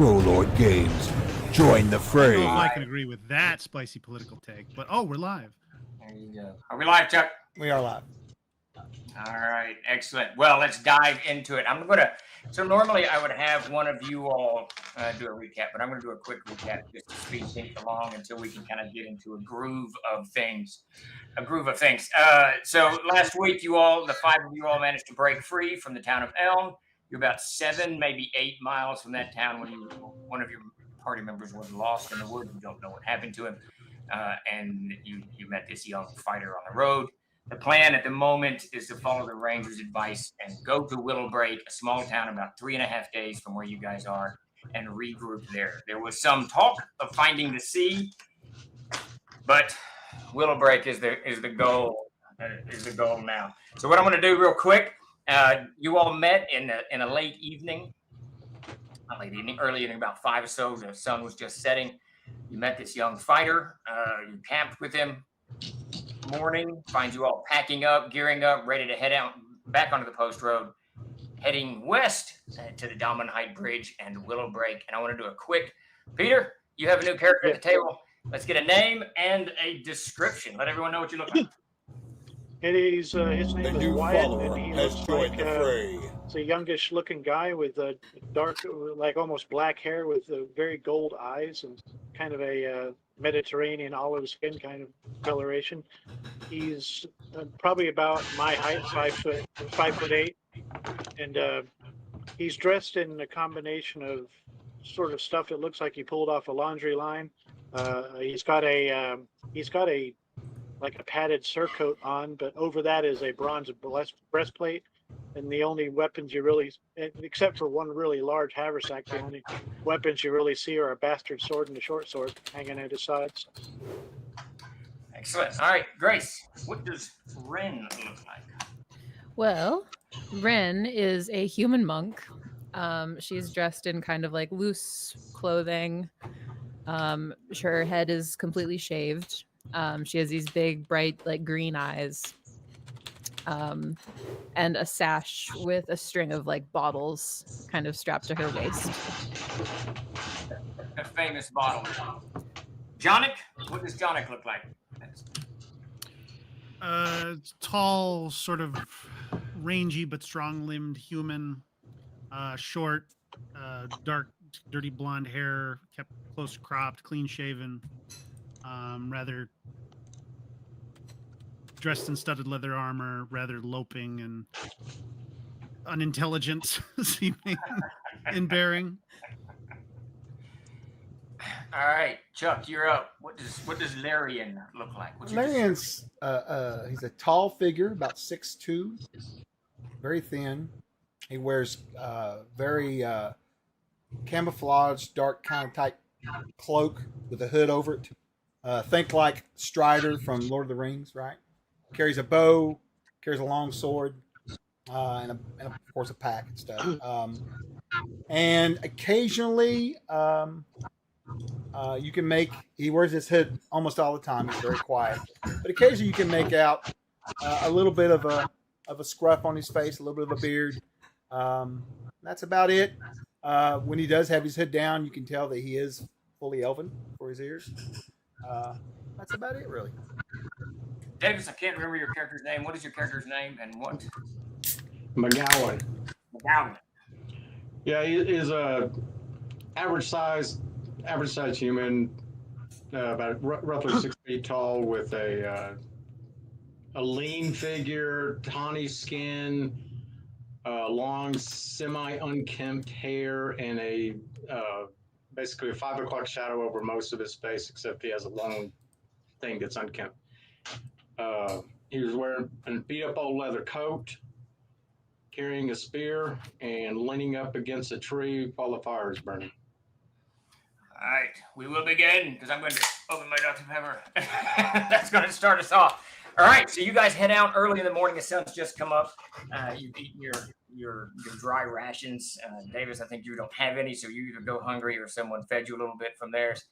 Trollord Games. Join the fray. I don't know if I can agree with that spicy political take, but we're live. There you go. Are we live, Chuck? We are live. All right, excellent. Well, let's dive into it. So normally I would have one of you all do a recap, but I'm going to do a quick recap just to speed things along until we can kind of get into a groove of things. So last week, the five of you all managed to break free from the town of Elm. You're about 7, maybe 8 miles from that town when one of your party members was lost in the woods. You don't know what happened to him. And you met this young fighter on the road. The plan at the moment is to follow the ranger's advice and go to Willowbreak, a small town about 3.5 days from where you guys are, and regroup there. There was some talk of finding the sea, but Willowbreak is the goal. Is the goal now. So what I'm going to do real quick. You all met in a late evening, early evening, about 5 or so. The sun was just setting. You met this young fighter. You camped with him. Morning finds you all packing up, gearing up, ready to head out back onto the post road, heading west to the Diamond Height Bridge and Willowbreak. And I want to do a quick. Peter, you have a new character at the table. Let's get a name and a description. Let everyone know what you look like. His name is Wyatt, and he looks like He's a youngish-looking guy with dark, like almost black hair, with very gold eyes and kind of a Mediterranean olive skin kind of coloration. He's probably about my height, 5'8", and he's dressed in a combination of sort of stuff that looks like he pulled off a laundry line. He's got a like a padded surcoat on, but over that is a bronze breastplate. And the only weapons you really, except for one really large haversack, the only weapons you really see are a bastard sword and a short sword hanging at his sides. Excellent. All right, Grace, what does Ren look like? Well, Ren is a human monk. She's dressed in kind of like loose clothing. Her head is completely shaved. She has these big, bright, like green eyes, and a sash with a string of like bottles kind of strapped to her waist. A famous bottle. Jonic, what does Jonic look like? Tall, sort of rangy but strong-limbed human, short, dark, dirty blonde hair, kept close cropped, clean-shaven, rather dressed in studded leather armor, rather loping and unintelligent seeming in bearing. All right, Chuck, you're up. What does Larian look like? Larian's he's a tall figure, about 6'2", very thin. He wears very camouflage, dark kind of type cloak with a hood over it. Think like Strider from Lord of the Rings, right? Carries a bow, carries a long sword, and of course a pack and stuff. And occasionally You can make. He wears his hood almost all the time. He's very quiet, but occasionally you can make out a little bit of a scruff on his face, a little bit of a beard. That's about it. When he does have his hood down, you can tell that he is fully elven for his ears. That's about it, really. Davis, I can't remember your character's name. What is your character's name and what? McGowan. McGowan. Yeah, he is a average size human, about roughly 6 feet tall, with a lean figure, tawny skin, long, semi-unkempt hair, and a basically a 5 o'clock shadow over most of his face, except he has a long thing that's unkempt. He was wearing a beat-up old leather coat, carrying a spear, and leaning up against a tree while the fire is burning. All right, we will begin because I'm going to open my Dr. Pepper. That's going to start us off. All right, so you guys head out early in the morning. The sun's just come up. You've eaten your dry rations. Davis, I think you don't have any, so you either go hungry or someone fed you a little bit from theirs.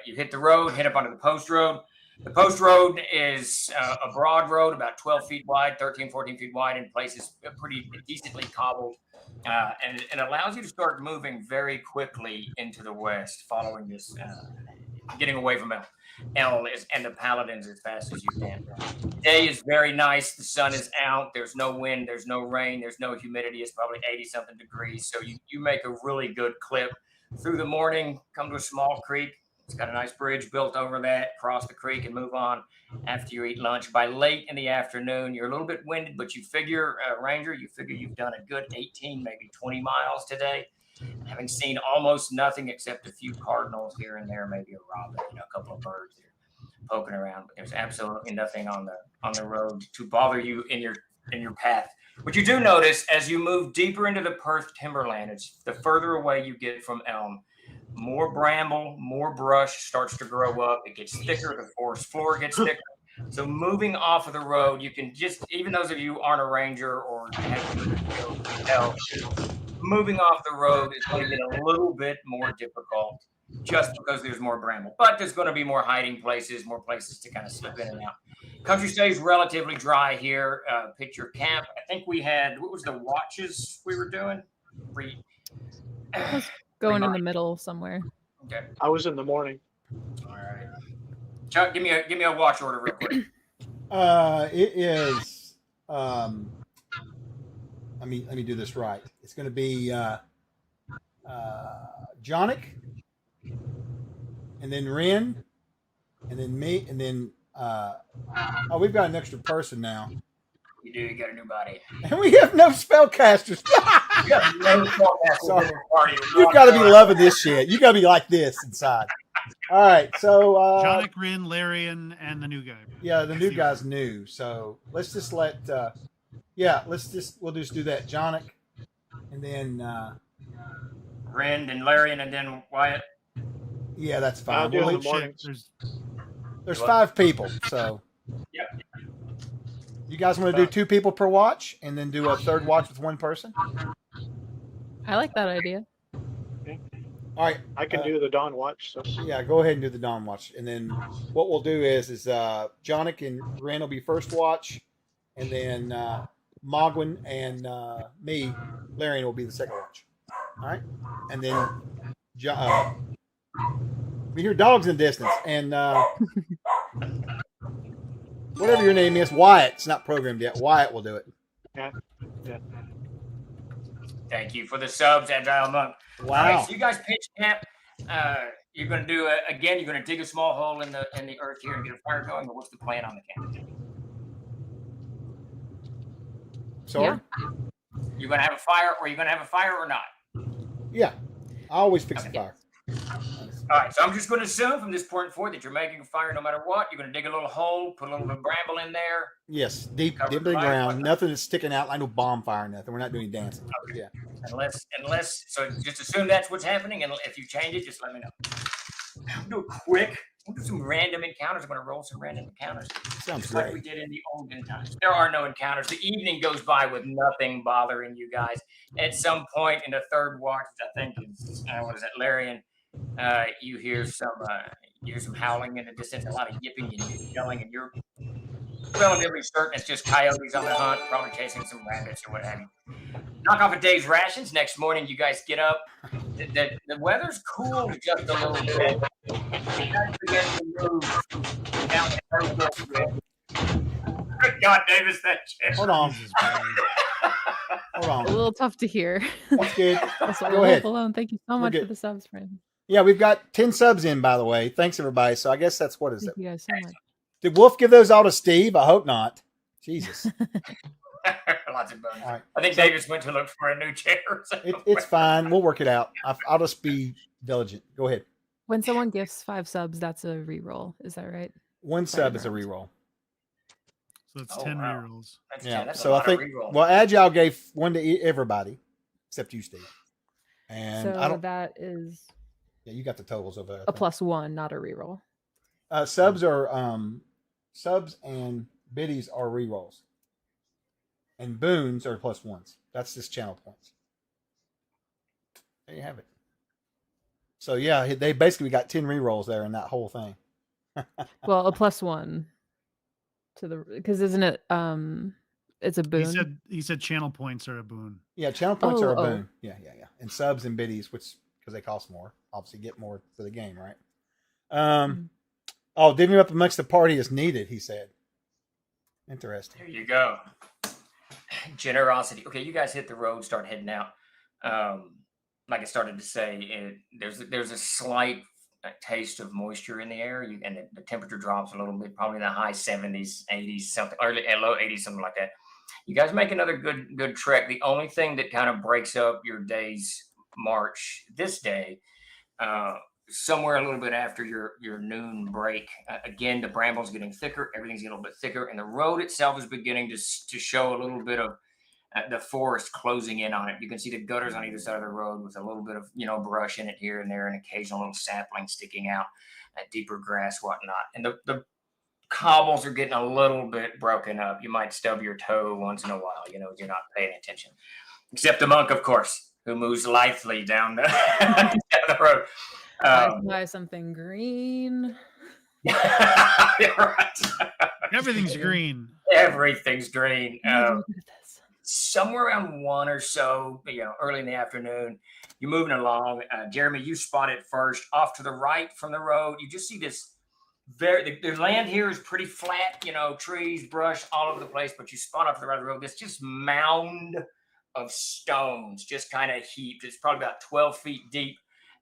You hit the road, head up onto the post road. The post road is a broad road, about 12 feet wide, 13, 14 feet wide, in places pretty decently cobbled. And it allows you to start moving very quickly into the west, following this, getting away from El and the Paladins as fast as you can. Day is very nice. The sun is out. There's no wind. There's no rain. There's no humidity. It's probably 80-something degrees. So you make a really good clip through the morning, come to a small creek. It's got a nice bridge built over that, cross the creek and move on after you eat lunch. By late in the afternoon, you're a little bit winded, but you figure, Ranger, you've done a good 18, maybe 20 miles today, having seen almost nothing except a few cardinals here and there, maybe a robin, a couple of birds here poking around. But there's absolutely nothing on the road to bother you in your path. What you do notice as you move deeper into the Perth timberland, it's the further away you get from Elm, more bramble, more brush starts to grow up. It gets thicker. The forest floor gets thicker. So moving off of the road, you can just, even those of you who aren't a ranger or have moving off the road is going to get a little bit more difficult just because there's more bramble. But there's going to be more hiding places, more places to kind of slip in and out. Country stays relatively dry here. Pitch your camp. I think we had, what was the watches we were doing? Going in the middle somewhere. Okay. I was in the morning. All right. Chuck, give me a watch order real quick. It is. Let me do this right. It's going to be Jonic, and then Ren, and then me, and then we've got an extra person now. You do. You got a new body. And we have no spellcasters. You got no spellcasters in your party. You've got to be loving this shit. You got to be like this inside. All right, so Jonic, Rin, Larian, and the new guy. Yeah, the new guy's new. So let's just let we'll just do that. Jonic, and then Ren and Larian, and then Wyatt. Yeah, that's fine. I'll do it in the Shit, morning. There's 5 people, so Yeah. you guys want to do 2 people per watch, and then do a third watch with 1 person. I like that idea. All right, I can do the dawn watch. So yeah, go ahead and do the dawn watch, and then what we'll do is Jonic and Ren will be first watch, and then Mogwin and me, Larian, will be the second watch. All right, and then we hear dogs in the distance, and whatever your name is, Wyatt. It's not programmed yet. Wyatt will do it. yeah. Thank you for the subs, Agile Monk. Wow. All right, so you guys pitch camp. You're going to do again. You're going to dig a small hole in the earth here and get a fire going. Or what's the plan on the camp? Sorry. Yeah. You're going to have a fire, or you're going to have a fire or not? Yeah, I always fix the Okay. fire. All right, so I'm just going to assume from this point forward that you're making a fire no matter what. You're going to dig a little hole, put a little bit of bramble in there. Yes, deep Cover in the fire. ground. Nothing is sticking out like no bonfire. Nothing. We're not doing dancing. Okay. Yeah. Unless, so just assume that's what's happening, and if you change it, just let me know. We'll do it quick. We'll do some random encounters. I'm going to roll some random encounters. Sounds Just like we great. did in the olden times. There are no encounters. The evening goes by with nothing bothering you guys. At some point in the third watch, which I think is, what is that, Larian? You hear some howling in the distance, a lot of yipping and yelling, and you're relatively certain it's just coyotes on the hunt, probably chasing some rabbits or what have you. Knock off a day's rations. Next morning, you guys get up. The weather's cooled just a little bit. You guys begin to move down the coastal. God, Davis, that shit. Hold on. Jesus, Barry. Hold A on. little tough to hear. That's good. Also, Go ahead. Alone. Thank you so We're much for good. the subs, friend. Yeah, we've got 10 subs in, by the way. Thanks, everybody. So I guess that's what is Thank it? you guys so much. Did Wolf give those all to Steve? I hope not. Jesus. Lots of bones. All right. I think Davis went to look for a new chair. It's fine. We'll work it out. I'll just be diligent. Go ahead. When someone gifts 5 subs, that's a reroll. Is that right? One sub is a reroll. So it's Oh, 10 wow. rerolls. That's So a I lot think, of reroll. well, Agile gave one to everybody except you, Steve. And So I don't, that is yeah, you got the totals over there. I a think. +1, not a reroll. Subs and biddies are rerolls. And boons are +1s. That's just channel points. There you have it. So yeah, they basically got 10 rerolls there in that whole thing. Well, a +1 to the, because isn't it it's a boon? He said channel points are a boon. Yeah, channel points are a Oh. boon. Yeah. And subs and biddies, which because they cost more, obviously get more for the game, right? Oh, divvying up amongst the party is needed, he said. Interesting. There you go. Generosity. Okay, you guys hit the road, start heading out. Like I started to say, there's a slight taste of moisture in the air, and the temperature drops a little bit, probably in the high 70s, 80s, something, or low 80s, something like that. You guys make another good trek. The only thing that kind of breaks up your day's march this day, somewhere a little bit after your noon break, again, the brambles getting thicker, everything's getting a little bit thicker, and the road itself is beginning to show a little bit of the forest closing in on it. You can see the gutters on either side of the road with a little bit of brush in it here and there, and occasional little sapling sticking out, deeper grass, whatnot. And the cobbles are getting a little bit broken up. You might stub your toe once in a while, you're not paying attention. Except the monk, of course, who moves lithely down the, down the road. Buy something green. You're right. Everything's green. Everything's green. Look at this. Somewhere around 1 or so, early in the afternoon, you're moving along. Jeremy, you spot it first. Off to the right from the road, you just see this the land here is pretty flat, trees, brush all over the place, but you spot off to the right of the road, this just mound of stones just kind of heaped. It's probably about 12 feet deep,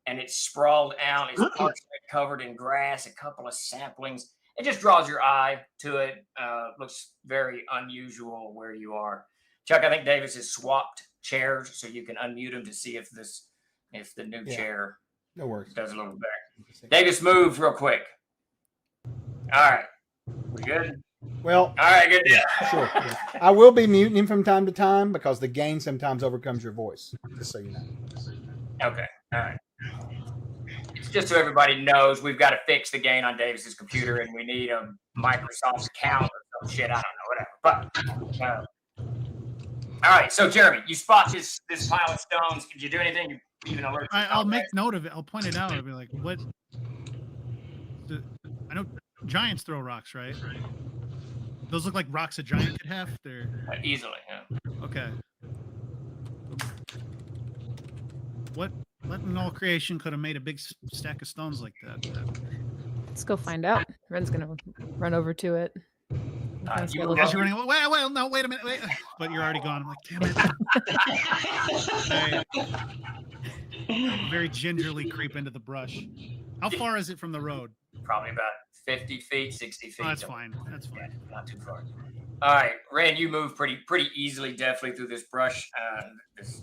and it's sprawled out. It's partially covered in grass, a couple of saplings. It just draws your eye to it. Looks very unusual where you are. Chuck, I think Davis has swapped chairs, so you can unmute him to see if the new chair No worries. does a little better. Davis, move real quick. All right. We good? Well, All right, good deal. sure. Yeah. I will be muting him from time to time because the gain sometimes overcomes your voice, just so you know. Okay. All right. Just so everybody knows, we've got to fix the gain on Davis's computer, and we need a Microsoft account or some shit. I don't know, whatever. But all right. So, Jeremy, you spot this pile of stones. Did you do anything? You even alert? I'll make note of it. I'll point it out. I'll be like, what? I know giants throw rocks, right? Those look like rocks a giant could have. They're Easily, yeah. okay. What in all creation could have made a big stack of stones like that? Let's go find out. Ren's gonna run over to it. You Go were look As at you're it. running, well, no, wait a minute, wait. But you're already gone. I'm like, damn it. I very gingerly creep into the brush. How far is it from the road? Probably about 50 feet, 60 feet. Oh, that's fine. That's Yeah, fine. not too far. All right, Ren, you move pretty easily, definitely through this brush, this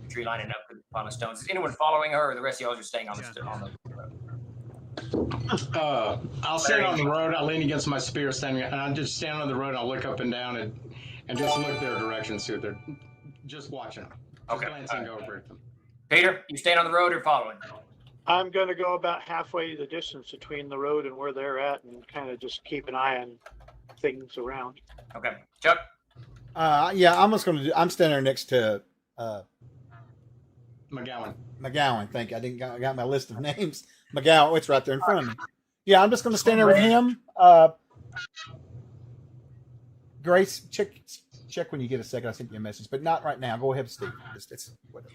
tree lining up with a pile of stones. Is anyone following her, or the rest of y'all just staying on the road? I'll stand on the road. I'll lean against my spear, standing, and I'll just stand on the road. And I'll look up and down and just look their direction, see what they're just watching them. Just Okay. glancing over at them. Peter, you staying on the road or following? I'm going to go about halfway the distance between the road and where they're at, and kind of just keep an eye on things around. Okay, Chuck. Yeah, I'm standing there next to McGowan. McGowan. Thank you. I got my list of names. McGowan. It's right there in front of me. Yeah, I'm just going to stand there with him. Grace, check when you get a second. I sent you a message, but not right now. Go ahead, Steve. It's whatever.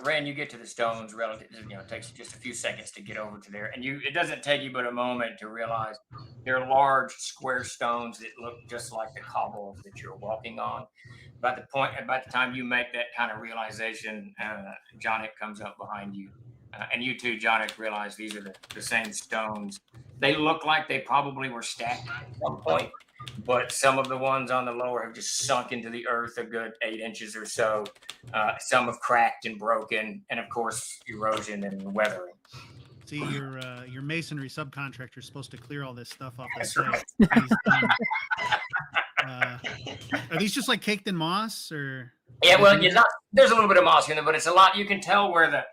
Ren, you get to the stones relatively. It takes you just a few seconds to get over to there, and it doesn't take you but a moment to realize they're large square stones that look just like the cobbles that you're walking on. About the time you make that kind of realization, Jonik comes up behind you, and you too, Jonik, realize these are the same stones. They look like they probably were stacked at some point, but some of the ones on the lower have just sunk into the earth a good 8 inches or so. Some have cracked and broken, and of course, erosion and weathering. See, your masonry subcontractor is supposed to clear all this stuff off the That's site. right. Are these just like caked in moss, or? Yeah, well, there's a little bit of moss in there, but it's a lot. You can tell where the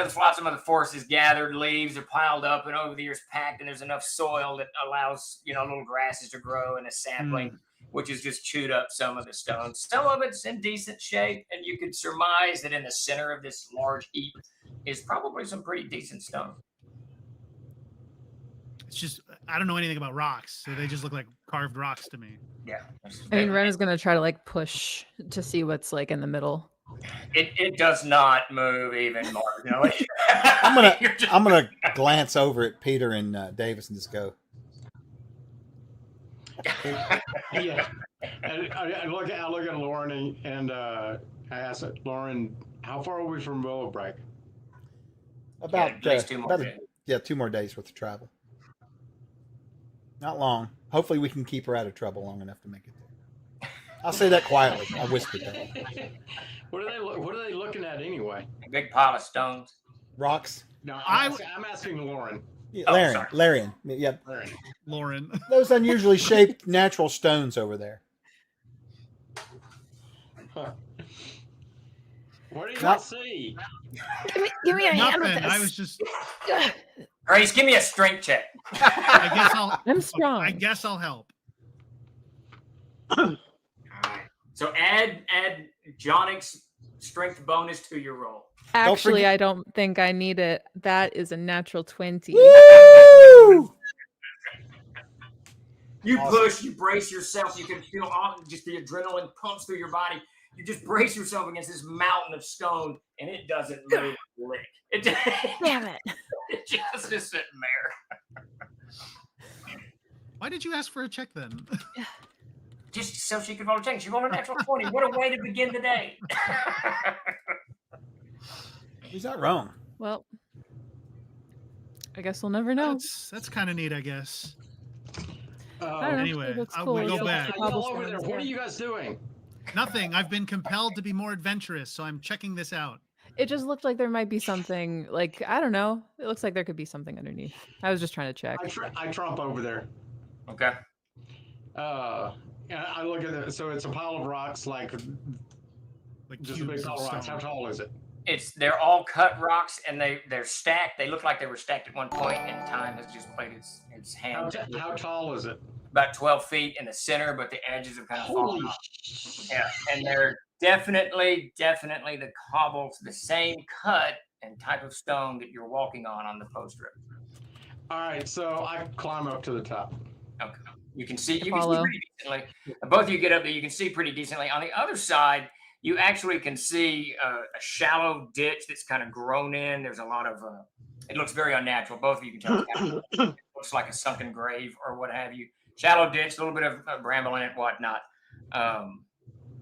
flotsam of the forest is gathered, leaves are piled up, and over the years packed, and there's enough soil that allows little grasses to grow and a sapling, which has just chewed up some of the stones. Some of it's in decent shape, and you could surmise that in the center of this large heap is probably some pretty decent stone. It's just I don't know anything about rocks, so they just look like carved rocks to me. Yeah. I mean, Ren is going to try to like push to see what's like in the middle. It does not move even marginally. I'm gonna glance over at Peter and Davis and just go. Yeah. I look at Lauren and I ask Lauren, how far are we from Willowbreak? About at least 2 more days. 2 more days worth of travel. Not long. Hopefully, we can keep her out of trouble long enough to make it there. I'll say that quietly. I whispered that. What are they looking at anyway? A big pile of stones. Rocks. No, I'm asking Lauren. Yeah, Larian. Yeah. Lauren. Those unusually shaped natural stones over there. Huh. What do you guys see? Give me a hand with Nothing. this. I was just. Grace, give me a strength check. I guess I'm strong. I guess I'll help. All right. So add Jonik's strength bonus to your roll. Actually, I don't think I need it. That is a natural 20. Woo! You Awesome. push, you brace yourself. You can feel just the adrenaline pumps through your body. You just brace yourself against this mountain of stone, and it doesn't move a lick. Damn it. It just is sitting there. Why did you ask for a check then? Just so she could roll a check. She rolled a natural 20. What a way to begin the day. Is that wrong? Well, I guess we'll never know. That's kind of neat, I guess. I don't know. Anyway, It looks I cool. will go It's back. like Y'all over there. cobblestones, What are yeah. you guys doing? Nothing. I've been compelled to be more adventurous, so I'm checking this out. It just looked like there might be something, like, I don't know. It looks like there could be something underneath. I was just trying to check. I tromp over there. Okay. And I look at it. So it's a pile of rocks, like just a big cubes pile of of rocks. How stone. tall is it? They're all cut rocks, and they're stacked. They look like they were stacked at one point, and time has just played its hand. How tall is it? About 12 feet in the center, but the edges have kind of fallen Holy off. Yeah, and they're definitely the cobbles, the same cut and type of stone that you're walking on the post road. All right, so I climb up to the top. Okay. You can see Follow. pretty decently. Both of you get up there, you can see pretty decently. On the other side, you actually can see a shallow ditch that's kind of grown in. There's a lot of, it looks very unnatural. Both of you can tell it looks like a sunken grave or what have you. Shallow ditch, a little bit of bramble in it, whatnot.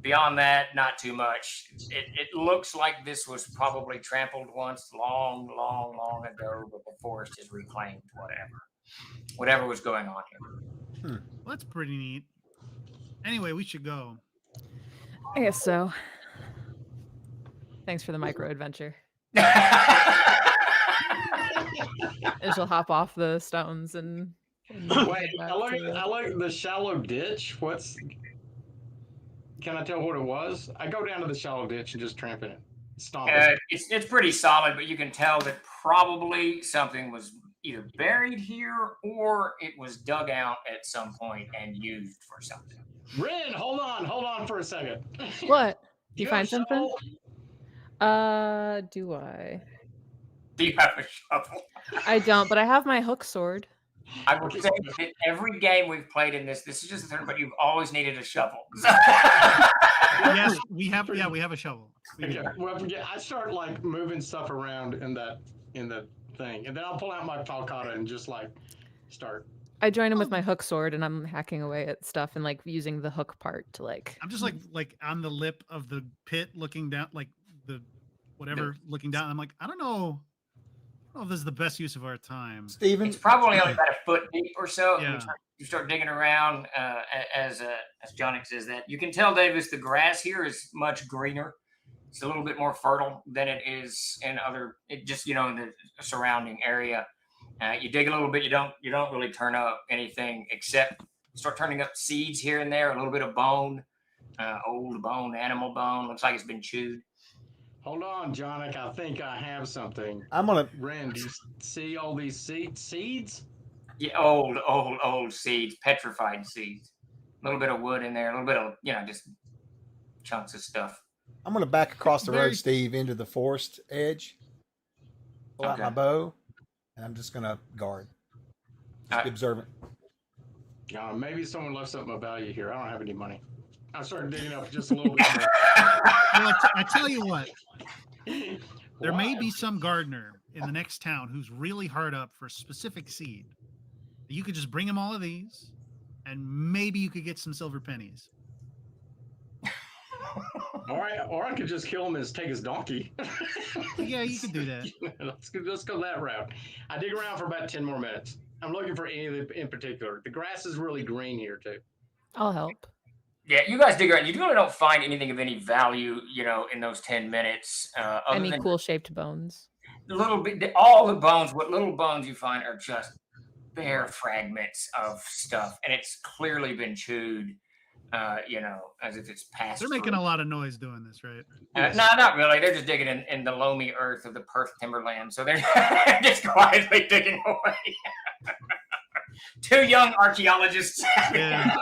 Beyond that, not too much. It looks like this was probably trampled once long ago, but the forest has reclaimed whatever was going on here. Well, that's pretty neat. Anyway, we should go. I guess so. Thanks for the micro adventure. And she'll hop off the stones and Wait, I like the shallow ditch. Can I tell what it was? I go down to the shallow ditch and just tramp in it. Stomp it. It's pretty solid, but you can tell that probably something was either buried here or it was dug out at some point and used for something. Ren, hold on for a second. What? Do you have find a something? shovel? Do I? Do you have a shovel? I don't, but I have my hook sword. I would say that every game we've played in this is just the third, but you've always needed a shovel. Yes, we have. Yeah, we have a shovel. We do. Okay. Well, I start like moving stuff around in the thing, and then I'll pull out my falcata and just like start. I join him with my hook sword, and I'm hacking away at stuff and like using the hook part to like. I'm just like on the lip of the pit, looking down, like the whatever, looking down. I'm like, I don't know if this is the best use of our time. Steven, It's probably only about a foot deep or so. Yeah. You start digging around, as Jonik says that. You can tell, Davis, the grass here is much greener. It's a little bit more fertile than it is in in the surrounding area. You dig a little bit, you don't really turn up anything except start turning up seeds here and there, a little bit of bone, old bone, animal bone. Looks like it's been chewed. Hold on, Jonik. I think I have something. I'm gonna. Ren, do you see all these seeds? Yeah, old seeds, petrified seeds. A little bit of wood in there, a little bit of just chunks of stuff. I'm gonna back across the road, Very- Steve, into the forest edge. Pull out Okay. my bow, and I'm just gonna guard. Just be observant. Maybe someone left something of value here. I don't have any money. I started digging up just a little bit more. Well, I tell you what, there may be some gardener in the next town who's really hard up for a specific seed. You could just bring him all of these, and maybe you could get some silver pennies. Or I could just kill him and take his donkey. Yeah, you could do that. Let's go that route. I dig around for about 10 more minutes. I'm looking for any of them in particular. The grass is really green here too. I'll help. Yeah, you guys dig around. You really don't find anything of any value, in those 10 minutes. Other Any than cool shaped bones? a little bit, all the bones. What little bones you find are just bare fragments of stuff, and it's clearly been chewed. As if it's passed. They're making through. a lot of noise doing this, right? No, not really. They're just digging in the loamy earth of the Perth timberland. So they're just quietly digging away. Two young archaeologists. Yeah.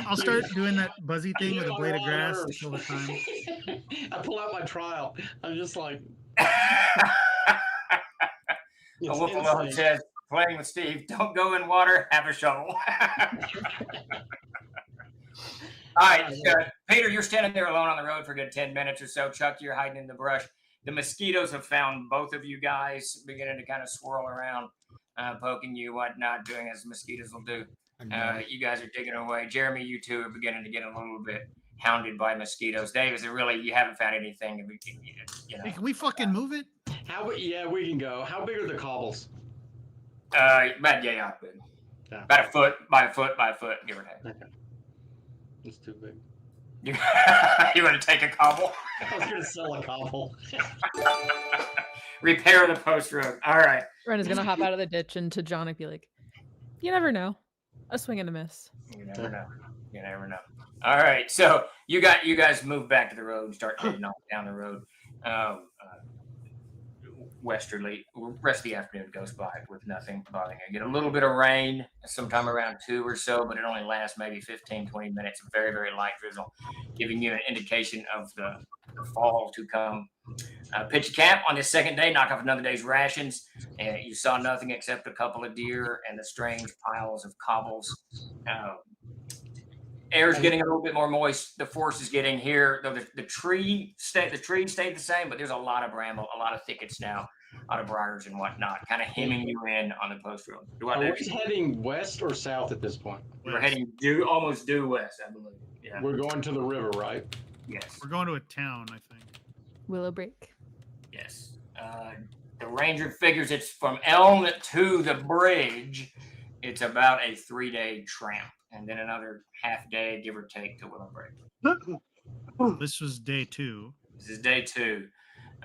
I'll start doing that buzzy thing with a blade of grass to kill the time. I pull out my trial. I'm just like. A It's wolf alone insane. says, playing with Steve, don't go in water, have a shovel. All right, Peter, you're standing there alone on the road for a good 10 minutes or so. Chuck, you're hiding in the brush. The mosquitoes have found both of you guys, beginning to kind of swirl around, poking you, whatnot, doing as mosquitoes will do. You guys are digging away. Jeremy, you two are beginning to get a little bit hounded by mosquitoes. Davis, you haven't found anything. Hey, can we fucking move it? Yeah, we can go. How big are the cobbles? About a foot by a foot by a foot, give or take. Okay. It's too big. You want to take a cobble? I was going to sell a cobble. Repair the post road. All right. Ren is gonna hop out of the ditch and to John and be like, "You never know, a swing and a miss." You never know. You never know. All right. So you guys move back to the road and start heading on down the road. Westerly. Rest of the afternoon goes by with nothing bothering you. Get a little bit of rain sometime around 2 or so, but it only lasts maybe 15, 20 minutes. Very, very light drizzle, giving you an indication of the fall to come. Pitch a camp on this second day, knock off another day's rations, and you saw nothing except a couple of deer and the strange piles of cobbles. Air's getting a little bit more moist. The forest is getting here, though the trees stayed the same, but there's a lot of bramble, a lot of thickets now, a lot of briars and whatnot, kind of hemming you in on the post road. Are we heading west or south at this point? We're heading almost due west, I believe. Yeah. We're going to the river, right? Yes. We're going to a town, I think. Willow Break. Yes. The ranger figures it's from Elm to the bridge. It's about a 3-day tramp, and then another half day, give or take, to Willow Break. This was day 2. This is day 2.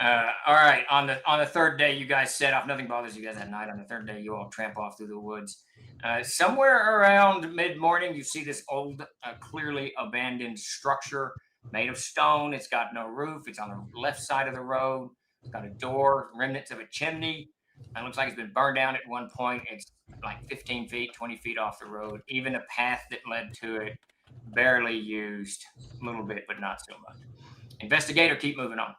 All right. On the third day, you guys set off. Nothing bothers you guys at night. On the third day, you all tramp off through the woods. Somewhere around mid-morning, you see this old, clearly abandoned structure made of stone. It's got no roof. It's on the left side of the road. It's got a door, remnants of a chimney. It looks like it's been burned down at one point. It's like 15 feet, 20 feet off the road. Even the path that led to it, barely used. A little bit, but not so much. Investigate or keep moving on.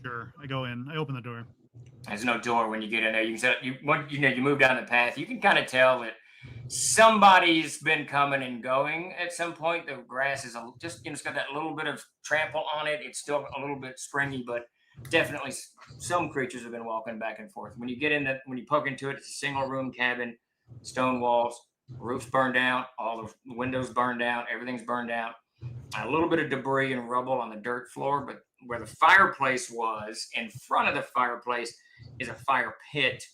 Sure. I go in. I open the door. There's no door when you get in there. You can you move down the path. You can kind of tell that somebody's been coming and going at some point. The grass is just it's got that little bit of trample on it. It's still a little bit springy, but definitely some creatures have been walking back and forth. When you poke into it, it's a single room cabin, stone walls, roof's burned out, all the windows burned out, everything's burned out. A little bit of debris and rubble on the dirt floor, but where the fireplace was, in front of the fireplace is a fire pit,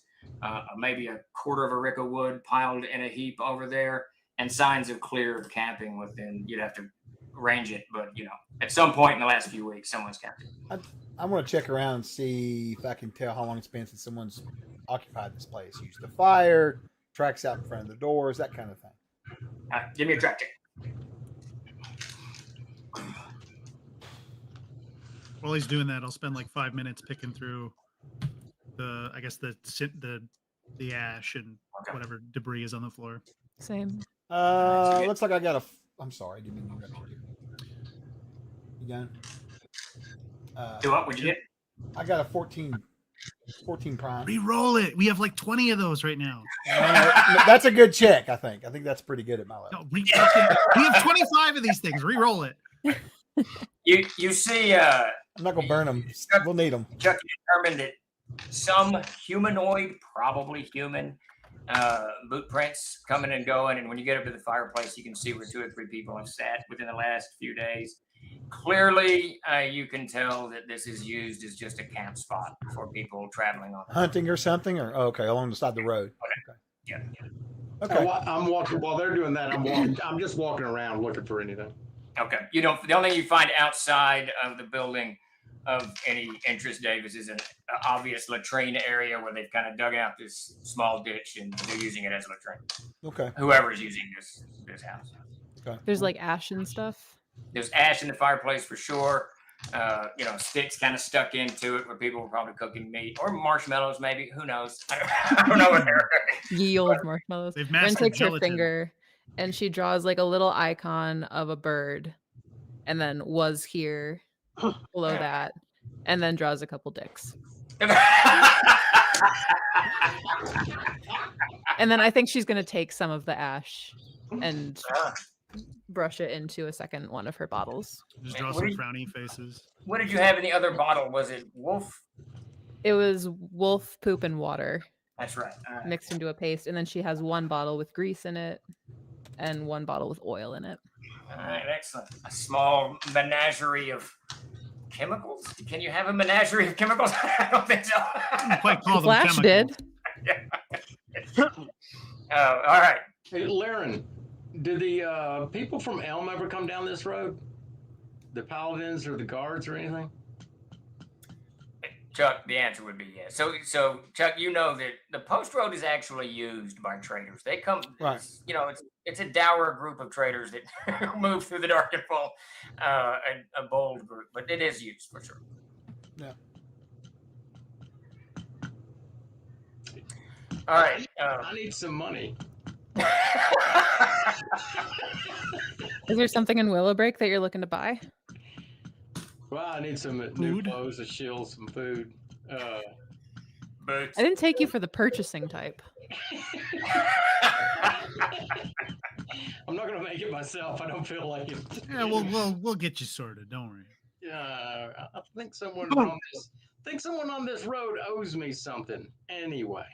maybe a quarter of a rick of wood piled in a heap over there, and signs of clear camping within. You'd have to range it, but at some point in the last few weeks, someone's camping. I want to check around and see if I can tell how long it's been since someone's occupied this place. Used the fire, tracks out in front of the doors, that kind of thing. Give me a track check. While he's doing that, I'll spend like 5 minutes picking through the ash and whatever debris is on the floor. Same. Looks like I got I'm sorry, I didn't mean to interrupt you. You done? Do what? What'd you get? I got a 14 prime. Re-roll it. We have like 20 of those right now. That's a good check, I think. I think that's pretty good at my level. No, we have 25 of these things. Re-roll it. You see. I'm not gonna burn them. We'll need them. Chuck determined that some humanoid, probably human, boot prints coming and going. And when you get up to the fireplace, you can see where 2 or 3 people have sat within the last few days. Clearly, you can tell that this is used as just a camp spot for people traveling on hunting or something, or okay, along the side of the road. Okay. Yeah. Okay. I'm walking while they're doing that. I'm just walking around looking for anything. Okay. The only thing you find outside of the building of any interest, Davis, is an obvious latrine area where they've kind of dug out this small ditch and they're using it as a latrine. Okay. Whoever's using this house. Okay. There's like ash and stuff. There's ash in the fireplace for sure. Sticks kind of stuck into it where people were probably cooking meat or marshmallows, maybe. Who knows? I don't know what they're. Ye old marshmallows. They've Ren mastered takes her gelatin. finger and she draws like a little icon of a bird, and then was here below that, and then draws a couple dicks. And then I think she's gonna take some of the ash and brush it into a second one of her bottles. Just draw some frowny faces. What did you have in the other bottle? Was it wolf? It was wolf poop and water That's right. mixed into a paste, and then she has one bottle with grease in it and one bottle with oil in it. All right, excellent. A small menagerie of chemicals? Can you have a menagerie of chemicals? I don't think so. Quite call them Flash chemicals. did. All right. Hey, Laren, did the people from Elm ever come down this road? The paladins or the guards or anything? Chuck, the answer would be yes. So Chuck, you know that the post road is actually used by traders. They come, Right. It's a dour group of traders that move through the dark and full, a bold group, but it is used for sure. Yeah. All right. I need some money. Is there something in Willowbreak that you're looking to buy? Well, I need some new Food? clothes, a shield, some food. Boots. I didn't take you for the purchasing type. I'm not gonna make it myself. I don't feel like it. Yeah, we'll get you sorted. Don't worry. I think someone on this road owes me something. Anyway.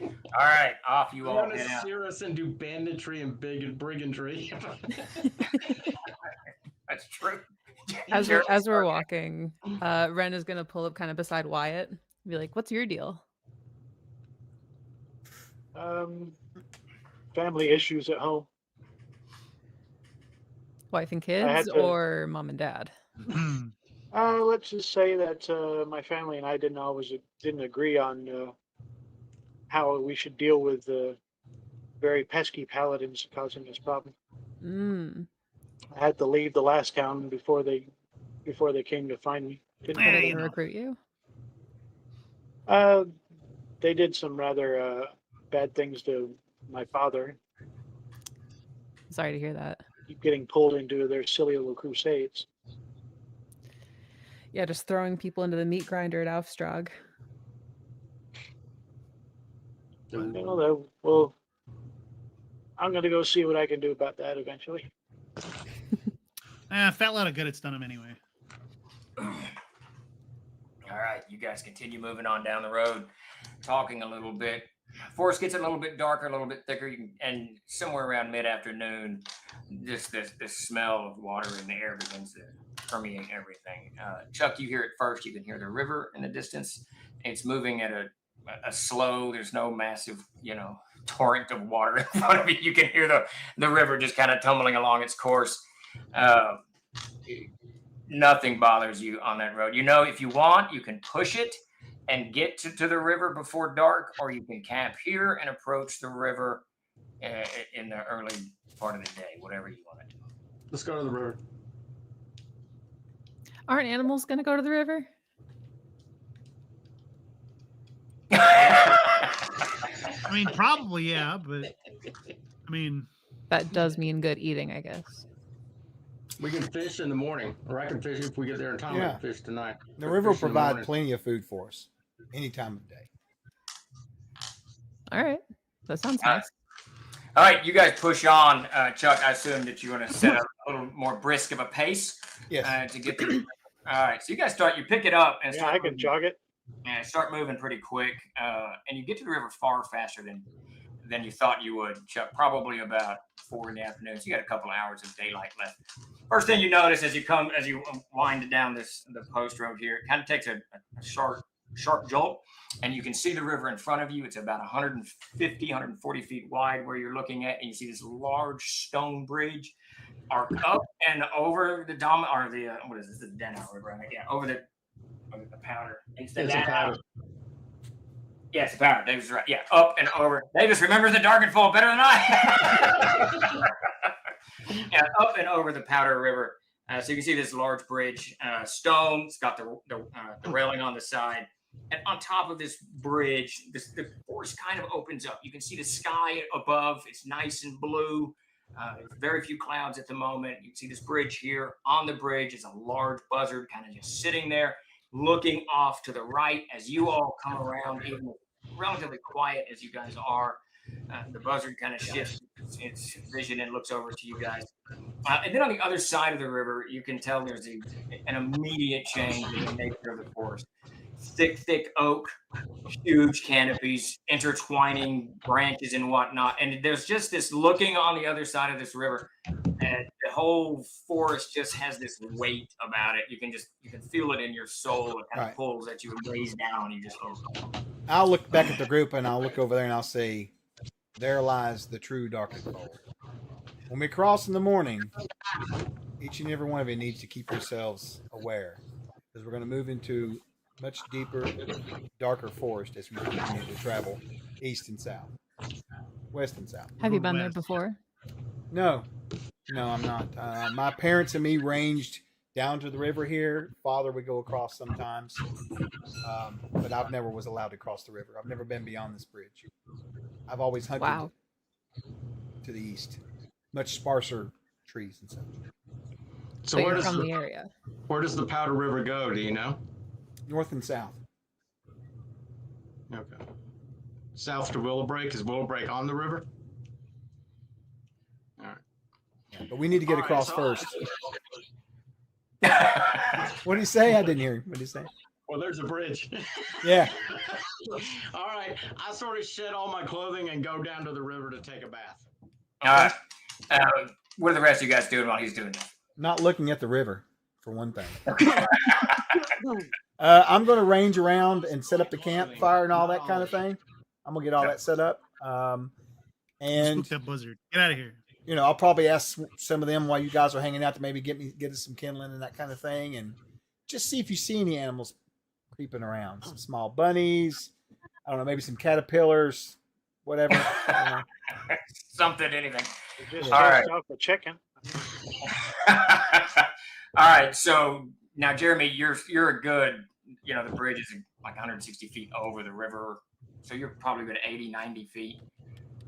All right, off you You all want to head out. steer us and do banditry and brigandry? That's true. As we're walking, Ren is gonna pull up kind of beside Wyatt and be like, "What's your deal?" Family issues at home. Wife and had kids, to- or mom and dad? Let's just say that my family and I didn't agree on how we should deal with the very pesky paladins causing this problem. I had to leave the last town before they came to find me. Didn't Yeah, Did you they know. recruit you? They did some rather bad things to my father. Sorry to hear that. Keep getting pulled into their silly little crusades. Yeah, just throwing people into the meat grinder at Aufstrag. Well, I'm going to go see what I can do about that eventually. Fat lot of good it's done him anyway. All right, you guys continue moving on down the road, talking a little bit. Forest gets a little bit darker, a little bit thicker, and somewhere around mid-afternoon, just this smell of water in the air begins to permeate everything. Chuck, you hear it first. You can hear the river in the distance. It's moving at a slow. There's no massive, torrent of water in front of you. You can hear the river just kind of tumbling along its course. Nothing bothers you on that road. If you want, you can push it and get to the river before dark, or you can camp here and approach the river in the early part of the day, whatever you want to do. Let's go to the river. Aren't animals going to go to the river? I mean, probably, yeah, but I mean, That does mean good eating, I guess. We can fish in the morning, or I can fish if we get there in time. Yeah. I can fish tonight. The river will Fish in the provide morning. plenty of food for us any time of day. All right. That sounds Uh, nice. All right, you guys push on. Chuck, I assume that you want to set up a little more brisk of a pace Yes. to get to. All right, so you guys you pick it up and Yeah, start I can moving. jog it. And start moving pretty quick, and you get to the river far faster than you thought you would, Chuck. Probably about 4 in the afternoon. So you got a couple hours of daylight left. First thing you notice as you wind down the post road here, it kind of takes a sharp jolt, and you can see the river in front of you. It's about 140 feet wide where you're looking at, and you see this large stone bridge arc up and over the what is this? The Denau River, right? Yeah, over the Powder. It's the It's a Denau. powder. Yeah, it's the Powder. Davis is right. Yeah, up and over. Davis remembers the Darkenfall better than I. Yeah, up and over the Powder River. So you can see this large bridge, stone. It's got the railing on the side. And on top of this bridge, the forest kind of opens up. You can see the sky above. It's nice and blue. There's very few clouds at the moment. You can see this bridge here. On the bridge is a large buzzard kind of just sitting there, looking off to the right as you all come around, even relatively quiet as you guys are. The buzzard kind of shifts its vision and looks over to you guys. And then on the other side of the river, you can tell there's an immediate change in the nature of the forest. Thick oak, huge canopies, intertwining branches and whatnot. And there's just this looking on the other side of this river, and the whole forest just has this weight about it. You can feel it in your soul. It kind of Right. pulls at you and weighs down. You just I'll look back at the group and I'll look over there and I'll say, there lies the true Darkenfall. When we cross in the morning, each and every one of you needs to keep yourselves aware, because we're going to move into much deeper, darker forest as we continue to travel east and south, west and south. Have you been there West. before? No, I'm not. My parents and me ranged down to the river here. Father would go across sometimes, but I've never was allowed to cross the river. I've never been beyond this bridge. I've always hunted Wow. to the east, much sparser trees and such. So But where you're does from the area. where does the Powder River go? Do you know? North and south. Okay. South to Willowbreak. Is Willowbreak on the river? All right. Yeah, but we need to get All right, across so- first. What did he say? I didn't hear him. What did he say? Well, there's a bridge. Yeah. All right. I sort of shed all my clothing and go down to the river to take a bath. all right. What are the rest of you guys doing while he's doing that? Not looking at the river, for one thing. I'm going to range around and set up the campfire and all that kind of thing. I'm going to get all that set up. And Spook that buzzard. Get out of here. I'll probably ask some of them while you guys are hanging out to maybe get us some kindling and that kind of thing, and just see if you see any animals creeping around. Some small bunnies, I don't know, maybe some caterpillars, whatever. Something, anything. Just All right. off the chicken. All right. So now, Jeremy, you're a good, the bridge is like 160 feet over the river. So you're probably about 80, 90 feet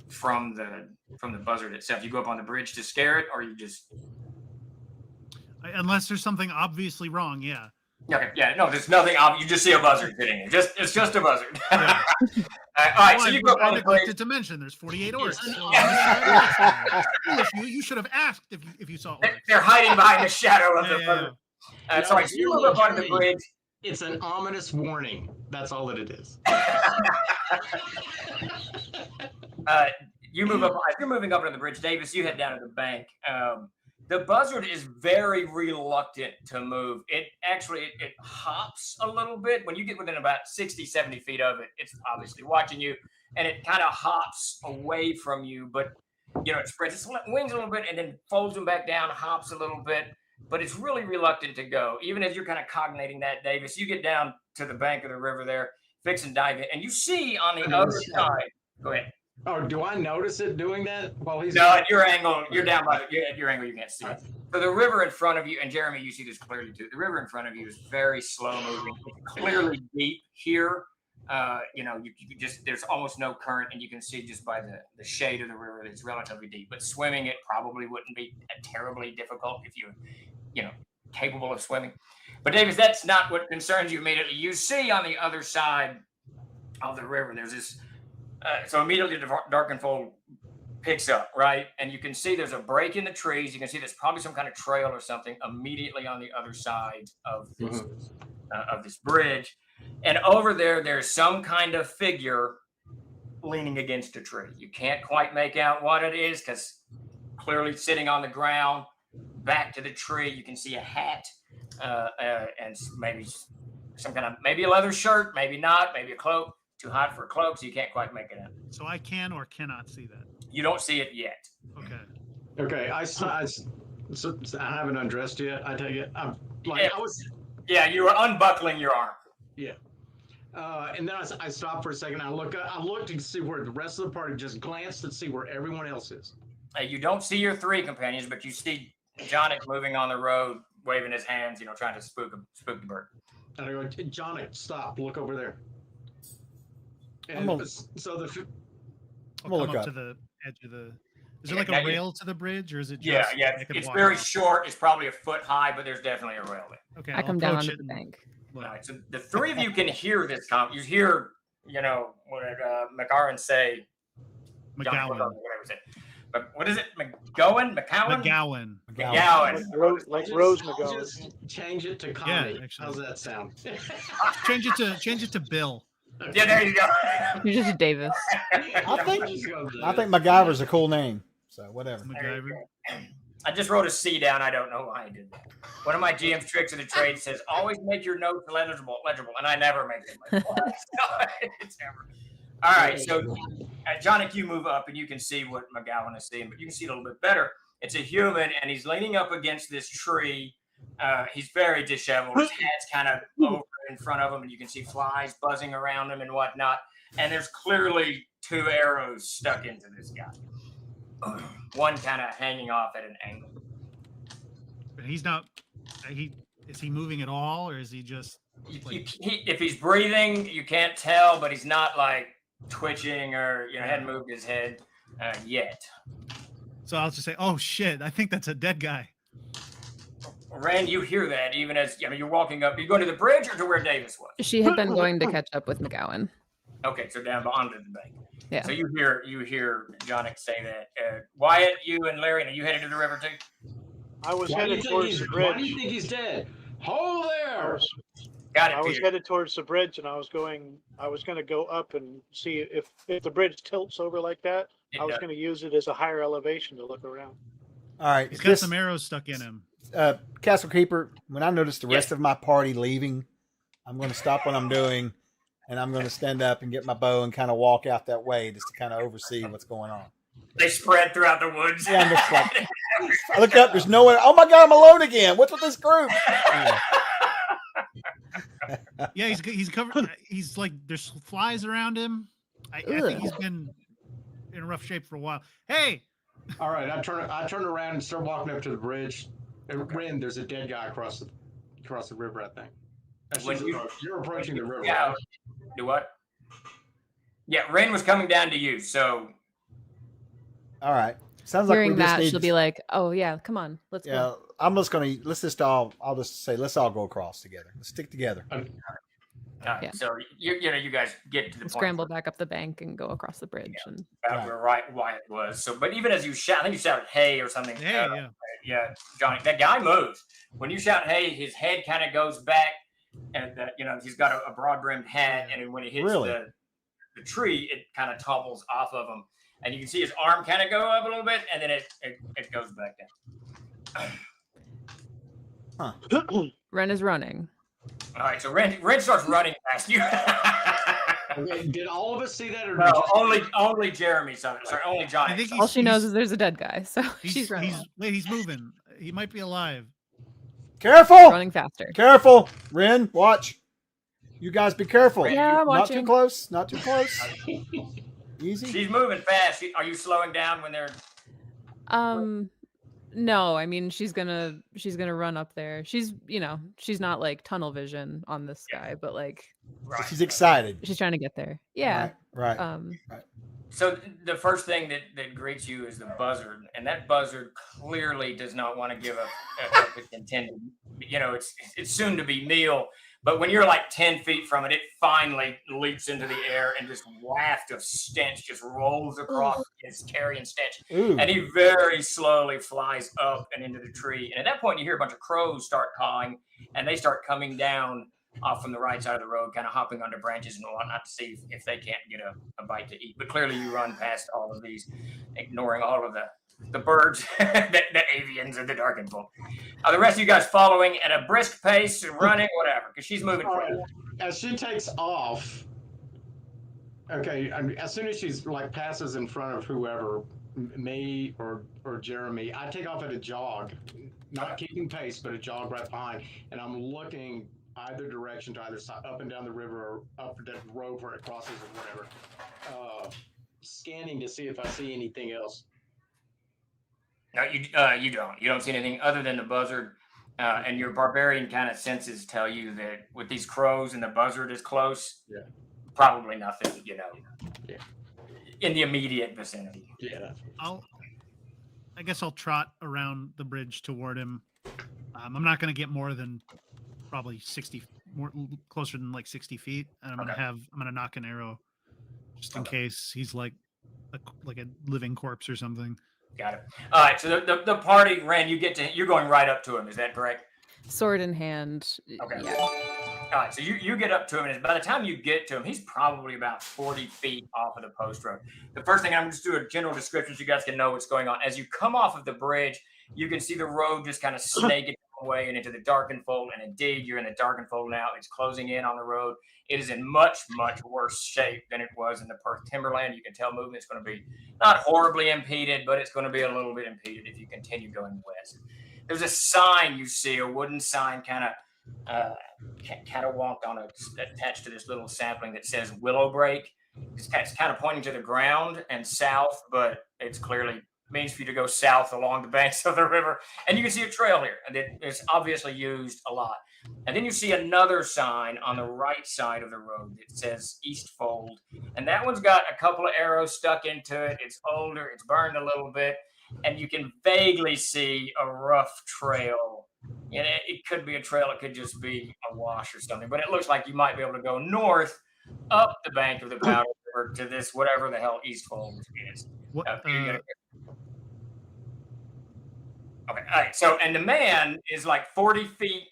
from the buzzard itself. You go up on the bridge to scare it, or you just, Unless there's something obviously wrong, yeah. Okay, yeah, no, there's nothing. You just see a buzzard sitting there. It's just a buzzard. Yeah. All right, Oh, so you go I on the bridge. neglected to mention there's 48 orcs. So Yeah. foolish you should have asked if you saw orcs. They're hiding behind the shadow of Yeah, the yeah, buzzard. Sorry, so you move up onto the bridge. It's an ominous warning. That's all that it is. You move up. If you're moving up onto the bridge, Davis, you head down to the bank. The buzzard is very reluctant to move. It hops a little bit. When you get within about 60, 70 feet of it, it's obviously watching you, and it kind of hops away from you. But, it spreads its wings a little bit and then folds them back down, hops a little bit. But it's really reluctant to go. Even as you're kind of cognating that, Davis, you get down to the bank of the river there, fix and dive in, and you see on the other side. Go ahead. Oh, do I notice it doing that while he's? No, at your angle, you're down by at your angle, you can't see it. So the river in front of you, and Jeremy, you see this clearly too. The river in front of you is very slow moving. It's clearly deep here. You just there's almost no current, and you can see just by the shade of the river that it's relatively deep. But swimming it probably wouldn't be terribly difficult if you're capable of swimming. But Davis, that's not what concerns you immediately. You see on the other side of the river, there's this. So immediately the darkened fold picks up, right? And you can see there's a break in the trees. You can see there's probably some kind of trail or something immediately on the other side of this bridge. And over there, there's some kind of figure leaning against a tree. You can't quite make out what it is because clearly sitting on the ground, back to the tree. You can see a hat and maybe some kind of, maybe a leather shirt, maybe not, maybe a cloak. Too hot for a cloak, so you can't quite make it out. So I can or cannot see that. You don't see it yet. Okay. I haven't undressed yet. I take it. Yeah, you were unbuckling your arm. Yeah. And then I stopped for a second. I looked to see where the rest of the party, just glanced to see where everyone else is. You don't see your three companions, but you see Jonic moving on the road, waving his hands, trying to spook the bird. And I go, Jonic, stop! Look over there. And I'm gonna look up up to the edge of the. Is there like a rail to the bridge, or is it just? Yeah. It's very short. It's probably a foot high, but there's definitely a rail there. Okay, I come down onto the bank. All right, so the three of you can hear this. You hear, what did McAaron say? McGowan. Whatever it. But what is it? McGowan? McGowan. Like Rose McGowan. I'll just change it to comedy. Yeah, actually. How's that sound? Change it to Bill. Yeah, there you go. You're just Davis. I think MacGyver's a cool name. So whatever. MacGyver. I just wrote a C down. I don't know why I did that. One of my GM's tricks of the trade says, always make your notes legible, and I never make them legible. It's never. All right, so Jonic, you move up, and you can see what McGowan is seeing, but you can see it a little bit better. It's a human, and he's leaning up against this tree. He's very disheveled. His head's kind of over in front of him, and you can see flies buzzing around him and whatnot. And there's clearly two arrows stuck into this guy. One kind of hanging off at an angle. But he's not. Is he moving at all, or is he just? If he's breathing, you can't tell, but he's not like twitching or hadn't moved his head yet. So I'll just say, "Oh shit! I think that's a dead guy." Rand, you hear that even as you're walking up. Are you going to the bridge or to where Davis was? She had been going to catch up with McGowan. Okay, so down onto the bank. Yeah. So you hear Jonic say that. Wyatt, you and Larry, are you headed to the river too? I was headed towards the bridge. Why do you think he's dead? Hold there! Got it. I was headed towards the bridge, and I was going to go up and see if the bridge tilts over like that. I was going to use it as a higher elevation to look around. All right. He's got some arrows stuck in him. Castle Keeper, when I notice the rest of my party leaving, I'm going to stop what I'm doing, and I'm going to stand up and get my bow and kind of walk out that way just to kind of oversee what's going on. They spread throughout the woods. Yeah, I'm just like, I look up, there's no one. Oh my God, I'm alone again. What's with this group? Yeah, he's covered. He's like, there's flies around him. I think he's been in rough shape for a while. Hey. All right, I turn around and start walking up to the bridge. And Ren, there's a dead guy across the river, I think. You're approaching the river. Yeah. Right? Do what? Yeah, Ren was coming down to you, so. All right. Sounds like Hearing we just that, need. she'll be like, "Oh yeah, come on, let's Yeah, go." I'm just gonna. Let's just all. I'll just say, let's all go across together. Let's stick together. All right, Yeah. so you guys get to the And point scramble where back up the bank and go across the bridge. And about where Wyatt was. So, but even as you shout, I think you shouted "Hey" or something. Hey, yeah. Yeah, Johnny, that guy moves. When you shout "Hey," his head kind of goes back, and he's got a broad brimmed hat, and then when he hits Really? the tree, it kind of topples off of him, and you can see his arm kind of go up a little bit, and then it goes back down. Ren is running. All right, so Ren starts running past you. Okay, did all of us see that, or No, did just only Jeremy saw it. Sorry, only Johnny. I think All she knows is there's a dead guy, so she's running. He's moving. He might be alive. Careful! Running faster. Careful, Ren. Watch. You guys, be careful. Yeah, I'm Not too watching. close. Not too close. Easy. She's moving fast. Are you slowing down when they're? No, I mean she's gonna run up there. She's she's not like tunnel vision on this guy, but like Right. She's excited. she's trying to get there. Yeah. Right. So the first thing that greets you is the buzzard, and that buzzard clearly does not want to give up its intended. It's soon to be meal. But when you're like 10 feet from it, it finally leaps into the air and this waft of stench just rolls across his carrying stench. Ooh. And he very slowly flies up and into the tree. And at that point, you hear a bunch of crows start cawing, and they start coming down off from the right side of the road, kind of hopping onto branches and whatnot to see if they can't get a bite to eat. But clearly, you run past all of these, ignoring all of the birds, the avians, and the darkenful. Are the rest of you guys following at a brisk pace, running, whatever? Because she's moving quick. as she takes off, okay, as soon as she's like passes in front of whoever, me or Jeremy, I take off at a jog, not keeping pace, but a jog right behind, and I'm looking either direction to either side, up and down the river or up the road where it crosses or whatever, scanning to see if I see anything else. No, you don't. You don't see anything other than the buzzard. And your barbarian kind of senses tell you that with these crows and the buzzard is close, probably nothing, in the immediate vicinity. Yeah. I guess I'll trot around the bridge toward him. I'm not going to get more than probably 60, closer than like 60 feet, and I'm gonna knock an arrow just in case he's like a living corpse or something. Got it. All right. So the party, Ren, you're going right up to him. Is that correct? Sword in hand. Okay. Yeah. All right. So you get up to him, and by the time you get to him, he's probably about 40 feet off of the post road. The first thing, I'm going to do a general description so you guys can know what's going on. As you come off of the bridge, you can see the road just kind of snaking away and into the darkenfold. And indeed, you're in the darkenfold now. It's closing in on the road. It is in much, much worse shape than it was in the Perth Timberland. You can tell movement's going to be not horribly impeded, but it's going to be a little bit impeded if you continue going west. There's a sign you see, a wooden sign kind of catawalked attached to this little sapling that says Willow Break. It's kind of pointing to the ground and south, but it's clearly means for you to go south along the banks of the river. And you can see a trail here, and it's obviously used a lot. And then you see another sign on the right side of the road that says Eastfold. And that one's got a couple of arrows stuck into it. It's older, it's burned a little bit, and you can vaguely see a rough trail. And it could be a trail, it could just be a wash or something, but it looks like you might be able to go north up the bank of the Powder River to this, whatever the hell Eastfold is. Okay, all right. So, and the man is like 40 feet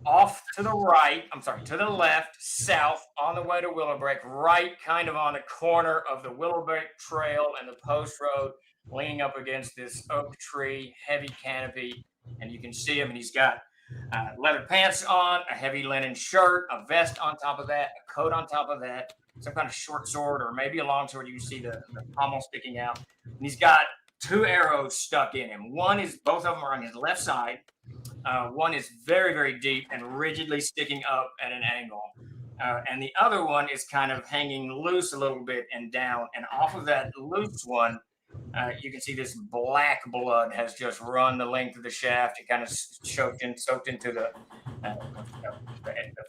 off to the right, to the left, south, on the way to Willowbreak, right kind of on the corner of the Willowbreak Trail and the post road, leaning up against this oak tree, heavy canopy, and you can see him, and he's got leather pants on, a heavy linen shirt, a vest on top of that, a coat on top of that, some kind of short sword or maybe a long sword. You can see the pommel sticking out, and he's got 2 arrows stuck in him. Both of them are on his left side. One is very, very deep and rigidly sticking up at an angle. And the other one is kind of hanging loose a little bit and down. And off of that loose one, you can see this black blood has just run the length of the shaft. It kind of soaked into the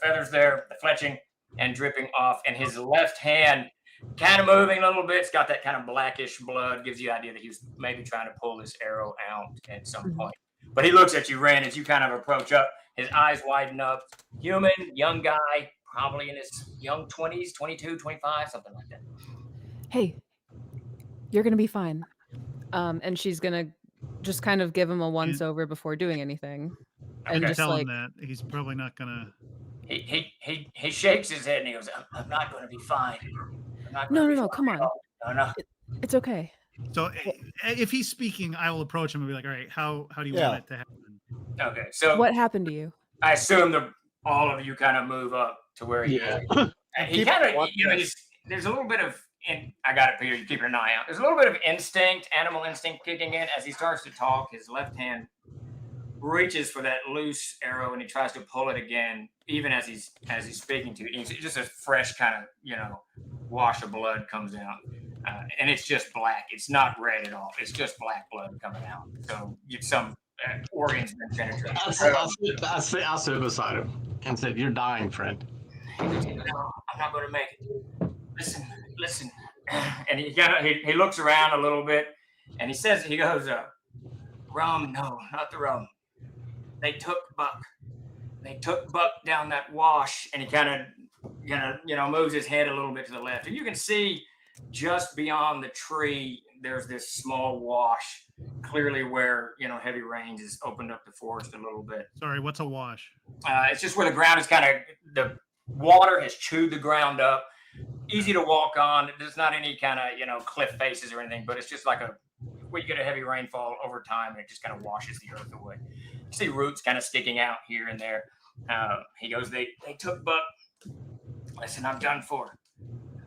feathers there, the fletching, and dripping off. And his left hand kind of moving a little bit. It's got that kind of blackish blood. Gives you the idea that he was maybe trying to pull this arrow out at some point. But he looks at you, Ren, as you kind of approach up. His eyes widen up. Human, young guy, probably in his young 20s, 22, 25, something like that. Hey, you're going to be fine. And she's going to just kind of give him a once over before doing anything. And Okay. just Tell like, him that he's probably not gonna. He shakes his head and he goes, I'm not going to be fine. I'm not gonna be no, fine come at on. all. No. It's okay. So if he's speaking, I will approach him and be like, "All right, how do you want it to happen?" Okay, so What happened to you? I assume all of you kind of move up to where he is. And he kind of, there's a little bit of, I got it, Peter, you keep an eye out. There's a little bit of animal instinct kicking in as he starts to talk. His left hand reaches for that loose arrow and he tries to pull it again, even as he's speaking to it. Just a fresh kind of, wash of blood comes out. And it's just black. It's not red at all. It's just black blood coming out. So some organs been penetrated. I'll sit beside him and said, "You're dying, friend." No, I'm not going to make it. Listen. And he looks around a little bit, and he goes, "Rum? No, not the rum. They took Buck. They took Buck down that wash." And he kind of, moves his head a little bit to the left, and you can see just beyond the tree, there's this small wash, clearly where heavy rains has opened up the forest a little bit. Sorry, what's a wash? It's just where the ground is the water has chewed the ground up. Easy to walk on. There's not any kind of cliff faces or anything, but it's just like where you get a heavy rainfall over time and it just kind of washes the earth away. You see roots kind of sticking out here and there. He goes, they took Buck. Listen, I'm done for.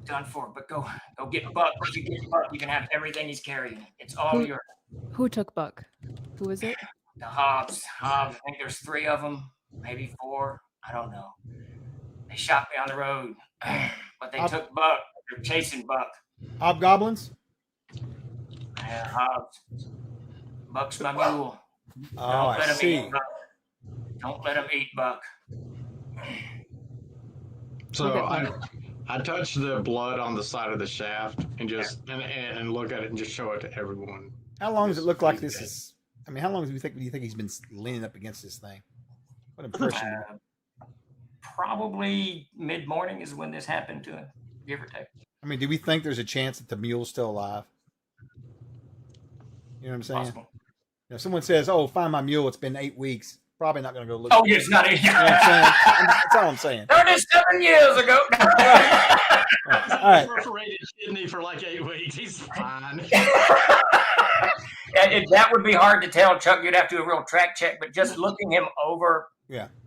But go get Buck. If you get Buck, you can have everything he's carrying. It's all yours. Who took Buck? Who is it? The Hobbs. I think there's 3 of them, maybe 4. I don't know. They shot me on the road, but they took Buck. They're chasing Buck. Hobgoblins? Yeah, Hobbs. Buck's my mule. Oh, I see. Don't let him eat Buck. So I touch the blood on the side of the shaft and just and look at it and just show it to everyone. How long does it look like this is? I mean, how long do you think he's been leaning up against this thing? What impression? Probably mid-morning is when this happened to him, give or take. I mean, do we think there's a chance that the mule's still alive? You know what I'm saying? Possible. If someone says, "Oh, find my mule," it's been 8 weeks. Probably not going to go look. Oh, it's not. You know what I'm saying? That's all I'm saying. 37 years ago. All right. Perforated kidney for like 8 weeks. He's fine. That would be hard to tell, Chuck. You'd have to do a real track check, but just looking him over,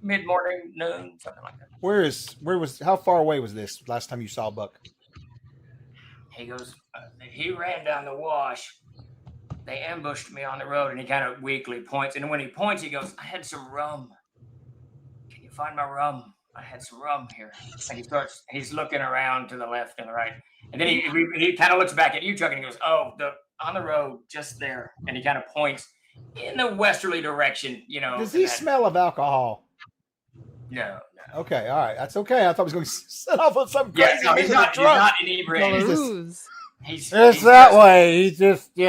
mid-morning, noon, something like that. How far away was this last time you saw Buck? He goes, he ran down the wash. They ambushed me on the road, and he kind of weakly points. And when he points, he goes, "I had some rum. Can you find my rum? I had some rum here." And he's looking around to the left and the right. And then he kind of looks back at you, Chuck, and he goes, "Oh, on the road, just there." And he kind of points in the westerly direction, Does he smell of alcohol? No. Okay, all right. That's okay. I thought he was going to set off on some crazy no, he's not inebriated. He's It's that way. He's just, No,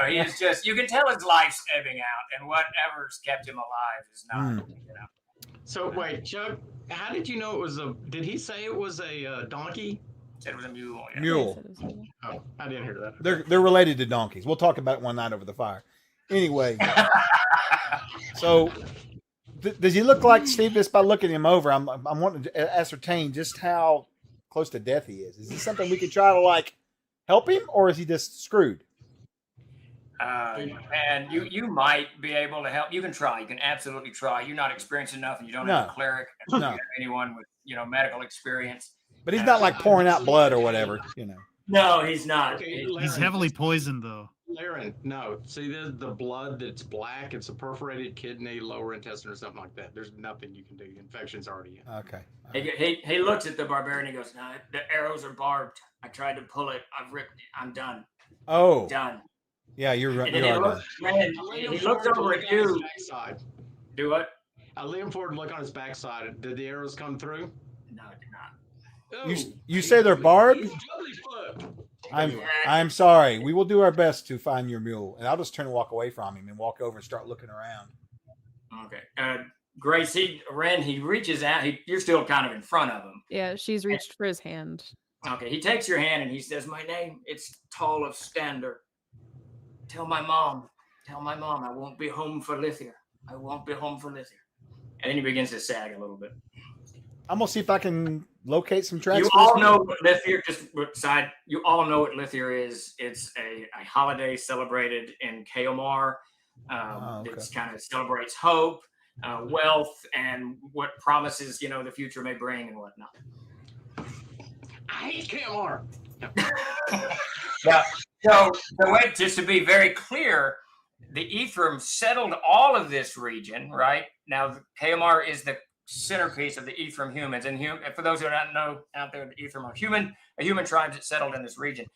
he is just, you can tell his life's ebbing out, and whatever's kept him alive is not, So, wait, Chuck, how did you know it was did he say it was a donkey? He said it was a mule. Yeah. Mule. Oh, I didn't hear that. They're related to donkeys. We'll talk about it one night over the fire. Anyway, so does he look like Steve? Just by looking him over, I'm wanting to ascertain just how close to death he is. Is this something we could try to help him, or is he just screwed? And you might be able to help. You can try. You can absolutely try. You're not experienced enough, and you don't have a cleric. You don't have anyone with medical experience. But he's not pouring out blood or whatever. No, he's not. Okay, He's heavily poisoned, though. Laren, no. See, there's the blood that's black. It's a perforated kidney, lower intestine, or something like that. There's nothing you can do. Infection's already in. Okay. He looks at the barbarian. He goes, "No, the arrows are barbed. I tried to pull it. I've ripped it. I'm done. Oh. Done." Yeah, you're right. And then he looks over at you. Do what? I lean forward and look on his backside. Did the arrows come through? No, it did not. You say they're barbed? He's doubly fucked. I'm sorry. We will do our best to find your mule, and I'll just turn and walk away from him and walk over and start looking around. Okay. Grace, Ren, he reaches out. You're still kind of in front of him. Yeah, she's reached for his hand. Okay. He takes your hand and he says, "My name, it's Tall of Stander. Tell my mom I won't be home for Lithia. I won't be home for Lithia." And then he begins to sag a little bit. I'm gonna see if I can locate some tracks. You all know what Lithia, you all know what Lithia is. It's a holiday celebrated in Kaomar. It's kind of celebrates hope, wealth, and what promises, the future may bring and whatnot. I hate Kaomar. Yeah. So just to be very clear, the Ephraim settled all of this region, right? Now, Kaomar is the centerpiece of the Ephraim humans. And for those who don't know out there, the Ephraim are a human tribe that settled in this region.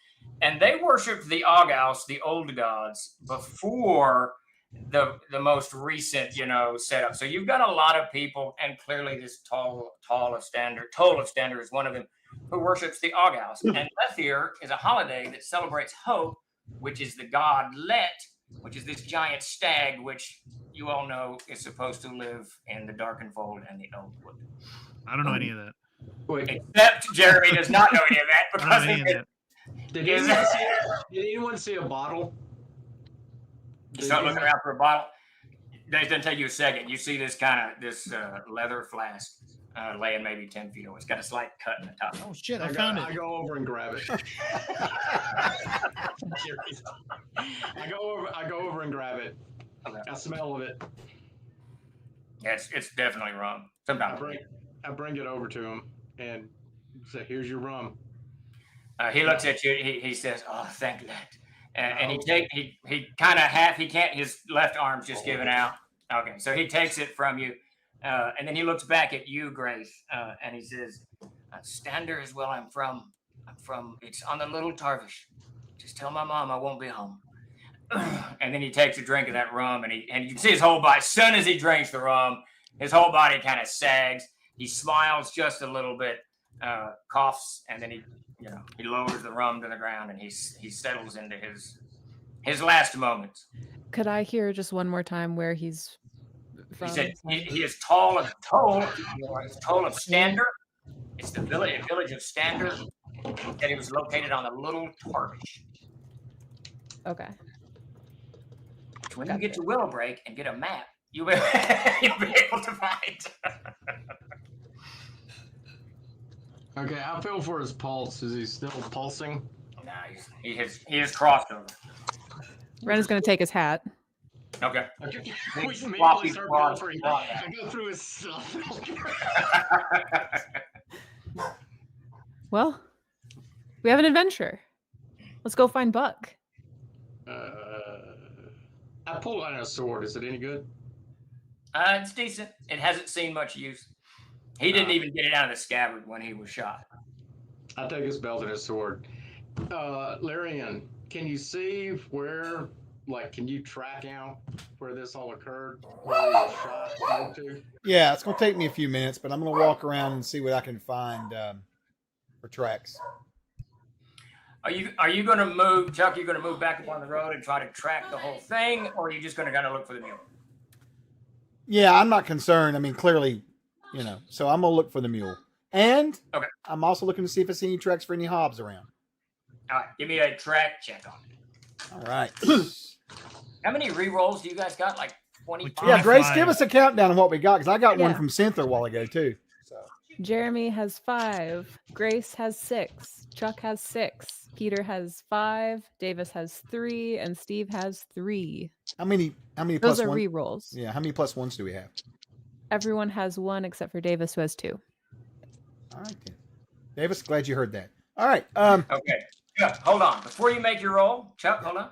And they worshipped the Agaus, the old gods, before the most recent, setup. So you've got a lot of people, and clearly this Toll of Stander is one of them, who worships the Agaus. And Lethir is a holiday that celebrates hope, which is the god Let, which is this giant stag, which you all know is supposed to live in the Darkened Fold and the Old Wood. I don't know any of that. Wait, Except Jeremy does not know any of that I don't know any because of that. did anyone see a bottle? you start looking around for a bottle. It doesn't take you a second. You see this leather flask laying maybe 10 feet away. It's got a slight cut in the top. Oh shit! I found it. I go over and grab it. I go over and grab it. Okay. I smell of it. Yeah, it's definitely rum. Sometimes I bring it over to him and say, "Here's your rum." he looks at you. He says, "Oh, thank that." And he kind of his left arm's just given out. Okay, so he takes it from you, and then he looks back at you, Grace, and he says, "Stander is where I'm from. It's on the Little Tarvish. Just tell my mom I won't be home." And then he takes a drink of that rum, and you can see his whole body. As soon as he drinks the rum, his whole body kind of sags. He smiles just a little bit, coughs, and then he lowers the rum to the ground, and he settles into his last moments. Could I hear just one more time where he's from? He said he is Toll of Stander. It's the village of Stander, and he was located on the Little Tarvish. Okay. When you get to Willowbreak and get a map, you'll be able to find. Okay, I feel for his pulse. Is he still pulsing? Nah, he has crossed over. Ren is going to take his hat. Okay. We Floppy immediately start squad. pilfering. I go through his stuff. Well, we have an adventure. Let's go find Buck. I pulled out a sword. Is it any good? It's decent. It hasn't seen much use. He didn't even get it out of the scabbard when he was shot. I take his belt and his sword. Larian, can you see where, can you track out where this all occurred? Where he was shot to? Yeah, it's gonna take me a few minutes, but I'm gonna walk around and see what I can find for tracks. Are you going to move, Chuck? You're going to move back up on the road and try to track the whole thing, or are you just going to kind of look for the mule? Yeah, I'm not concerned. I mean, clearly, so I'm gonna look for the mule, and Okay. I'm also looking to see if I see any tracks for any hobs around. All right, give me a track check on it. All right. How many re-rolls do you guys got? Like 25? Yeah, Grace, 25. give us a countdown of what we got, because I got one Yeah. from Cynthia a while ago too. So Jeremy has 5. Grace has 6. Chuck has 6. Peter has 5. Davis has 3. And Steve has 3. how many Those plus are one? re-rolls. Yeah, how many plus ones do we have? Everyone has 1 except for Davis, who has 2. All right, then. Davis, glad you heard that. All right. Okay. Chuck, hold on. Before you make your roll, Chuck, hold on.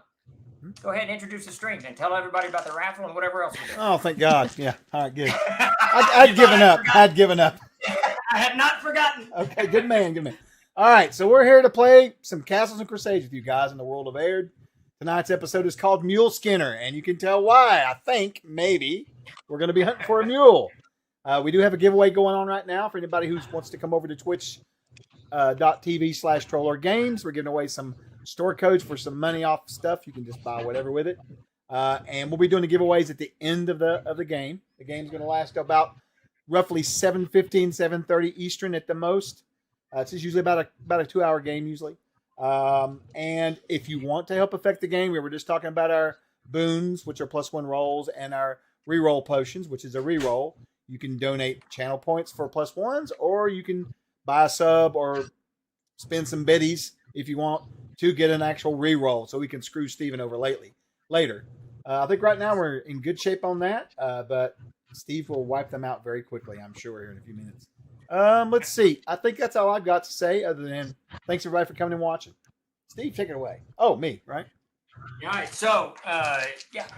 Go ahead and introduce the strings and tell everybody about the raffle and whatever else we're doing. Oh, thank God. Yeah. All right, good. I'd given up. I'd given up. I had not forgotten. Okay, good man, good man. All right, so we're here to play some Castles and Crusades with you guys in the world of Aird. Tonight's episode is called Muleskinner, and you can tell why. I think, maybe, we're going to be hunting for a mule. We do have a giveaway going on right now for anybody who wants to come over to Twitch twitch.tv/troller games. We're giving away some store codes for some money off stuff. You can just buy whatever with it. And we'll be doing the giveaways at the end of the game. The game's going to last about roughly 7:15, 7:30 Eastern at the most. It's usually about a 2-hour game usually. And if you want to help affect the game, we were just talking about our boons, which are +1 rolls, and our reroll potions, which is a reroll. You can donate channel points for +1s, or you can buy a sub or spend some biddies if you want to get an actual reroll, so we can screw Steven over later. I think right now we're in good shape on that, but Steve will wipe them out very quickly, I'm sure, here in a few minutes. Let's see. I think that's all I've got to say, other than thanks everybody for coming and watching. Steve, take it away. Oh, me, right? All right. So,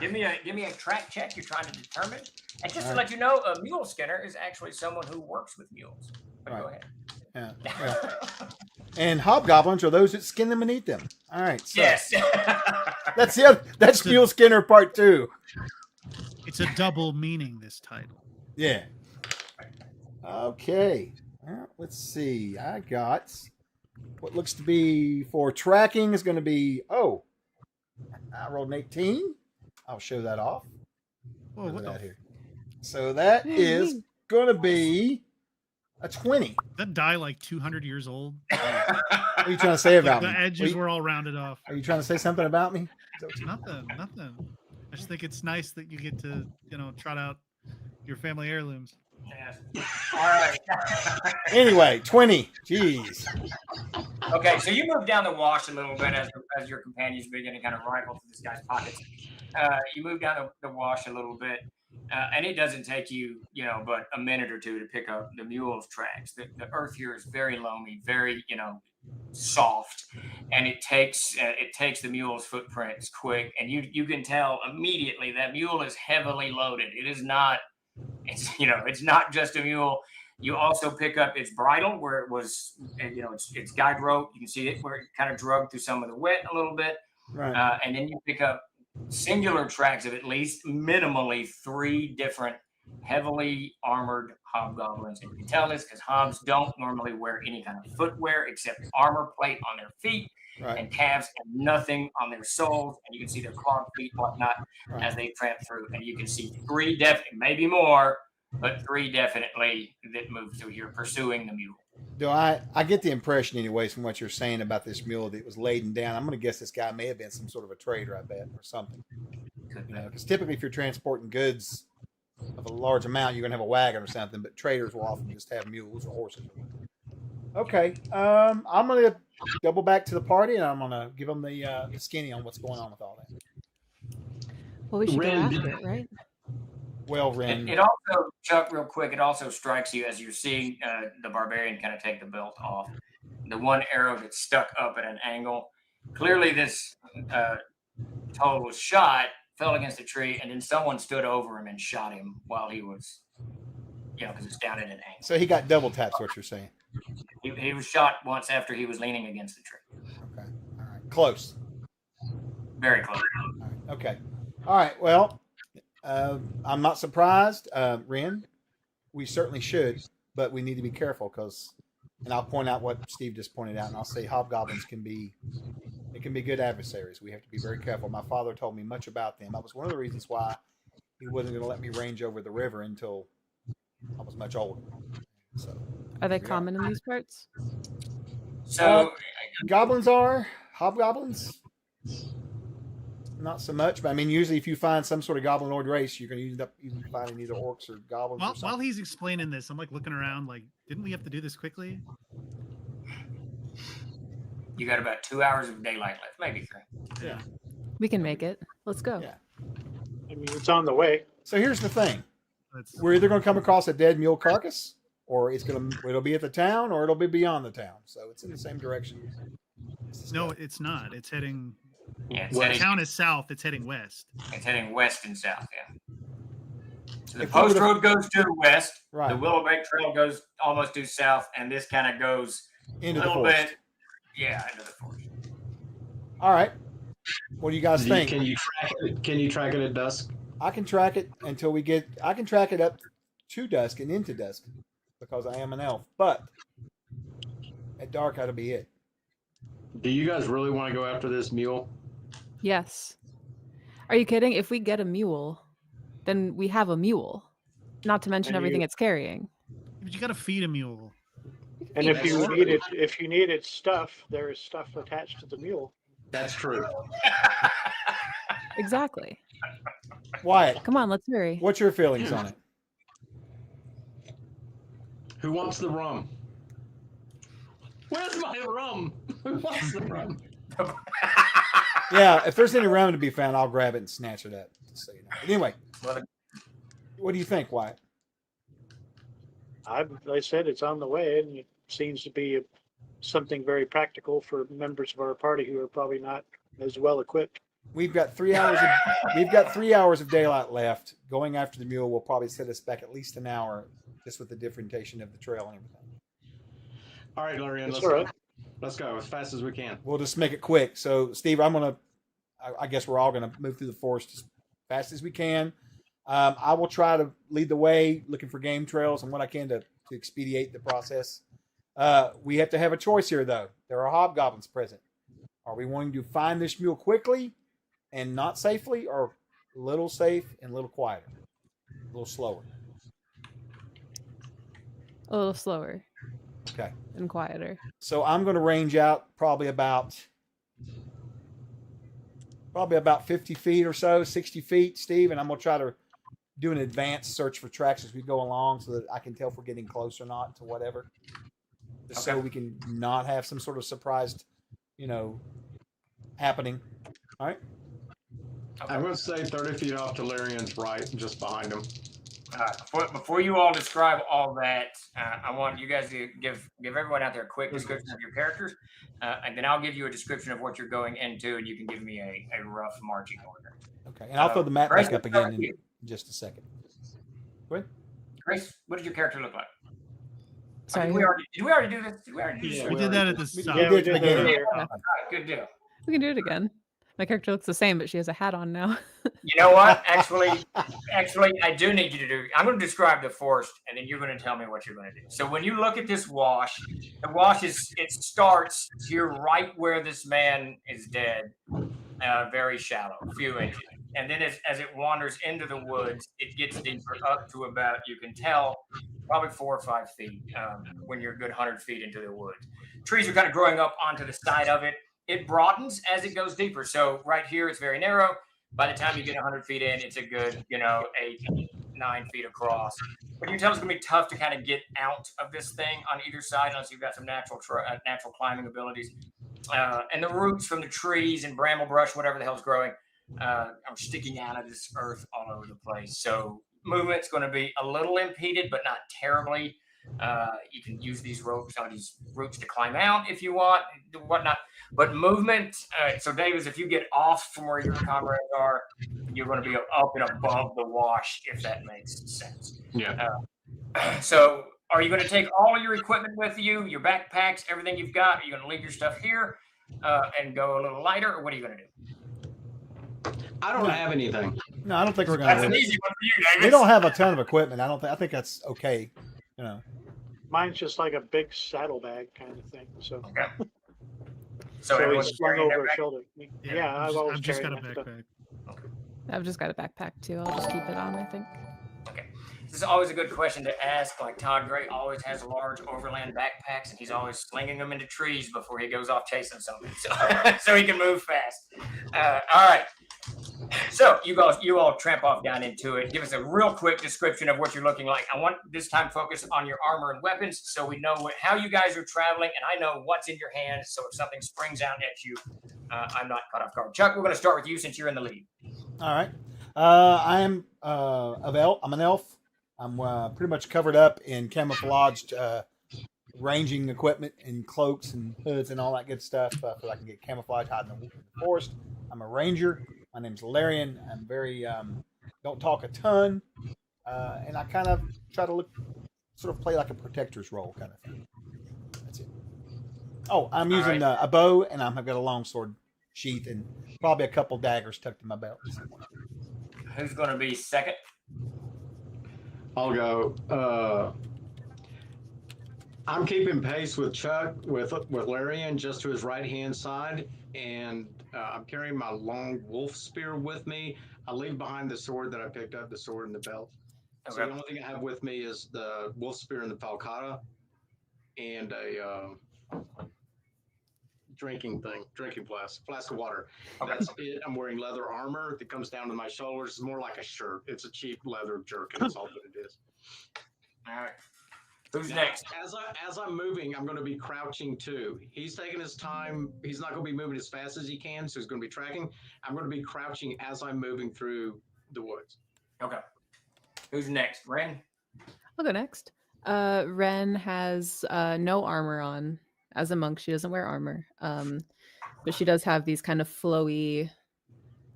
give me a track check you're trying to determine. And just to let you know, a Muleskinner is actually someone who works with mules. But Right. go ahead. Yeah. Well, and hobgoblins are those that skin them and eat them. All right. So Yes. that's Muleskinner Part 2. It's a double meaning, this title. Yeah. Okay. Well, let's see. I got what looks to be for tracking is going to be, I rolled an 18. I'll show that off. Whoa, Look what at the that here. So that is going to be a 20. that die like 200 years old? What are you trying to say about The me? edges were all rounded off. Are you trying to say something about me? Nothing. I just think it's nice that you get to, trot out your family heirlooms. Yes. All right. Anyway, 20. Jeez. Okay, so you move down the wash a little bit as your companions begin to kind of rifle through this guy's pockets. You move down the wash a little bit, and it doesn't take you, but a minute or two to pick up the mule's tracks. The earth here is very loamy, very, soft, and it takes the mule's footprints quick, and you can tell immediately that mule is heavily loaded. It is not. It's not just a mule. You also pick up its bridle where it was, its guide rope. You can see it where it kind of drugged through some of the wet a little bit. Right. And then you pick up singular tracks of at least minimally 3 different heavily armored hobgoblins. And you can tell this because hobs don't normally wear any kind of footwear except armor plate on their feet. Right. And calves and nothing on their soles, and you can see their clawed feet, whatnot, Right. as they tramp through. And you can see 3 definitely, maybe more, but 3 definitely that move through here, pursuing the mule. Do I get the impression, anyways, from what you're saying about this mule that it was laden down. I'm going to guess this guy may have been some sort of a trader, I bet, or something. Because typically, if you're transporting goods of a large amount, you're going to have a wagon or something. But traders will often just have mules or horses. Okay, I'm going to double back to the party, and I'm going to give them the skinny on what's going on with all that. Well, we should go Ren, after it, right? Well, Ren, It also, Chuck, real quick, it also strikes you as you're seeing the barbarian kind of take the belt off. The one arrow that's stuck up at an angle. Clearly, this toll was shot, fell against a tree, and then someone stood over him and shot him while he was, because it's down at an angle. so he got double taps. What you're saying? He was shot once after he was leaning against the tree. Okay, all right, close. Very close. All right. Okay, all right. Well, I'm not surprised, Ren. We certainly should, but we need to be careful and I'll point out what Steve just pointed out, and I'll say hobgoblins can be good adversaries. We have to be very careful. My father told me much about them. That was one of the reasons why he wasn't going to let me range over the river until I was much older. So, Are they common in these parts? So, goblins are hobgoblins. Not so much, but I mean, usually if you find some sort of goblinoid race, you're going to end up even finding either orcs or goblins. Or something. While he's explaining this, I'm like looking around, like, didn't we have to do this quickly? you got about 2 hours of daylight left, maybe 3. Yeah. We can make it. Let's go. Yeah. I mean, it's on the way. So here's the thing: That's we're either going to come across a dead mule carcass, or it'll be at the town, or it'll be beyond the town. So it's in the same direction. no, it's not. It's heading. Yeah, The town is south. It's heading west. it's heading west and south, yeah. So the If we post would've- road goes due west, Right. the Willowbank Trail goes almost due south, and this kind of goes Into a the little forest. bit, into the forest. All right. What do you guys think? Can you track it at dusk? I can track it until we get. I can track it up to dusk and into dusk because I am an elf. But At dark, that'll be it. Do you guys really want to go after this mule? Yes. Are you kidding? If we get a mule, then we have a mule. Not to mention And everything you- it's carrying. But you got to feed a mule. And if you needed stuff, there is stuff attached to the mule. That's true. Exactly. Wyatt, Come on, let's hurry. what's your feelings on it? Who wants the rum? Where's my rum? Who wants the rum? Yeah, if there's any rum to be found, I'll grab it and snatch it up. So you know. But anyway, what do you think, Wyatt? Like I said, it's on the way, and it seems to be something very practical for members of our party who are probably not as well equipped. We've got 3 hours. We've got 3 hours of daylight left. Going after the mule will probably set us back at least an hour, just with the differentiation of the trail and everything. All right, Larian, That's let's all go. right. Let's go as fast as we can. We'll just make it quick. So, Steve, I guess we're all gonna move through the forest as fast as we can. I will try to lead the way, looking for game trails and what I can to expedite the process. We have to have a choice here, though. There are hobgoblins present. Are we wanting to find this mule quickly and not safely, or a little safe and a little quieter, a little slower? A little slower Okay. and quieter. So I'm going to range out probably about 50 feet or so, 60 feet, Steve, and I'm going to try to do an advanced search for tracks as we go along so that I can tell if we're getting close or not to whatever. Just so Okay. we can not have some sort of surprised, happening. All right. I'm going to say 30 feet off to Larian's right, just behind him. Before you all describe all that, I want you guys to give everyone out there a quick description of your characters, and then I'll give you a description of what you're going into, and you can give me a rough marching order. Okay. And I'll throw the map Grace, back up let's start again with in you. just a second. Go ahead. Grace, what does your character look like? Sorry. Did we already do this? Did we already do this? Yeah, We did that at the We start. Yeah, did we at the did that beginning. earlier. All right, good deal. We can do it again. My character looks the same, but she has a hat on now. You know what? Actually, I do need you to do. I'm going to describe the forest, and then you're going to tell me what you're going to do. So when you look at this wash, the wash starts here right where this man is dead, very shallow, a few inches, and then as it wanders into the woods, it gets deeper up to about, you can tell, probably 4 or 5 feet when you're a good 100 feet into the woods. Trees are kind of growing up onto the side of it. It broadens as it goes deeper. So right here, it's very narrow. By the time you get 100 feet in, it's a good, 8, 9 feet across. But you can tell it's going to be tough to kind of get out of this thing on either side unless you've got some natural climbing abilities. And the roots from the trees and bramble brush, whatever the hell's growing, are sticking out of this earth all over the place. So movement's going to be a little impeded, but not terribly. You can use these roots to climb out if you want, whatnot. But movement, so Davis, if you get off from where your comrades are, you're going to be up and above the wash, if that makes sense. Yeah. So are you going to take all your equipment with you, your backpacks, everything you've got? Are you going to leave your stuff here and go a little lighter, or what are you going to do? I don't have anything. No, I don't think we're going That's to an win. easy one for you, Davis. We don't have a ton of equipment. I think that's okay. Mine's just like a big saddlebag kind of thing. So, Okay. so everyone's he's slung carrying their over his back- shoulder. Yeah, I've always I've just got carried a that stuff. backpack. I've just got a backpack too. I'll just keep it on, I think. Okay. This is always a good question to ask. Like Todd Gray always has large overland backpacks, and he's always slinging them into trees before he goes off chasing something, so he can move fast. All right. So you all tramp off down into it. Give us a real quick description of what you're looking like. I want this time focus on your armor and weapons, so we know how you guys are traveling, and I know what's in your hands. So if something springs out at you, I'm not caught off guard. Chuck, we're going to start with you since you're in the lead. All right. I am I'm an elf. I'm pretty much covered up in camouflaged ranging equipment and cloaks and hoods and all that good stuff so I can get camouflage hiding in the forest. I'm a ranger. My name's Larian. I'm very don't talk a ton, and I kind of try to sort of play like a protector's role kind of thing. That's it. Oh, I'm using a bow, and I've got a longsword sheath and probably a couple daggers tucked in my belt. Who's going to be second? I'll go. I'm keeping pace with Chuck, with Larian, just to his right-hand side, and I'm carrying my long wolf spear with me. I leave behind the sword that I picked up, the sword and the belt. So Okay. the only thing I have with me is the wolf spear and the falcata, and a drinking flask of water. Okay. That's it. I'm wearing leather armor that comes down to my shoulders. It's more like a shirt. It's a cheap leather jerkin. That's all that it is. All right. Who's Now, next? as I'm moving, I'm going to be crouching too. He's taking his time. He's not going to be moving as fast as he can, so he's going to be tracking. I'm going to be crouching as I'm moving through the woods. Okay. Who's next? Ren? I'll go next. Ren has no armor on. As a monk, she doesn't wear armor. But she does have these kind of flowy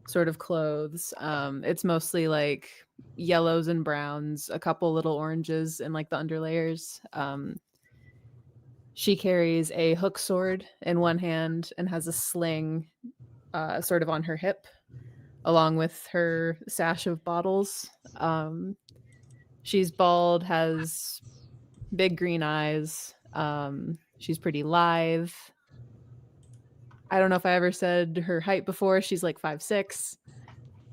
sort of clothes. It's mostly like yellows and browns, a couple little oranges in like the underlayers. She carries a hook sword in one hand and has a sling sort of on her hip, along with her sash of bottles. She's bald, has big green eyes. She's pretty lithe. I don't know if I ever said her height before. She's like 5'6".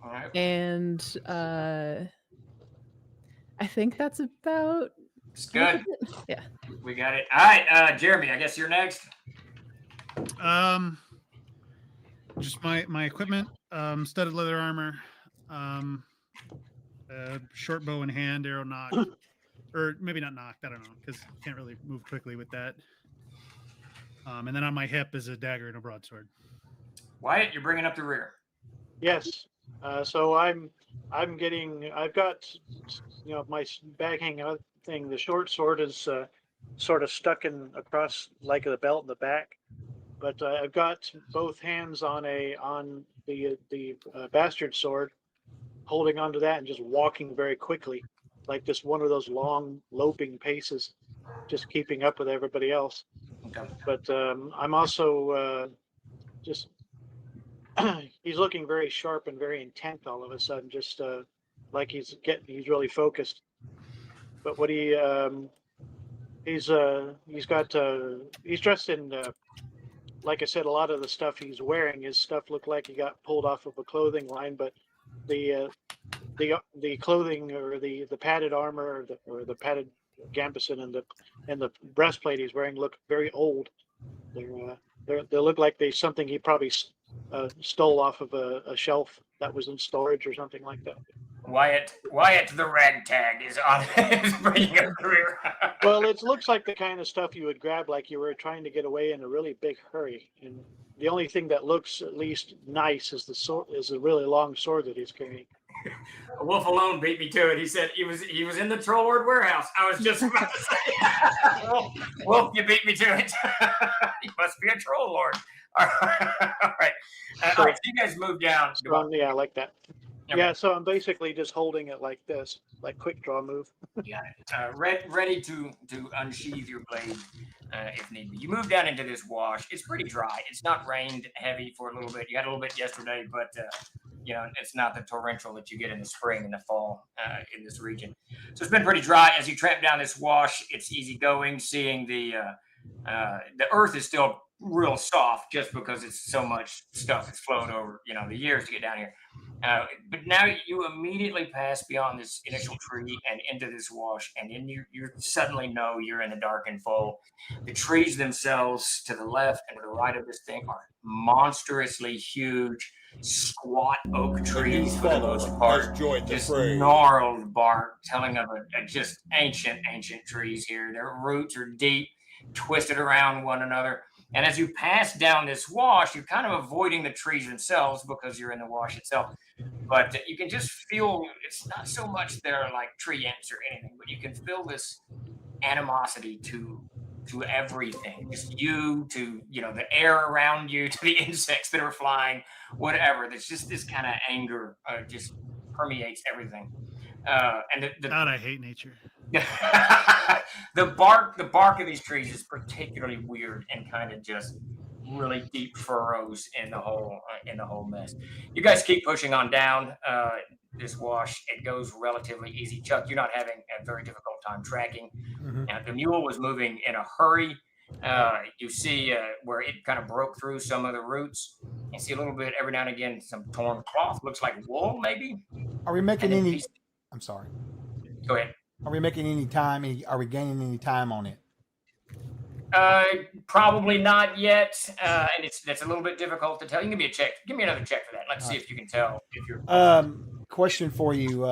All right. And I think that's about It's good. Yeah. We got it. All right, Jeremy, I guess you're next. Just my equipment, studded leather armor, short bow in hand, arrow nock, or maybe not knocked. I don't know, because you can't really move quickly with that. And then on my hip is a dagger and a broadsword. Wyatt, you're bringing up the rear. Yes. So I've got, my bag hanging out thing. The short sword is sort of stuck in across like the belt in the back, but I've got both hands on the bastard sword, holding onto that and just walking very quickly, like just one of those long loping paces, just keeping up with everybody else. Okay. But I'm also just he's looking very sharp and very intent all of a sudden, just like he's really focused. But what he's dressed in like I said, a lot of the stuff he's wearing, his stuff looked like he got pulled off of a clothing line, but the clothing or the padded armor or the padded gambeson and the breastplate he's wearing look very old. They look like something he probably stole off of a shelf that was in storage or something like that. Wyatt the ragtag is on is bringing up the rear. Well, it looks like the kind of stuff you would grab like you were trying to get away in a really big hurry. And the only thing that looks at least nice is a really long sword that he's carrying. Wolf alone beat me to it. He said he was in the Troll Lord warehouse. I was just about to say, Wolf, you beat me to it. You must be a Troll Lord. All right. All right. So you guys move down. Yeah, I like that. Okay. Yeah, so I'm basically just holding it like this, like quick draw move. Got it. Ready to unsheathe your blade if need be. You move down into this wash. It's pretty dry. It's not rained heavy for a little bit. You had a little bit yesterday, but it's not the torrential that you get in the spring and the fall in this region. So it's been pretty dry. As you tramp down this wash, it's easy going. Seeing the earth is still real soft just because it's so much stuff that's flowed over the years to get down here. But now you immediately pass beyond this initial tree and into this wash, and then you suddenly know you're in the darkened fold. The trees themselves to the left and to the right of this thing are monstrously huge, squat oak trees for the most part, just gnarled bark, telling of a just ancient trees here. Their roots are deep, twisted around one another. And as you pass down this wash, you're kind of avoiding the trees themselves because you're in the wash itself. But you can just feel, it's not so much they're like tree ants or anything, but you can feel this animosity to everything. Just you, to the air around you, to the insects that are flying, whatever. There's just this kind of anger just permeates everything. And God, I hate nature. the bark of these trees is particularly weird and kind of just really deep furrows in the whole mess. You guys keep pushing on down. this wash, it goes relatively easy. Chuck, you're not having a very difficult time tracking. Mhm. Now, the mule was moving in a hurry. You see where it kind of broke through some of the roots. You see a little bit every now and again, some torn cloth, looks like wool maybe. Are we making And then any? I'm sorry. Go ahead. Are we making any time? Are we gaining any time on it? Probably not yet, and that's a little bit difficult to tell. You can give me a check. Give me another check for that. Let's see if you can tell if you're. Question for you.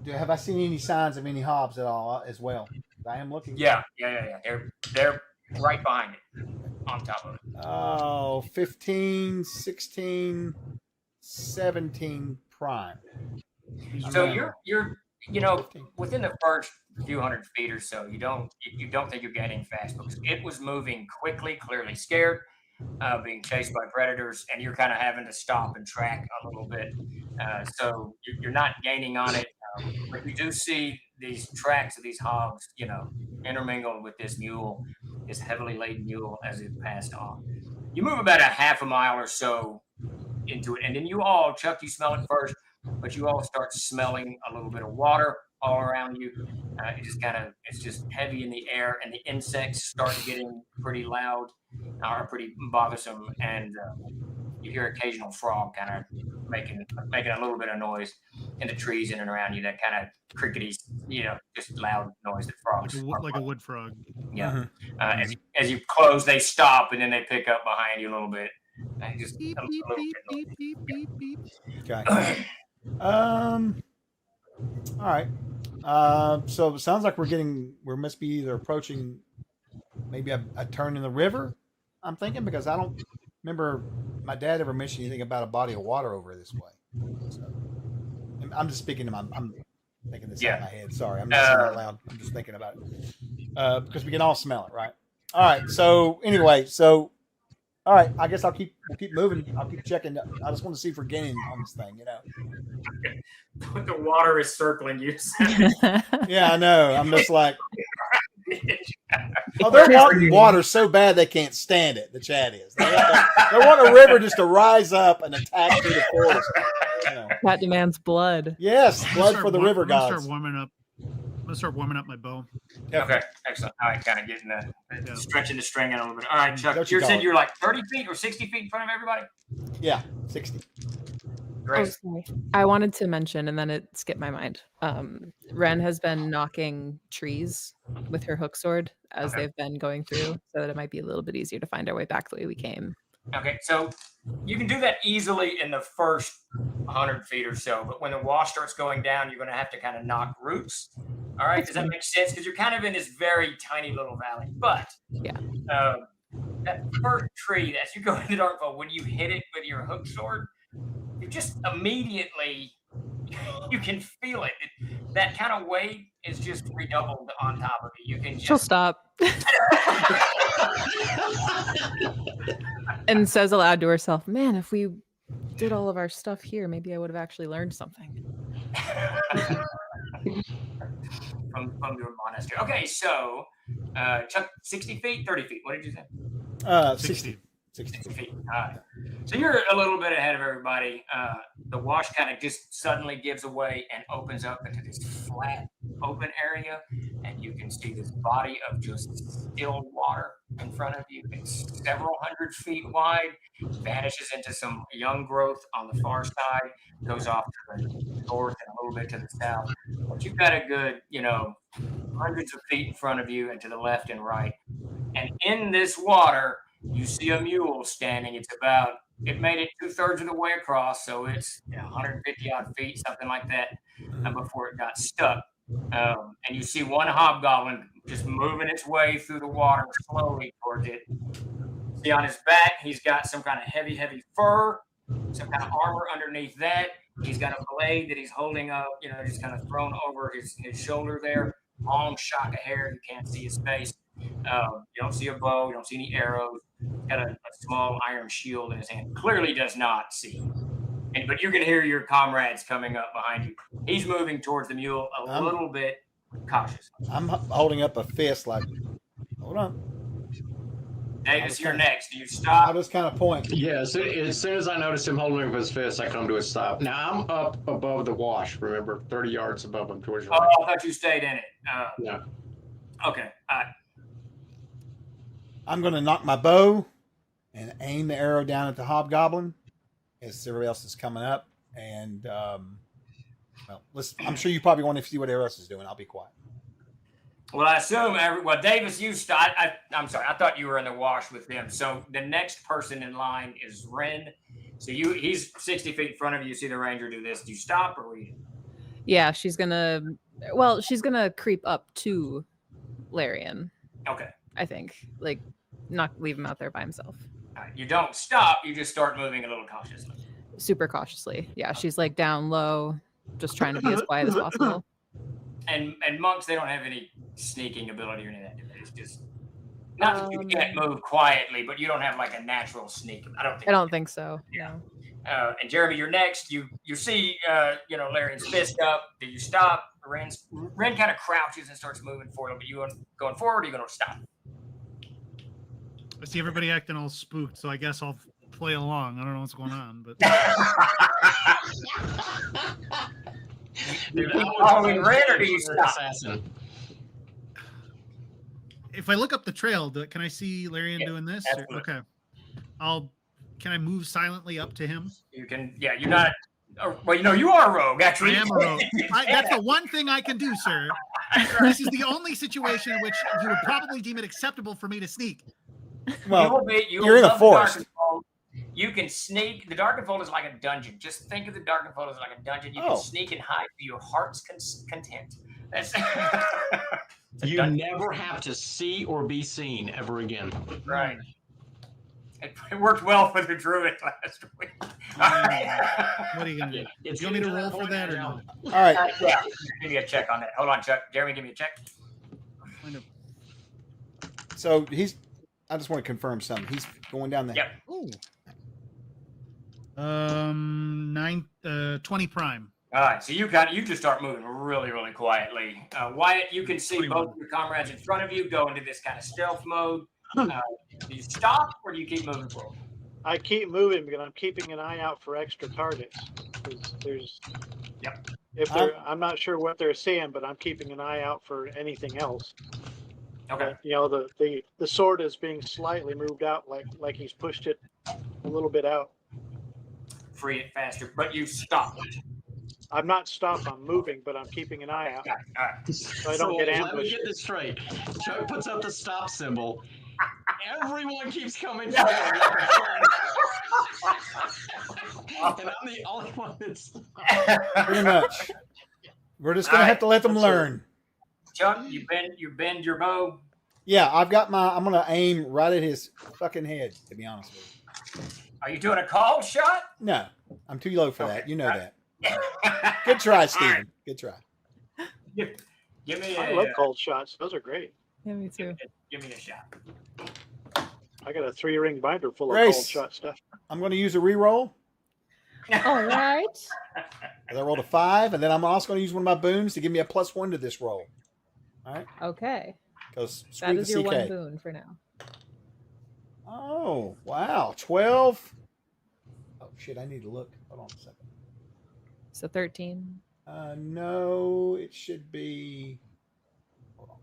Have I seen any signs of any hobs at all as well? I am looking. Yeah. They're right behind it, on top of it. Oh, 15, 16, 17 prime. So you're Fifteen. within the first few hundred feet or so, you don't think you're getting fast because it was moving quickly, clearly scared, being chased by predators, and you're kind of having to stop and track a little bit. So you're not gaining on it, but you do see these tracks of these hogs, intermingled with this mule, this heavily laden mule as it passed on. You move about a half a mile or so into it, and then Chuck, you smell it first, but you all start smelling a little bit of water all around you. It's just heavy in the air, and the insects start getting pretty loud, are pretty bothersome, and you hear occasional frog kind of making a little bit of noise in the trees in and around you. That kind of crickety, just loud noise that frogs like a wood frog. Yeah. As you close, they stop and then they pick up behind you a little bit. Just Beep, a beep, little beep, bit beep, beep, beep, beep. Okay. All right. So it sounds like we must be either approaching maybe a turn in the river. I'm thinking because I don't remember my dad ever mentioned anything about a body of water over this way. So I'm just speaking I'm thinking this out of my head. Sorry, I'm not saying it out loud. I'm just thinking about it because we can all smell it, right? All right. So anyway, all right. I guess we'll keep moving. I'll keep checking. I just want to see if we're gaining on this thing, The water is circling you. Yeah, I know. I'm just like, they're wanting water so bad they can't stand it. The chat is. They want a river just to rise up and attack through the forest. That demands blood. Yes, blood for the river I'm gonna gods. I'm gonna start warming up my bow. Okay, excellent. All right, kind of getting stretching the string out a little bit. All right, Chuck, What you you said call you're like 30 feet or 60 feet in front of everybody? Yeah, 60. Great. Sorry. I wanted to mention, and then it skipped my mind. Ren has been knocking trees with her hook sword as they've been going through, so that it might be a little bit easier to find our way back the way we came. Okay, so you can do that easily in the first 100 feet or so, but when the wash starts going down, you're going to have to kind of knock roots. All right, does that make sense? Because you're kind of in this very tiny little valley. But that first tree, as you go into Darkfall, when you hit it with your hook sword, you just immediately, you can feel it. That kind of weight is just redoubled on top of it. You can just... She'll stop. And says aloud to herself, man, if we did all of our stuff here, maybe I would have actually learned something. from your monastery. Okay, so Chuck, 60 feet, 30 feet. What did you say? 60. 60 feet. All right. So you're a little bit ahead of everybody. The wash kind of just suddenly gives away and opens up into this flat, open area, and you can see this body of just still water in front of you. It's several hundred feet wide, vanishes into some young growth on the far side, goes off to the north and a little bit to the south. But you've got a good, hundreds of feet in front of you and to the left and right. And in this water, you see a mule standing. It made it 2/3 of the way across, so it's 150 odd feet, something like that, before it got stuck. And you see one hobgoblin just moving its way through the water slowly towards it. See on his back, he's got some kind of heavy fur, some kind of armor underneath that. He's got a blade that he's holding up, just kind of thrown over his shoulder there. Long shock of hair, you can't see his face. You don't see a bow, you don't see any arrows. Got a small iron shield in his hand. Clearly does not see. But you can hear your comrades coming up behind you. He's moving towards the mule a little bit cautious. I'm holding up a fist like, hold on. Davis, you're kinda- next. Do you I'll stop? just kind of point. Yeah, as soon as I notice him holding up his fist, I come to a stop. Now I'm up above the wash. Remember, 30 yards above him towards your Oh, right. I thought you stayed in it. Yeah. Okay. I'm going to knock my bow and aim the arrow down at the hobgoblin as everybody else is coming up. And well, I'm sure you probably want to see what everyone else is doing. I'll be quiet. Well, I assume well, Davis, you stop. I'm sorry. I thought you were in the wash with him. So the next person in line is Ren. So he's 60 feet in front of you. You see the ranger do this. Do you stop or we? Yeah, she's gonna creep up to Larian, Okay. I think. Like, not leave him out there by himself. All right. You don't stop. You just start moving a little cautiously. Super cautiously. Yeah, she's like down low, just trying to be as quiet as possible. And monks, they don't have any sneaking ability or any of that. It's just not that you can't move quietly, but you don't have like a natural sneak. I don't think So. Yeah. And Jeremy, you're next. You see, Larian's fist up. Do you stop? Ren kind of crouches and starts moving forward. But you going forward? Or are you going to stop? I see everybody acting all spooked, so I guess I'll play along. I don't know what's going on, but Do you keep following Ren or do you stop? Assassin. if I look up the trail, can I see Larian doing this? Absolutely. Okay. Can I move silently up to him? You can. Yeah, you're not. Well, you are a rogue, actually. I am a rogue. That's the one thing I can do, sir. This is the only situation in which you would probably deem it acceptable for me to sneak. Well, you're in a forest. You can sneak. The Darkenfold is like a dungeon. Just think of the Darkenfold as like a dungeon. You can sneak and hide to your heart's content. That's You never have to see or be seen ever again. right. It worked well for the druid last week. What are you gonna do? Do you want me to roll for that or no? All right. Yeah, give me a check on that. Hold on, Chuck. Jeremy, give me a check. So I just want to confirm something. He's going down the. Yep. Ooh. 20 prime. All right, so you just start moving really, really quietly. Wyatt, you can see both of your comrades in front of you go into this kind of stealth mode. Do you stop or do you keep moving forward? I keep moving because I'm keeping an eye out for extra targets. I'm not sure what they're seeing, but I'm keeping an eye out for anything else. Okay. The sword is being slightly moved out, like he's pushed it a little bit out. Free it faster, but you stopped. I'm not stopped. I'm moving, but I'm keeping an eye out. All right. So I don't get Let me ambushed. get this straight. Chuck puts up the stop symbol. Everyone keeps coming forward. And I'm the only one that's. Pretty much. We're just gonna have to let them learn. Chuck, you bend your bow. Yeah, I'm gonna aim right at his fucking head. To be honest with you. Are you doing a called shot? No, I'm too low for that. Okay. You know that. Good try, Steven. Good try. Give me I love cold shots. Those are great. Yeah, me too. Give me a shot. I got a 3-ring binder full of Grace. cold shot stuff. I'm gonna use a reroll. All right. I rolled a 5, and then I'm also gonna use one of my boons to give me a +1 to this roll. All right. Okay. Because That is your CK. one boon for now. Oh wow, 12. Oh shit, I need to look. Hold on a second. So 13. No, it should be. Hold on.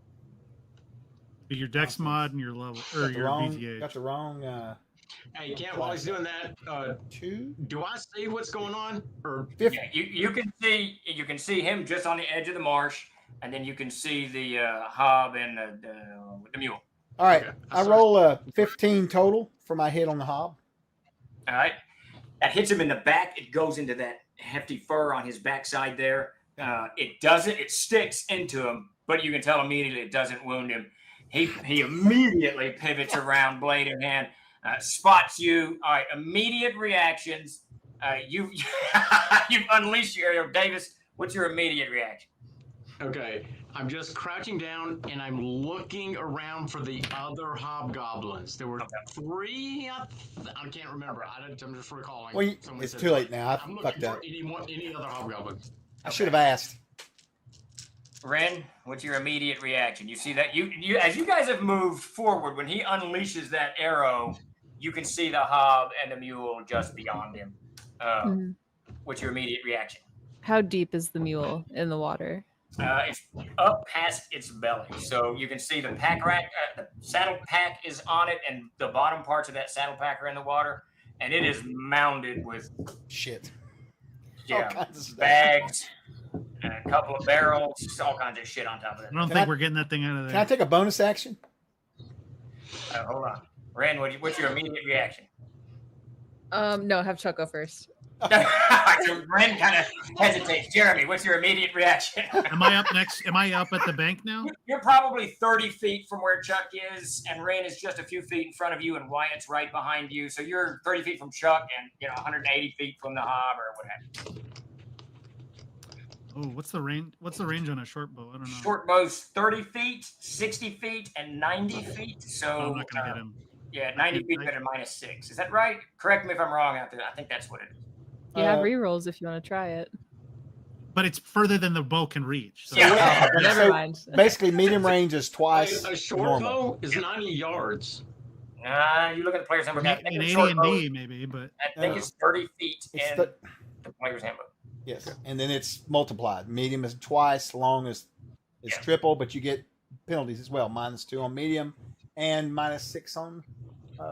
Your dex mod and your level or your BTH. Got the wrong. Hey, Kent, while he's doing that, 2. do I see what's going on? Or 50. Yeah, you can see him just on the edge of the marsh, and then you can see the hob and the mule. All right, Okay. I roll a 15 total for my hit on the hob. All right, that hits him in the back. It goes into that hefty fur on his backside there. It sticks into him, but you can tell immediately it doesn't wound him. He immediately pivots around, blade in hand, spots you. All right, immediate reactions. You've unleashed your arrow. Davis, what's your immediate reaction? okay, I'm just crouching down and I'm looking around for the other hobgoblins. There were 3. I can't remember. I'm just recalling. Well, Someone it's said too late now. I I'm looking fucked for up. any other hobgoblins. I should have asked. Ren, what's your immediate reaction? You see that you as you guys have moved forward, when he unleashes that arrow, you can see the hob and the mule just beyond him. Mhm. What's your immediate reaction? How deep is the mule in the water? It's up past its belly, so you can see the pack rack. The saddle pack is on it, and the bottom parts of that saddle pack are in the water, and it is mounded with Shit. All yeah kinds of stuff. bags, and a couple of barrels, just all kinds of shit on top of I that. don't Can think I- we're getting that thing out of Can I there. take a bonus action? Hold on, Ren. What's your immediate reaction? No, have Chuck go first. So Ren kind of hesitates. Jeremy, what's your immediate reaction? Am I up next? Am I up at the bank now? You're probably 30 feet from where Chuck is, and Ren is just a few feet in front of you, and Wyatt's right behind you. So you're 30 feet from Chuck, and 180 feet from the hob, or what have you. Oh, what's the range? What's the range on a short bow? I don't know. Short bow's 30 feet, 60 feet, and 90 feet. So I'm not gonna hit him. yeah, 90 feet better than -6. Is that right? Correct me if I'm wrong out there. I think that's what it is. You have Uh, rerolls if you want to try it. But it's further than the bow can reach. So. Yeah. Never So, mind. Basically, medium range is twice A short normal. bow is 90 yards. You look at the player's handbook. I think In it's AD short and bow. D maybe, but I think it's 30 feet It's in the- the player's handbook. Yes, and then it's multiplied. Medium is twice, long is Yeah. triple, but you get penalties as well. -2 on medium and -6 on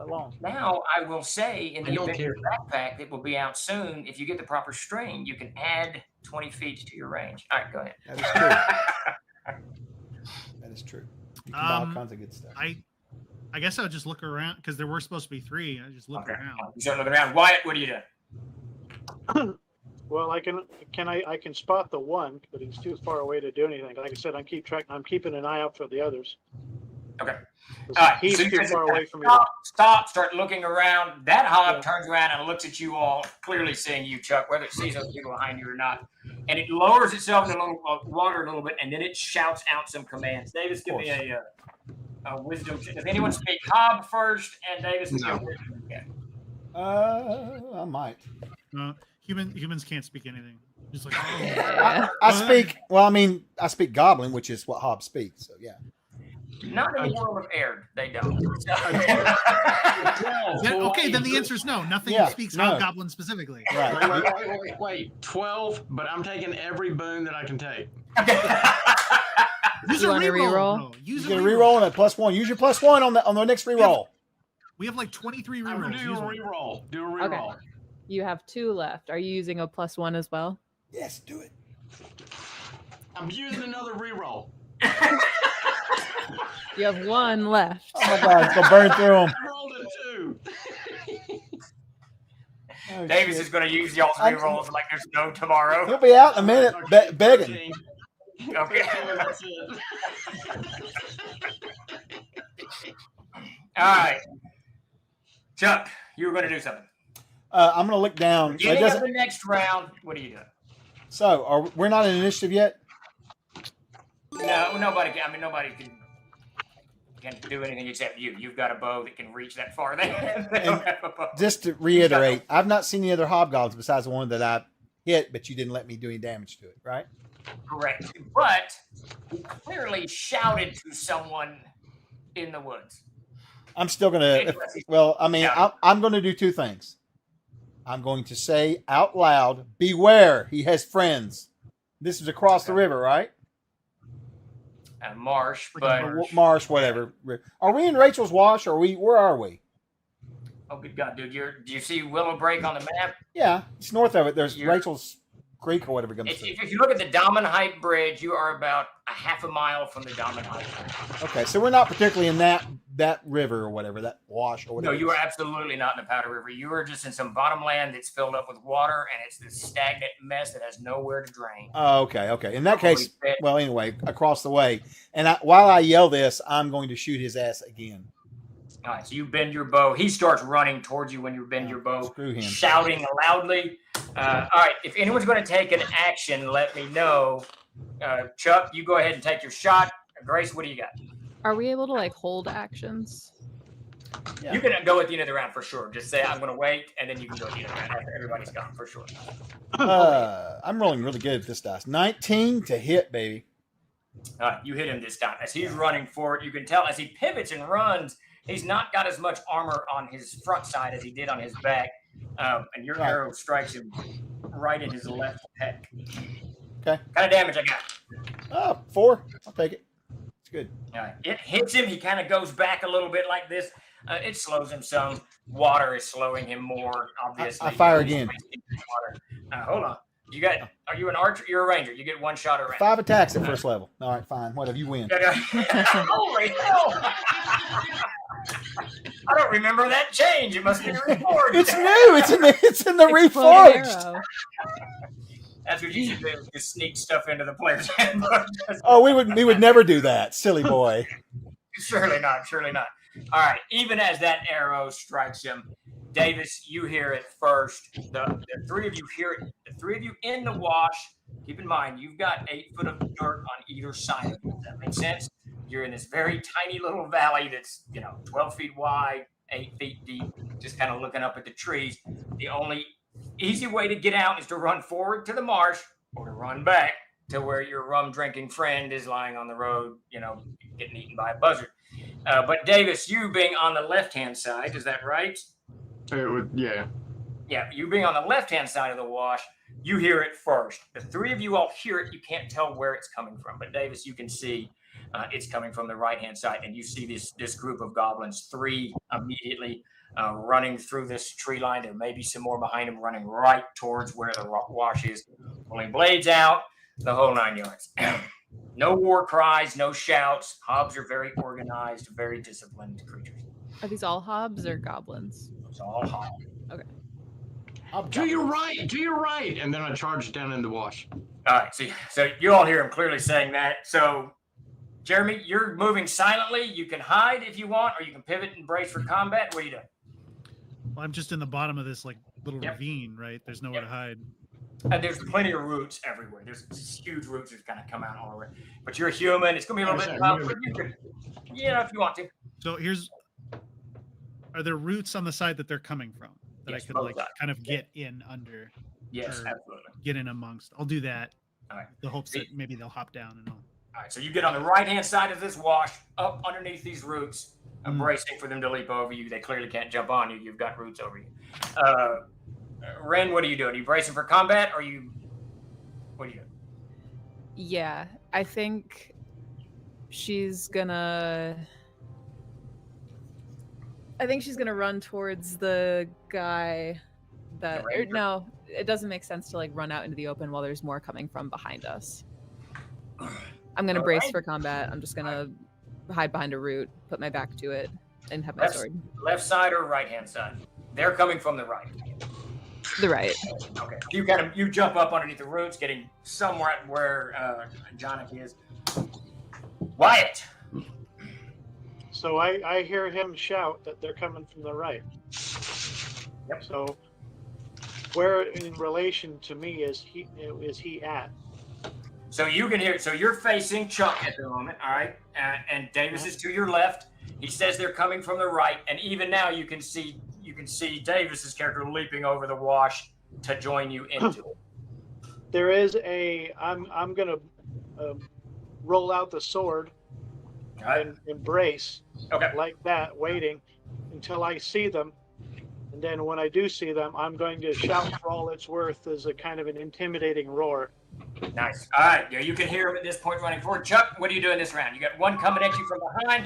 long. Now, I will say, in I the don't event care. of the backpack that will be out soon, if you get the proper string, you can add 20 feet to your range. All right, go ahead. That is true. That is true. You can buy all Um, kinds of good stuff. I guess I would just look around because there were supposed to be 3. I just look Okay. around. You start looking around. Wyatt, what do you do? Well, I can spot the one, but he's too far away to do anything. Like I said, I'm keeping an eye out for the others. Okay. 'Cause All right, He's so you too guys far away from me. Stop, start looking around. That hob Yeah. turns around and looks at you all, clearly seeing you, Chuck, whether it sees those people behind you or not. And it lowers itself in a little water a little bit, and then it shouts out some commands. Davis, give me a wisdom check. Does anyone speak hob first? And Davis, give me a No. wisdom check. I might. Humans can't speak anything. Just like Yeah. I speak. Well, I mean, I speak Goblin, which is what Hobbs speaks. So yeah. Not in the world of air, they don't. okay, then the answer is no. Nothing Yeah, speaks no. hobgoblin specifically. Right. Wait. 12, but I'm taking every boon that I can take. Use You a want a reroll. reroll? Bro. Use You a get a reroll. reroll and a +1. Use your +1 on the next reroll. We have like 23 I'm gonna rerolls. do Use a one. reroll. Do a Okay. reroll. You have 2 left. Are you using a +1 as well? Yes, do it. I'm using another reroll. You have 1 left. Oh my God, it's gonna burn through them. I rolled a 2. Oh, Davis shit. is going to use y'all's I'm- rerolls like there's no tomorrow. He'll be out in a minute, begging. 13. Okay. 13, that's it. All right. Chuck, you were going to do something. I'm gonna look down. It Beginning of doesn't- the next round, what are you doing? So, we're not in initiative yet? No, nobody can. I mean, nobody can do anything except you. You've got a bow that can reach that far. They don't have a bow. Just to reiterate, I've not seen any other hobgoblins besides the one that I hit, but you didn't let me do any damage to it, right? Correct. But you clearly shouted to someone in the woods. I'm still gonna. Well, I mean, I'm going to do 2 things. I'm going to say out loud, "Beware, he has friends." This is across the river, right? Marsh, Freaking but marsh. Marsh, whatever. Are we in Rachel's Wash? Or where are we? oh good God, dude! Do you see Willow Break on the map? Yeah, it's north of it. There's You're- Rachel's Creek or whatever it comes to. If you look at the Daman Height Bridge, you are about a half a mile from the Daman Height Bridge. Okay, so we're not particularly in that river or whatever, that wash or No, whatever. you are absolutely not in the Powder River. You are just in some bottom land that's filled up with water, and it's this stagnant mess that has nowhere to drain. Oh, okay. In that case, Holy shit. well, anyway, across the way. And while I yell this, I'm going to shoot his ass again. All right, so you bend your bow. He starts running towards you when you bend your bow, Screw him. shouting loudly. All right, if anyone's going to take an action, let me know. Chuck, you go ahead and take your shot. Grace, what do you got? Are we able to like hold actions? Yeah. You can go at the end of the round for sure. Just say, I'm going to wait, and then you can go at the end of the round after everybody's gone for sure. I'm rolling really good at this dice. 19 to hit, baby. You hit him this time. As he's running forward, you can tell as he pivots and runs, he's not got as much armor on his front side as he did on his back. And your arrow strikes him right in his left pec. Okay. Kind of damage I got? Oh, 4. I'll take it. It's good. It hits him. He kind of goes back a little bit like this. It slows him some. Water is slowing him more, obviously. I fire again. Hold on. Are you an archer? You're a ranger. You get 1 shot around. 5 attacks at first level. All right, fine. Whatever. You win. Holy hell! I don't remember that change. It must be reforged. It's new. It's in the Exploding reforged. arrow. That's what you should do. Just sneak stuff into the player's handbook. Oh, we would never do that, silly boy. Surely not. All right. Even as that arrow strikes him, Davis, you hear it first. The 3 of you hear it. The 3 of you in the wash. Keep in mind, you've got 8 foot of dirt on either side of you. Does that make sense? You're in this very tiny little valley that's 12 feet wide, 8 feet deep. Just kind of looking up at the trees. The only easy way to get out is to run forward to the marsh or to run back to where your rum drinking friend is lying on the road, getting eaten by a buzzard. But Davis, you being on the left-hand side, is that right? Yeah. Yeah, you being on the left-hand side of the wash, you hear it first. The 3 of you all hear it. You can't tell where it's coming from. But Davis, you can see it's coming from the right-hand side. And you see this group of goblins, 3 immediately running through this tree line. There may be some more behind them running right towards where the wash is. Pulling blades out, the whole 9 yards. No war cries, no shouts. Hobs are very organized, very disciplined creatures. Are these all hobs or goblins? It's all hobs. Okay. Do you right, and then I charged down in the wash. All right, so you all hear him clearly saying that. So, Jeremy, you're moving silently. You can hide if you want, or you can pivot and brace for combat. What are you doing? Well, I'm just in the bottom of this little ravine, right? There's nowhere to hide. There's plenty of roots everywhere. There's huge roots that kind of come out all over. But you're human. It's going to be a little bit tough, but you can, if you want to. So are there roots on the side that they're coming from that Yes, I could both sides. kind of get in under? Yes, or absolutely. Get in amongst. I'll do that. All right. The hopes that maybe they'll hop down and all. All right, so you get on the right-hand side of this wash, up underneath these roots, bracing for them to leap over you. They clearly can't jump on you. You've got roots over you. Ren, what are you doing? Are you bracing for combat, or what are you doing? Yeah, I think she's gonna run towards the guy that. No, it doesn't make sense to run out into the open while there's more coming from behind us. I'm gonna brace for combat. I'm just gonna hide behind a root, put my back to it, and have my sword. Left side or right-hand side? They're coming from the right. The right. Okay. You jump up underneath the roots, getting somewhere where Jonik is. Wyatt. So I hear him shout that they're coming from the right. Yep. So where in relation to me is he at? So you can hear. So you're facing Chuck at the moment, all right? And Davis is to your left. He says they're coming from the right, and even now you can see Davis's character leaping over the wash to join you into it. There is I'm gonna roll out the sword and embrace like that, waiting until I see them. And then when I do see them, I'm going to shout for all it's worth as a kind of an intimidating roar. Nice. All right. Yeah, you can hear him at this point running forward. Chuck, what are you doing this round? You got one coming at you from behind,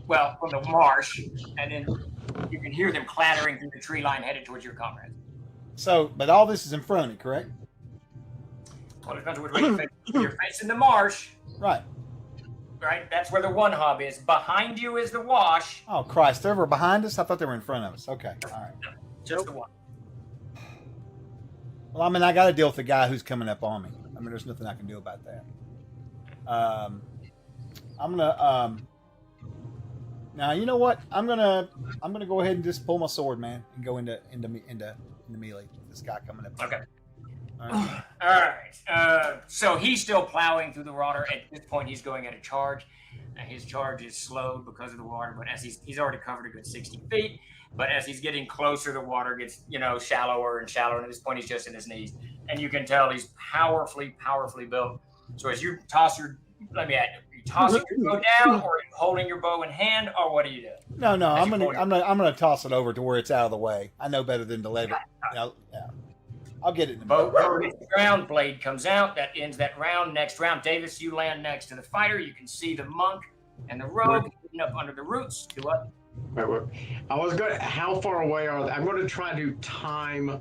from the marsh, and then you can hear them clattering through the tree line headed towards your comrades. So, but all this is in front of me, correct? Well, it depends on which way you're facing. You're facing the marsh. Right. Right? That's where the one hub is. Behind you is the wash. Oh, Christ. They were behind us? I thought they were in front of us. Okay. All right. Just the one. Well, I mean, I got to deal with the guy who's coming up on me. I mean, there's nothing I can do about that. I'm gonna. Now, you know what? I'm gonna go ahead and just pull my sword, man, and go into melee. This guy coming up. Okay. All right. So he's still plowing through the water. At this point, he's going at a charge. His charge is slowed because of the water, but as he's already covered a good 60 feet. But as he's getting closer, the water gets, shallower and shallower. And at this point, he's just in his knees. And you can tell he's powerfully built. So as you toss your let me add, are you tossing your bow down, or are you holding your bow in hand, or what are you doing? No, As I'm you pull gonna toss it over to where it's out of the way. I know better than to let it. Yeah, I'll get it in the Bow middle. hits the ground, blade comes out. That ends that round. Next round, Davis, you land next to the fighter. You can see the monk and the rogue hidden up under the roots. Do what? Wait. I was going. How far away are they? I'm going to try to time.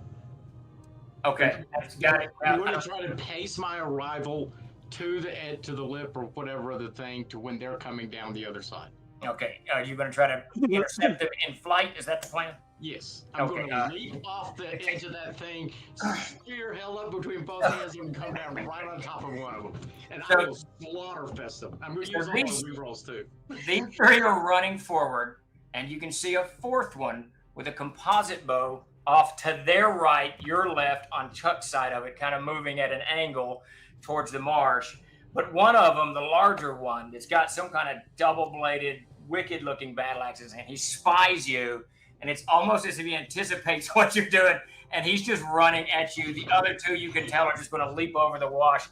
Okay, got it. I'm going to try to pace my arrival to the edge, to the lip, or whatever other thing, to when they're coming down the other side. Okay, are you going to try to intercept them in flight? Is that the plan? Yes, I'm Okay, going to leap off the edge of that thing, spear held up between both hands, and come down right on top of one of them. And I will slaughterfest them. I'm going to use all those rerolls too. These three are running forward, and you can see a fourth one with a composite bow off to their right, your left, on Chuck's side of it, kind of moving at an angle towards the marsh. But one of them, the larger one, that's got some kind of double-bladed, wicked-looking battle axes, and he spies you, and it's almost as if he anticipates what you're doing, and he's just running at you. The other two, you can tell, are just going to leap over the wash.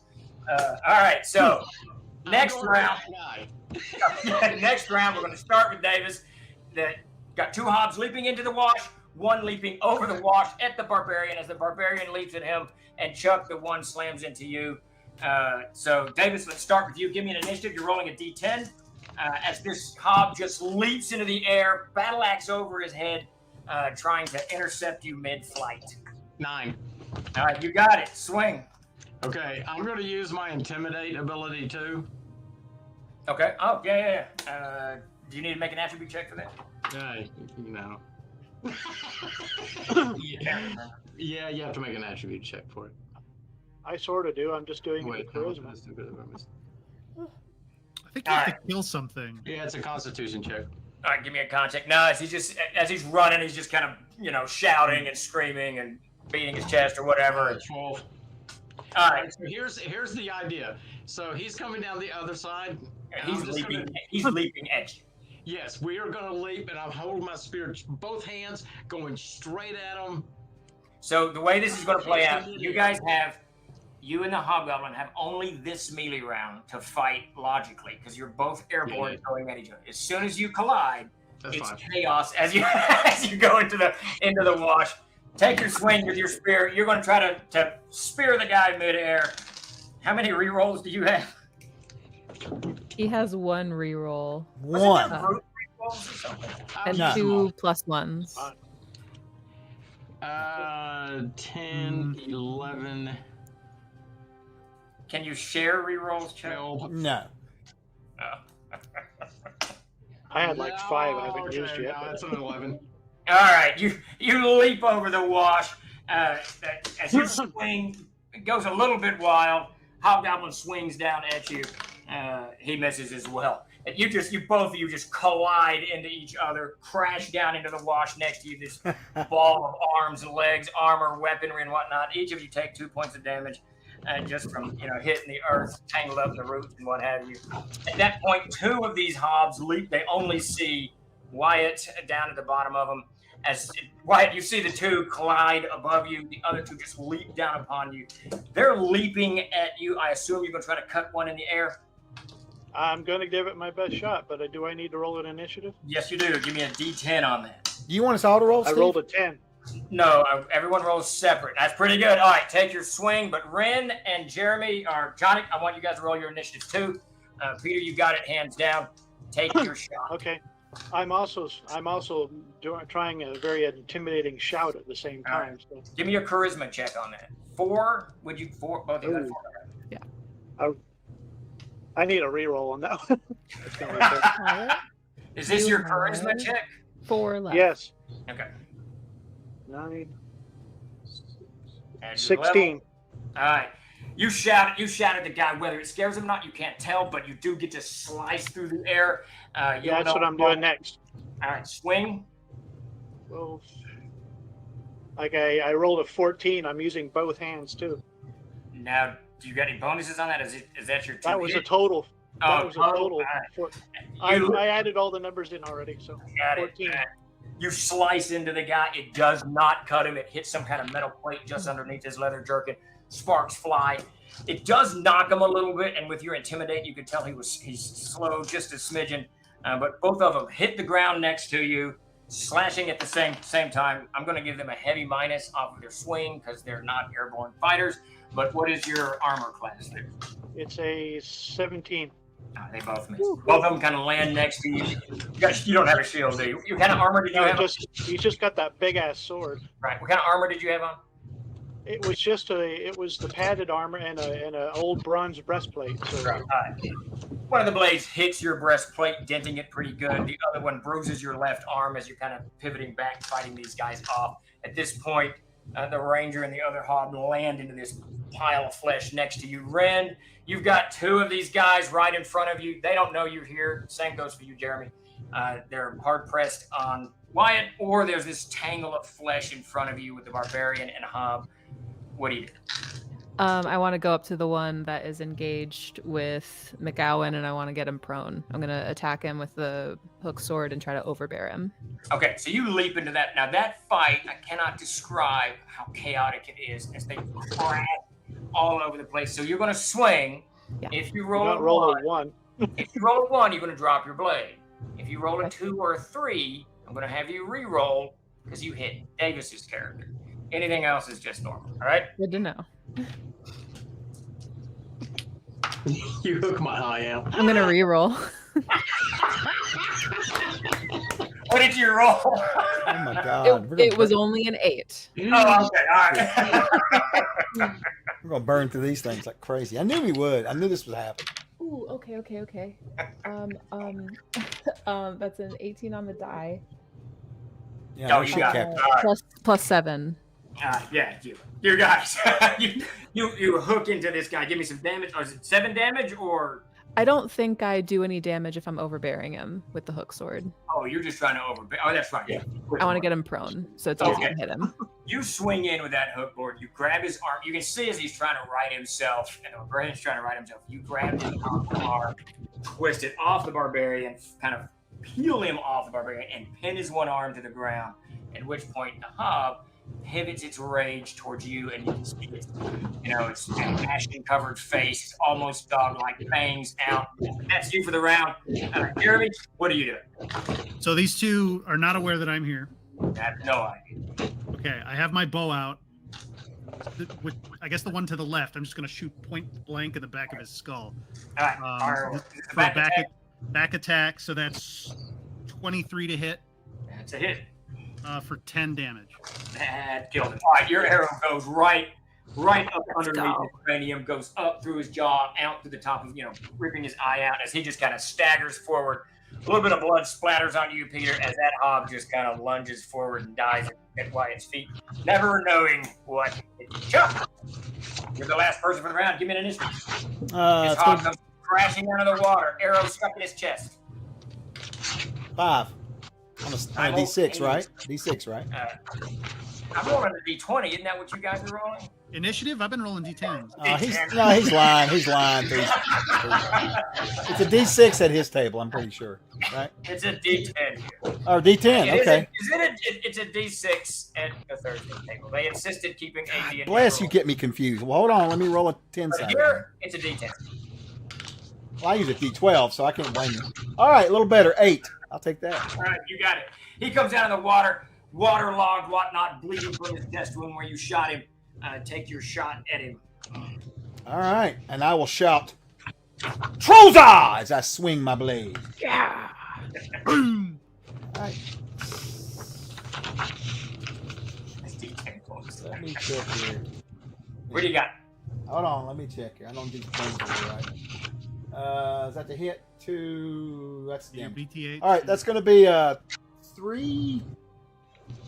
All right, so next round, next round, we're going to start with Davis. That got two hobs leaping into the wash, one leaping over the wash at the barbarian as the barbarian leaps at him, and Chuck, the one, slams into you. So Davis, let's start with you. Give me an initiative. You're rolling a D10. As this hob just leaps into the air, battle axe over his head, trying to intercept you mid-flight. 9. All right, you got it. Swing. Okay, I'm going to use my intimidate ability too. Okay. Oh, yeah. Do you need to make an attribute check for that? You know. Yeah, you have to make an attribute check for it. I sort of do. I'm just doing it with charisma. I think you have to kill something. Yeah, it's a Constitution check. All right, give me a con check. No, as he's running, he's just kind of, shouting and screaming and beating his chest or whatever. 12. All right. So here's the idea. So he's coming down the other side. He's leaping at you. Yes, we are going to leap, and I'm holding my spear, both hands, going straight at him. So the way this is going to play out, you and the hobgoblin have only this melee round to fight logically, because you're both airborne going at each other. As soon as you collide, it's chaos as you go into the wash. Take your swing with your spear. You're going to try to spear the guy midair. How many rerolls do you have? He has one reroll. One. And No. 2 +1s. 10, 11, Can you share rerolls, Chuck? 12. No. I had like 5 I haven't used Okay, yet. no, that's an 11. All right, you leap over the wash. As you swing, it goes a little bit wild. Hobgoblin swings down at you. He misses as well. And both of you just collide into each other, crash down into the wash next to you. This ball of arms and legs, armor, weaponry, and whatnot. Each of you take 2 points of damage, just from hitting the earth, tangled up in the roots and what have you. At that point, 2 of these hobs leap. They only see Wyatt down at the bottom of them. As Wyatt, you see the 2 collide above you. The other 2 just leap down upon you. They're leaping at you. I assume you're going to try to cut one in the air. I'm going to give it my best shot, but do I need to roll an initiative? Yes, you do. Give me a D10 on that. Do you want us all to roll, I Steve? rolled a 10. No, everyone rolls separate. That's pretty good. All right, take your swing. But Ren and Jeremy, or Johnny, I want you guys to roll your initiative too. Peter, you got it hands down. Take your shot. Okay. I'm also trying a very intimidating shout at the same All time. right. So. Give me a charisma check on that. 4? Would you 4? Both of you got 4. I need a reroll on that one. It's gonna be good. Is this your charisma check? 4 left. Yes. Okay. 9, And 16. All right. You shout at the guy. Whether it scares him or not, you can't tell, but you do get to slice through the air. Yeah, that's what I'm doing next. All right, swing. Well, like I rolled a 14. I'm using both hands too. Now, do you got any bonuses on that? Is that your 2 That was a hit? total. That Oh, was a total. all I added all the numbers in already, so Got 14. it. You slice into the guy. It does not cut him. It hits some kind of metal plate just underneath his leather jerkin. sparks fly. It does knock him a little bit, and with your intimidate, you could tell he's slow just a smidgen. But both of them hit the ground next to you, slashing at the same time. I'm going to give them a heavy minus off of their swing because they're not airborne fighters. But what is your armor class there? It's a 17. They both miss. Both of them kind of land next to you. You don't have a shield, do you? What kind of armor did you have on? You just got that big ass sword. Right. What kind of armor did you have on? It was the padded armor and a old bronze breastplate. So one of the blades hits your breastplate, denting it pretty good. The other one bruises your left arm as you're kind of pivoting back, fighting these guys off. At this point, the ranger and the other hob land into this pile of flesh next to you. Ren, you've got two of these guys right in front of you. They don't know you're here. Same goes for you, Jeremy. They're hard pressed on Wyatt, or there's this tangle of flesh in front of you with the barbarian and hob. What do you do? I want to go up to the one that is engaged with McGowan, and I want to get him prone. I'm going to attack him with the hook sword and try to overbear him. Okay, so you leap into that. Now, that fight, I cannot describe how chaotic it is as they crash all over the place. So you're going to swing. Yeah. If you roll a one, if you roll a 1, you're going to drop your blade. If you roll a 2 or a 3, I'm going to have you re-roll because you hit Davis's character. Anything else is just normal. All right? Good to know. You hook my eye out. I'm going to re-roll. What did you roll? Oh my God. It was only an 8. Oh, okay. All right. We're going to burn through these things like crazy. I knew we would. I knew this would happen. Ooh, okay. That's an 18 on the die. Yeah, Oh, you got it. Plus 7. Yeah, you guys. you hook into this guy. Give me some damage. Or is it 7 damage or? I don't think I do any damage if I'm overbearing him with the hook sword. Oh, you're just trying to overbear. Oh, that's right. Yeah. I want to get him prone, so it's easy to hit him. You swing in with that hook board. You grab his arm. You can see as he's trying to right himself, and the barbarian's trying to right himself. You grab his arm, twist it off the barbarian, kind of peel him off the barbarian, and pin his one arm to the ground. At which point the hob pivots its rage towards you, and you can see its ashen-covered face, it's almost dog-like fangs out. That's you for the round. Jeremy, what do you do? So these two are not aware that I'm here. I have no idea. Okay, I have my bow out. I guess the one to the left, I'm just going to shoot point blank in the back of his skull. All right. For back attack, so that's 23 to hit. That's a hit. For 10 damage. That killed him. All right, your arrow goes right up underneath the cranium, goes up through his jaw, out to the top of, ripping his eye out as he just kind of staggers forward. A little bit of blood splatters on you, Peter, as that hob just kind of lunges forward and dies at Wyatt's feet, never knowing what it did. Chuck, you're the last person for the round. Give me an initiative. His hob comes crashing out of the water, arrow stuck in his chest. 5. On a D6, right? D6, right? I'm rolling a D20. Isn't that what you guys are rolling? Initiative? I've been rolling D10s. He's lying. He's lying. It's a D6 at his table, I'm pretty sure. Right? It's a D10. Oh, D10. Okay. It's a D6 at the Thursday table. They insisted keeping a D. Bless you, get me confused. Well, hold on. Let me roll a 10 side. Here, it's a D10. Well, I use a D12, so I can't blame you. All right, a little better. 8. I'll take that. All right, you got it. He comes out of the water, waterlogged, whatnot, bleeding from his chest wound where you shot him. Take your shot at him. All right, and I will shout, Troza! As I swing my blade. Yeah. Boom! All right. Let me check here. What do you got? Hold on, let me check here. I don't do the things right. Is that the hit? 2. That's the damage. BT8. All right, that's going to be 3.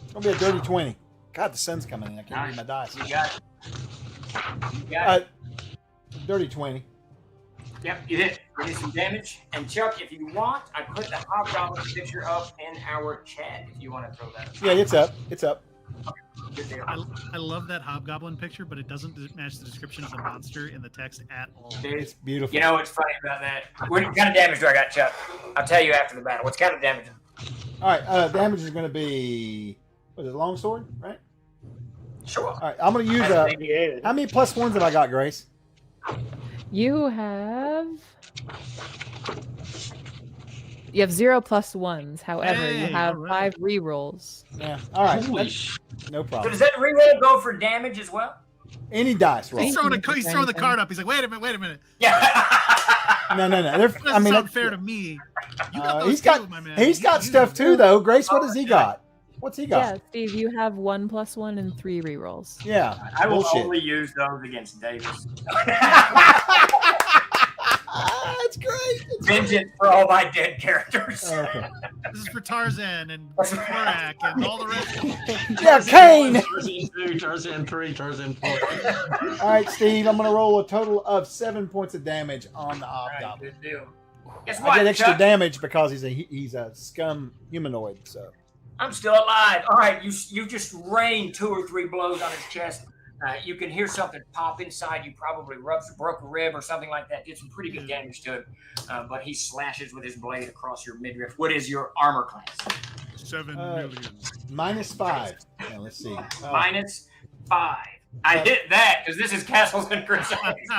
It's going to be a dirty 20. God, the sun's coming in. I can't read my dice. You got it. You got it. Dirty 20. Yep, you hit. Give me some damage. And Chuck, if you want, I put the hobgoblin picture up in our chat if you want to throw that up. Yeah, it's up. It's up. I love that hobgoblin picture, but it doesn't match the description of the monster in the text at all. It's beautiful. You know what's funny about that? What kind of damage do I got, Chuck? I'll tell you after the battle. What's kind of damage? All right, damage is going to be, what is it, longsword, right? Sure. All right, I'm going to use That's a. Negated. How many plus ones have I got, Grace? You have 0 plus ones. However, you Hey, have all 5 right. rerolls. Yeah. All right. Holy that's- sh! No So problem. does that reroll go for damage as well? Any dice roll. He's throwing Anything he's for throwing the anything. card up. He's like, wait a minute. Yeah. No. That I doesn't mean, sound fair to me. You got those he's got too, my man. he's got You- stuff too, though. Grace, what does he got? What's he Yeah, got? Steve, you have 1 plus 1 and 3 rerolls. Yeah. I will Bullshit. only use those against Davis. That's great. Vengeance for all my dead characters. Okay. This is for Tarzan and Korak and all the rest of them. Yeah, Kane. Tarzan 2, Tarzan 3, Tarzan 4. All right, Steve. I'm gonna roll a total of 7 points of damage on the All right, hobgoblin. good deal. Guess I what, get extra Chuck? damage because he's a scum humanoid. So I'm still alive. All right, you just rained 2 or 3 blows on his chest. You can hear something pop inside. You probably broke a rib or something like that. Did some pretty good damage to him. But he slashes with his blade across your midriff. What is your armor class? 7 million. -5. Yeah, let's see. -5. I hit that because this is Castles and Crusades.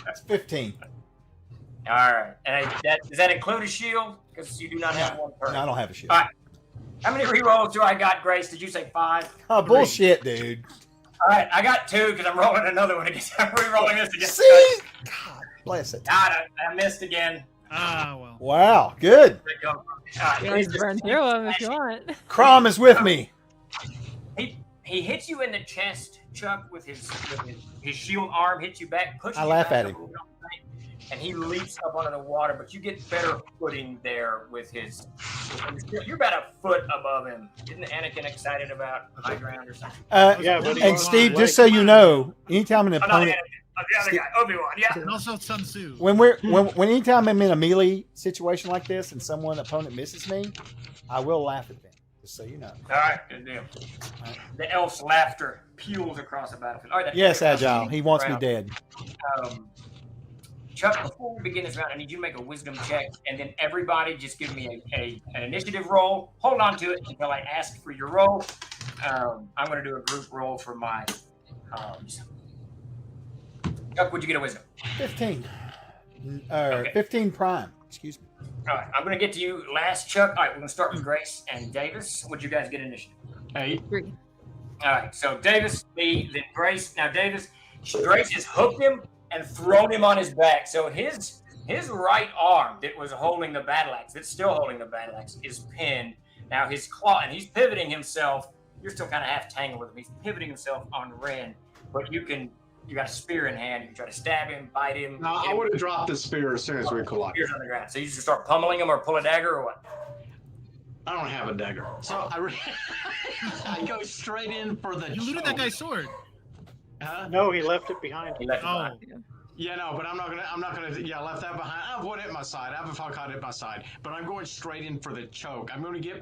It's 15. All right. And does that include a shield? Because you do not have one per. No, I don't have a shield. All right. How many rerolls do I got, Grace? Did you say 5? Oh, bullshit, dude. All right, I got 2 because I'm rolling another one against. I'm rerolling this against. See? God bless it. God, I missed again. Ah, well. Wow, good. All right, You please guys just burn keep through them if smashing. you want. Crom is with me. He hits you in the chest, Chuck, with his shield arm. Hits you back, pushes I you laugh back at up him. a little bit, and he leaps up onto the water. But you get better footing there with his. You're about a foot above him. Isn't Anakin excited about high ground or something? Yeah, but he And was Steve, on, just like, so you know, anytime an Oh, not opponent, Anakin. The other guy, Obi-Wan. Yeah. And also Sun Tzu. when anytime I'm in a melee situation like this and opponent misses me, I will laugh at them. Just so you know. All right, good deal. The elf's laughter peals across the battlefield. All right, Yes, Agile. He wants me dead. Chuck, before we begin this round, I need you to make a wisdom check, and then everybody just give me an initiative roll. Hold on to it until I ask for your roll. I'm going to do a group roll for my. Chuck, would you get a wisdom? 15. Okay. 15 prime. Excuse me. All right, I'm going to get to you last, Chuck. All right, we're going to start with Grace and Davis. Would you guys get initiative? 8. 3. All right, so Davis, me, then Grace. Now, Davis, Grace has hooked him and thrown him on his back. So his right arm that was holding the battle axe, that's still holding the battle axe, is pinned. Now his claw, and he's pivoting himself. You're still kind of half tangled with him. He's pivoting himself on Ren, but you got a spear in hand. You can try to stab him, bite him. No, hit I him. would have dropped the spear as soon as we collided. Spear's on the ground. So you just start pummeling him or pull a dagger or what? I don't have a dagger, so I go straight in for the. You looted that guy's sword. Huh? No, he left it behind. He left it Oh, behind. Yeah, no, but I'm not gonna. Yeah, left that behind. I have one at my side. I have a fuck at my side, but I'm going straight in for the choke. I'm going to get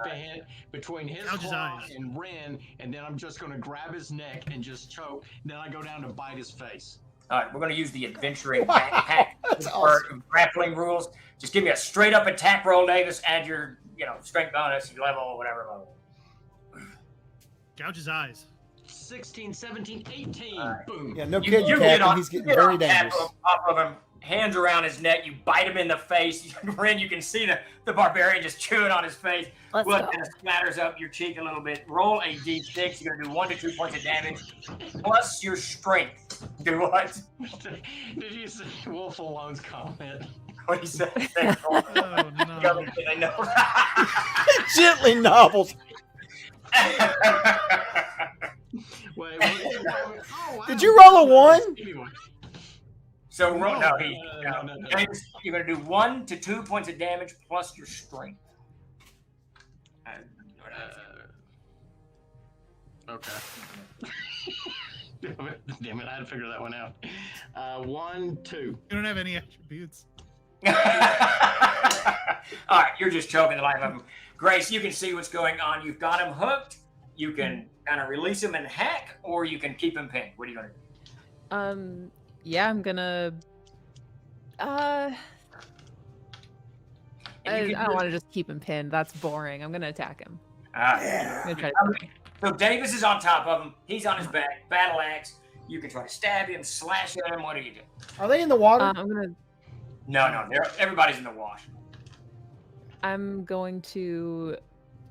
between his Gouge his claw eyes. and Ren, and then I'm just going to grab his neck and just choke. Then I go down to bite his face. All right, we're going to use the adventuring Wow, backpack that's for awesome. grappling rules. Just give me a straight up attack roll, Davis. Add your, strength bonus, your level, whatever level. gouge his eyes. 16, 17, 18. All right. Boom. Yeah, no You kidding, get Captain. on, He's getting you get very on top dangerous. of him, hands around his neck. You bite him in the face. Ren, you can see the barbarian just chewing on his face. Let's Blood go. kind of splatters up your cheek a little bit. Roll a d6. You're going to do 1 to 2 points of damage plus your strength. Do what? Did you see Wolf Alone's comment? What he said? Oh, no. I know. Gently nobbles. Wait, oh, wow. Did you roll a 1? Anyway. So no, No, no. James, you're going to do 1 to 2 points of damage plus your strength. Okay. Damn it, I had to figure that one out. 1, 2. You don't have any attributes. All right, you're just choking the life of him. Grace, you can see what's going on. You've got him hooked. You can kind of release him and hack, or you can keep him pinned. What are you going to do? Yeah, I'm gonna. I And you can don't want to just keep him pinned. That's boring. I'm gonna attack him. All right. I'm gonna try to. So Davis is on top of him. He's on his back, battle axe. You can try to stab him, slash at him. What do you do? Are they in the water? I'm gonna No, everybody's in the wash. I'm going to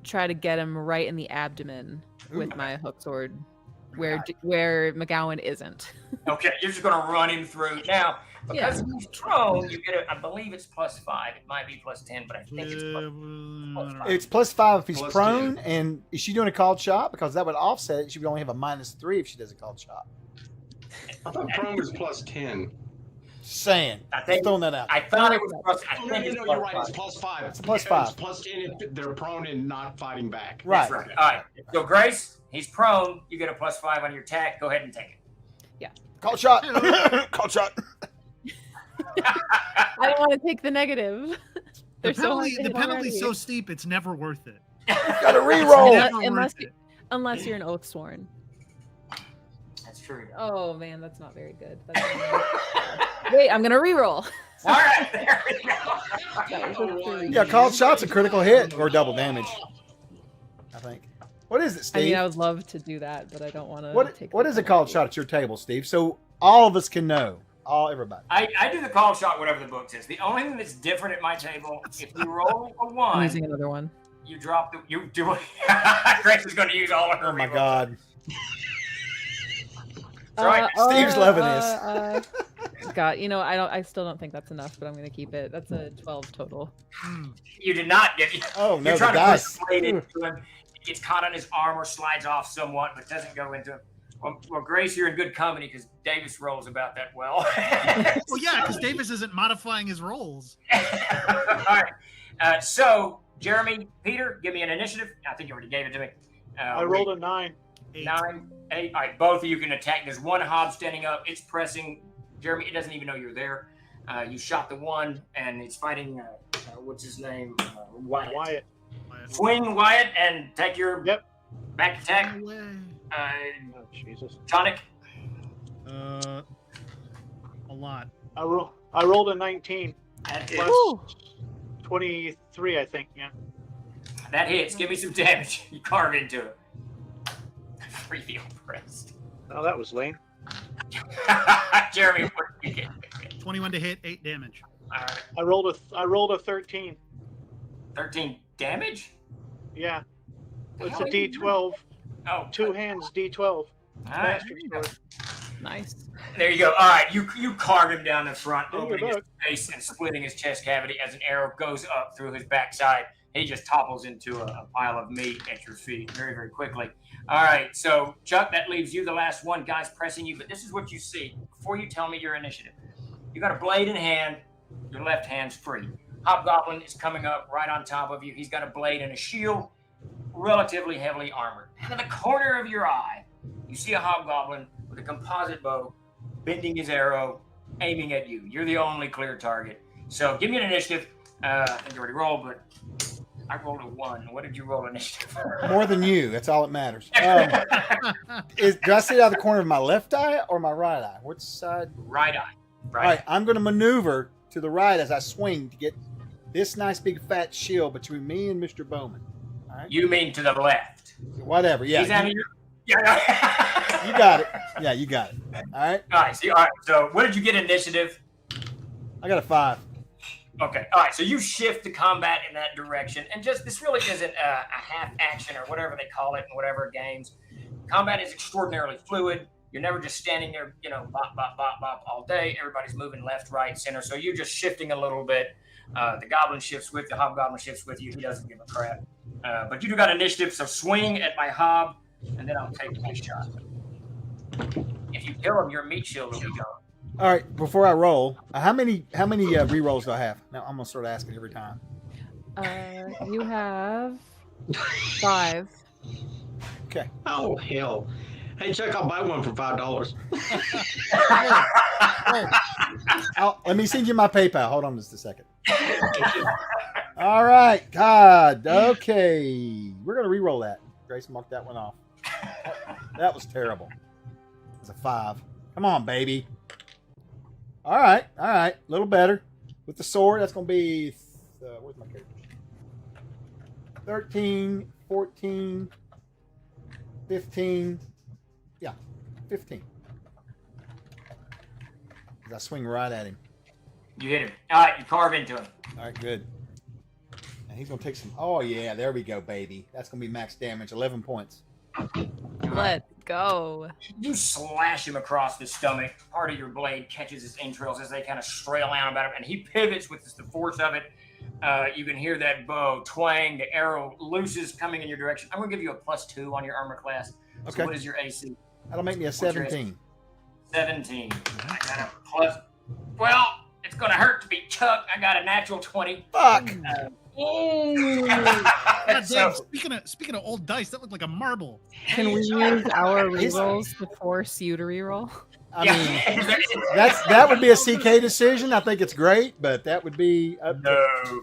try to get him right in the abdomen with my hook sword, where McGowan isn't. Okay, you're just gonna run him through. Now, because he's prone, you get I believe it's +5. It might be +10, but I think it's +5. It's +5 if he's Plus prone. 10. And is she doing a called shot? Because that would offset it. She would only have a -3 if she does a called shot. I thought prone was +10. Saying. I think Throwing that out. I thought it was plus. I No, think it's you're right. It's +5. +5. It's a +5. It's +10 if they're prone and not fighting back. Right. That's right. All right. So Grace, he's prone. You get a +5 on your attack. Go ahead and take it. Called shot. Called shot. I don't want to take the negative. The They're so hard penalty, to the hit penalty's already. so steep, it's never worth it. Got to It's re-roll. never Unless worth it. Unless you're an oath sworn. That's true. Oh man, that's not very good. Wait, I'm gonna re-roll. All right. There we go. That was a 3. Yeah, called shot's a critical hit or double damage. I think. What is it, I Steve? mean, I would love to do that, but I don't want to. What is a called shot at your table, Steve? So all of us can know. Everybody. I do the call shot, whatever the book says. The only thing that's different at my table, if you roll a I'm 1, using another one. you drop the. You do. Grace is going to use all of her. Oh my rerolls. God. That's right. Steve's loving this. God, I still don't think that's enough, but I'm gonna keep it. That's a 12 total. You did not get. Oh no, You're the trying to dice. persuade it to him. It gets caught on his arm or slides off somewhat, but doesn't go into him. Well, Grace, you're in good company because Davis rolls about that well. Well, yeah, because Davis isn't modifying his rolls. All right. So, Jeremy, Peter, give me an initiative. I think you already gave it to me. I rolled a 9. 9, 8. All right, both of you can attack. There's one hob standing up. It's pressing. Jeremy, it doesn't even know you're there. You shot the one, and it's fighting. What's his name? Wyatt. Wyatt. Swing Wyatt and take your back attack. No way. Oh, Jesus. Tonic. A lot. I rolled a 19. That Plus hits. 23, I think. Yeah. That hits. Give me some damage. You carve into it. Really impressed. Oh, that was lame. Jeremy, what did you get? 21 to hit, 8 damage. All right. I rolled a 13. 13 damage? Yeah. It's How a are you D12. Oh, 2 hands D12. All right. Bastard sword. Nice. There you go. All right, you carve him down the front, There you opening his go. face and splitting his chest cavity as an arrow goes up through his backside. He just topples into a pile of meat at your feet very, very quickly. All right, so Chuck, that leaves you the last one. Guys pressing you, but this is what you see. Before you tell me your initiative, you got a blade in hand. Your left hand's free. Hobgoblin is coming up right on top of you. He's got a blade and a shield, relatively heavily armored. And in the corner of your eye, you see a hobgoblin with a composite bow, bending his arrow, aiming at you. You're the only clear target. So give me an initiative. I think you already rolled, but I rolled a 1. What did you roll initiative? More than you. That's all that matters. Do I see it out of the corner of my left eye or my right eye? Which side? Right eye. All right, I'm going to maneuver to the right as I swing to get this nice big fat shield between me and Mr. Bowman. All right. You mean to the left. Whatever. Yeah. He's out of your... Yeah. You got it. Yeah, you got it. All right. All right. See, all right. So what did you get initiative? I got a 5. Okay. All right. So you shift the combat in that direction, and just this really isn't a half action or whatever they call it in whatever games. Combat is extraordinarily fluid. You're never just standing there, bop, bop, bop, bop all day. Everybody's moving left, right, center. So you're just shifting a little bit. The goblin shifts with you. Hobgoblin shifts with you. He doesn't give a crap. But you do got initiative, so swing at my hob, and then I'll take my shot. If you kill him, your meat shield will be gone. All right. Before I roll, how many re-rolls do I have? Now I'm gonna start asking every time. You have 5. Okay. Oh, hell. Hey, Chuck, I'll buy one for $5. Let me send you my PayPal. Hold on just a second. All right. God. Okay. We're gonna re-roll that. Grace marked that one off. That was terrible. It was a 5. Come on, baby. All right. A little better. With the sword, that's going to be... where's my character? 13, 14, 15. Yeah, 15. 'Cause I swing right at him. You hit him. All right, you carve into him. All right, good. And he's gonna take some. Oh yeah, there we go, baby. That's gonna be max damage. 11 points. Let's go. You slash him across the stomach. Part of your blade catches his entrails as they kind of strail out about him, and he pivots with the force of it. You can hear that bow twang. The arrow looses coming in your direction. I'm going to give you a +2 on your armor class. So Okay. what is your AC? That'll make me a What's your 17. 17. I got a plus. Well, it's going to hurt to be Chuck. I got a natural 20. Fuck. God So- damn, speaking of old dice, that looked like a marble. Can we use our rerolls to force you to reroll? I mean, that would be a CK decision. I think it's great, but that would be No.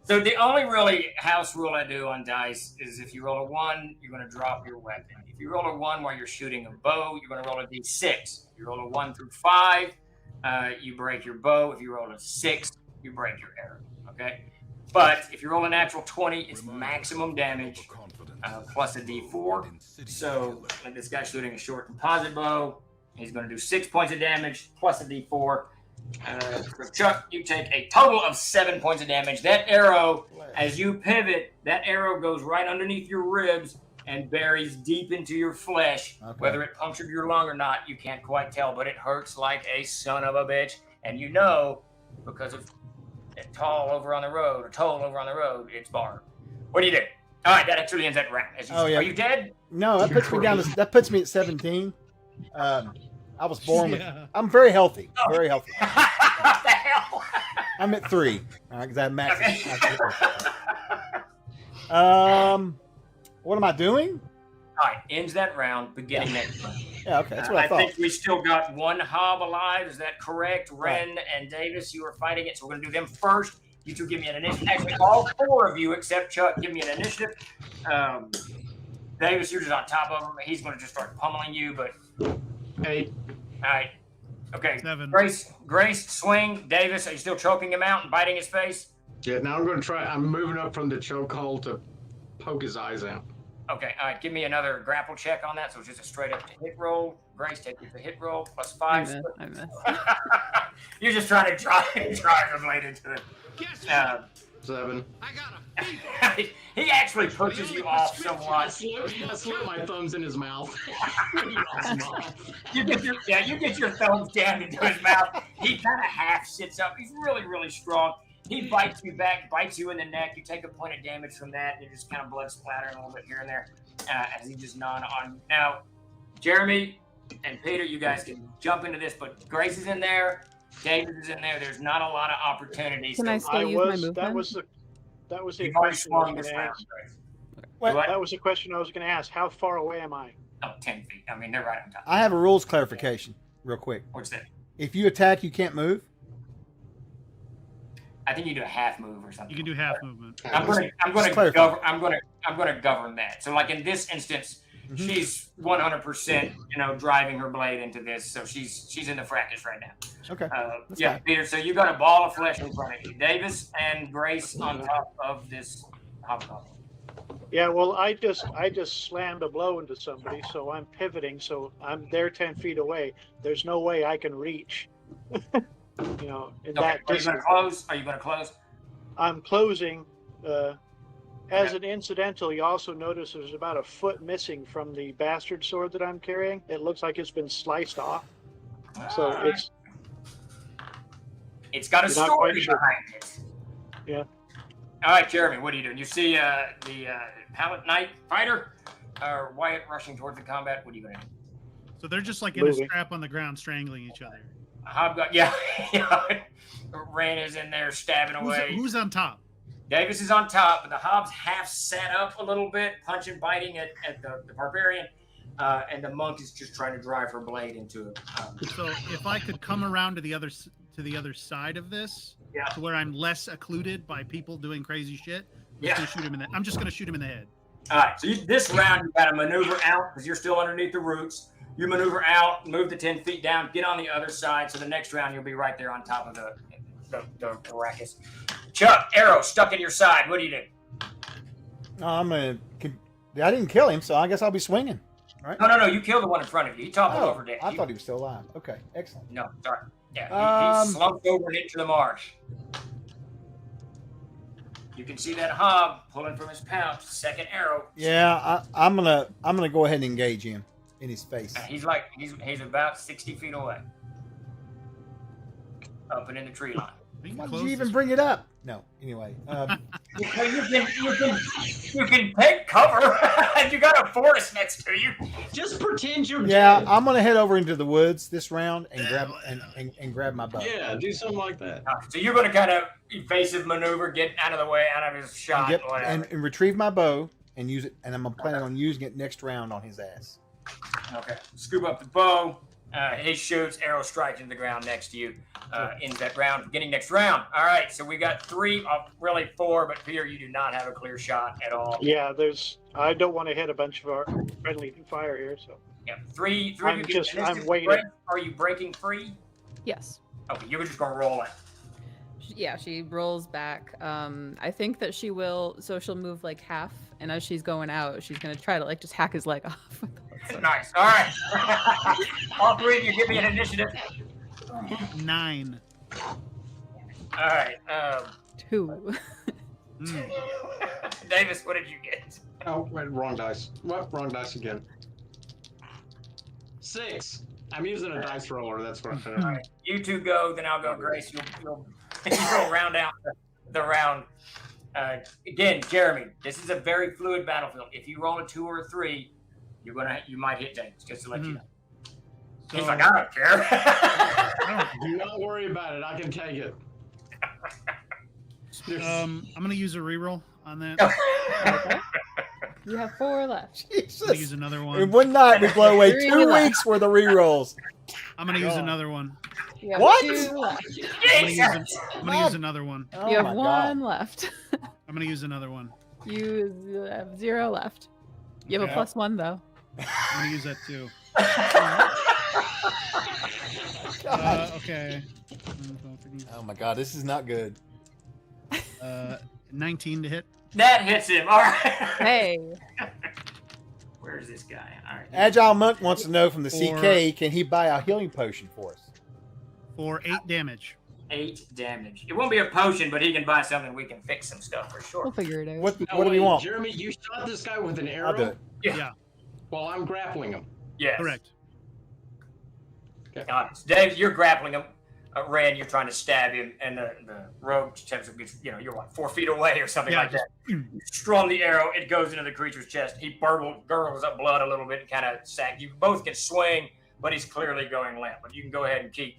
So the only really house rule I do on dice is if you roll a 1, you're going to drop your weapon. If you roll a 1 while you're shooting a bow, you're going to roll a d6. If you roll a 1 through 5, you break your bow. If you roll a 6, you break your arrow. Okay? But if you roll a natural 20, it's maximum damage plus a d4. So like this guy's shooting a short composite bow. He's going to do 6 points of damage plus a d4. So Chuck, you take a total of 7 points of damage. That arrow, as you pivot, that arrow goes right underneath your ribs and buries deep into your flesh. Okay. Whether it punctured your lung or not, you can't quite tell, but it hurts like a son of a bitch. And you know, because of a toll over on the road, it's barbed. What do you do? All right, that actually ends that round. Yeah. Are you dead? No, that puts me down. That puts me at 17. I was born with. Yeah. I'm very healthy. Very healthy. What the hell? I'm at 3. All right, because I have max. Okay. What am I doing? All right, ends that round, beginning next round. Yeah, okay, that's what I I thought. think we still got one hob alive. Is that correct? Right. Ren and Davis, you are fighting it, so we're going to do them first. You two give me an initiative. Actually, all 4 of you except Chuck, give me an initiative. Davis, you're just on top of him. He's going to just start pummeling you, but 8. all right. Okay. 7. Grace, swing. Davis, are you still choking him out and biting his face? Yeah, now I'm going to try. I'm moving up from the chokehold to poke his eyes out. Okay, all right. Give me another grapple check on that. So it's just a straight up hit roll. Grace, take you the hit roll +5. I missed. You're just trying to drive the blade into it. 7. He actually pushes you off I somewhat. slip my thumbs in his mouth. You get your thumbs jammed into his mouth. He kind of half sits up. He's really, really strong. He bites you back, bites you in the neck. You take a point of damage from that. You're just kind of blood splattering a little bit here and there as he just gnawing on you. Now, Jeremy and Peter, you guys can jump into this, but Grace is in there. David is in there. There's not a lot of opportunities. Can I So still use my movement? That was the you've already question I was swung going this to round, ask. Grace. What? What? That was the question I was going to ask. How far away am I? Oh, 10 feet. I mean, they're right on top. I have a rules clarification, real quick. What's that? If you attack, you can't move. I think you do a half move or something. You can do half movement. I'm going to govern that. So, like in this instance, Mhm. she's 100%, driving her blade into this. So she's in the fracas right now. Okay. That's Yeah, fine. Peter. So you got a ball of flesh in front of you. Davis and Grace on top of this hobgoblin. Yeah, well, I just slammed a blow into somebody, so I'm pivoting. So I'm there 10 feet away. There's no way I can reach. In Okay. that Are you going distance. to close? Are you going to close? I'm closing. As an incidental, you also notice there's about a foot missing from the bastard sword that I'm carrying. It looks like it's been sliced off. So All right. It's got a You're not quite story sure. behind it. Yeah. All right, Jeremy, what are you doing? You see the Pallet Knight fighter or Wyatt rushing towards the combat. What are you going to do? So they're just like in a Moving. strap on the ground, strangling each other. Yeah. Ren is in there stabbing away. Who's on top? Davis is on top, but the hob's half set up a little bit, punching, biting at the barbarian, and the monk is just trying to drive her blade into it. So if I could come around to the other side of this, Yeah. to where I'm less occluded by people doing crazy shit, Yeah. I'm just gonna shoot him in the head. All right, so this round you got to maneuver out because you're still underneath the roots. You maneuver out, move the 10 feet down, get on the other side. So the next round you'll be right there on top of the racket. Chuck, arrow stuck in your side. What do you do? I'm gonna I didn't kill him, so I guess I'll be swinging. Right? No. You killed the one in front of you. He toppled over dead. I thought he was still alive. Okay, excellent. No, sorry. Yeah, he slumped over and into the marsh. You can see that hob pulling from his pouch. Second arrow. Yeah, I'm gonna go ahead and engage him in his face. He's about 60 feet away, up and in the tree line. Why did you even bring it up? No. Anyway, you can take cover. You got a forest next to you. Just pretend you're yeah, dead. I'm gonna head over into the woods this round and grab and grab my bow. Yeah, do something like that. So you're going to kind of evasive maneuver, get out of the way, out of his shot, and retrieve my bow and use it, and I'm planning on using it next round on his ass. Okay. Scoop up the bow. He shoots. Arrow strikes into the ground next to you. Ends that round. Beginning next round. All right. So we got 3, really 4, but Peter, you do not have a clear shot at all. Yeah, I don't want to hit a bunch of our friendly fire here, so. Yeah. 3. I'm waiting. Are you breaking free? Yes. Okay. You're just going to roll it. Yeah, she rolls back. I think that she will. So she'll move like half, and as she's going out, she's gonna try to like just hack his leg off. Nice. All right. All 3 of you give me an initiative. 9. All right. 2. Davis, what did you get? Oh, wait, wrong dice. What? Wrong dice again. 6. I'm using a dice roller. That's what I'm saying. All right. You 2 go, then I'll go. Grace, you'll round out the round. Again, Jeremy, this is a very fluid battlefield. If you roll a 2 or a 3, you might hit Davis. Just to let you know. So, He's like, I don't care. Do not worry about it. I can take it. I'm gonna use a reroll on that. Okay. You have 4 left. I'm gonna use Jesus! another In one. one night we blow away 3 2 left. weeks worth of rerolls. I'm gonna use another one. You have What? 2 left. I'm gonna use another one. Oh You have my 1 God. left. I'm gonna use another one. You have 0 left. You have Okay. a +1 though. I'm gonna use that too. Okay. Oh my God, this is not good. 19 to hit. That hits him. All right. Hey. Where's this guy? All right. Agile Monk wants to know from the Or- CK, can he buy a healing potion for us? For 8 damage. 8 damage. It won't be a potion, but he can buy something. We can fix some stuff for sure. We'll figure it out. What No, do we wait, want? Jeremy, you shot this guy with an arrow I'll do it. Yeah. while I'm grappling him. Yes. Correct. So Dave, you're grappling him. Ren, you're trying to stab him, and the rogue attempts to get, you're what, 4 feet away or something Yeah, like that. You strum the arrow, it goes into the creature's chest. He gurgles up blood a little bit and kind of sag. You both can swing, but he's clearly going limp. But you can go ahead and keep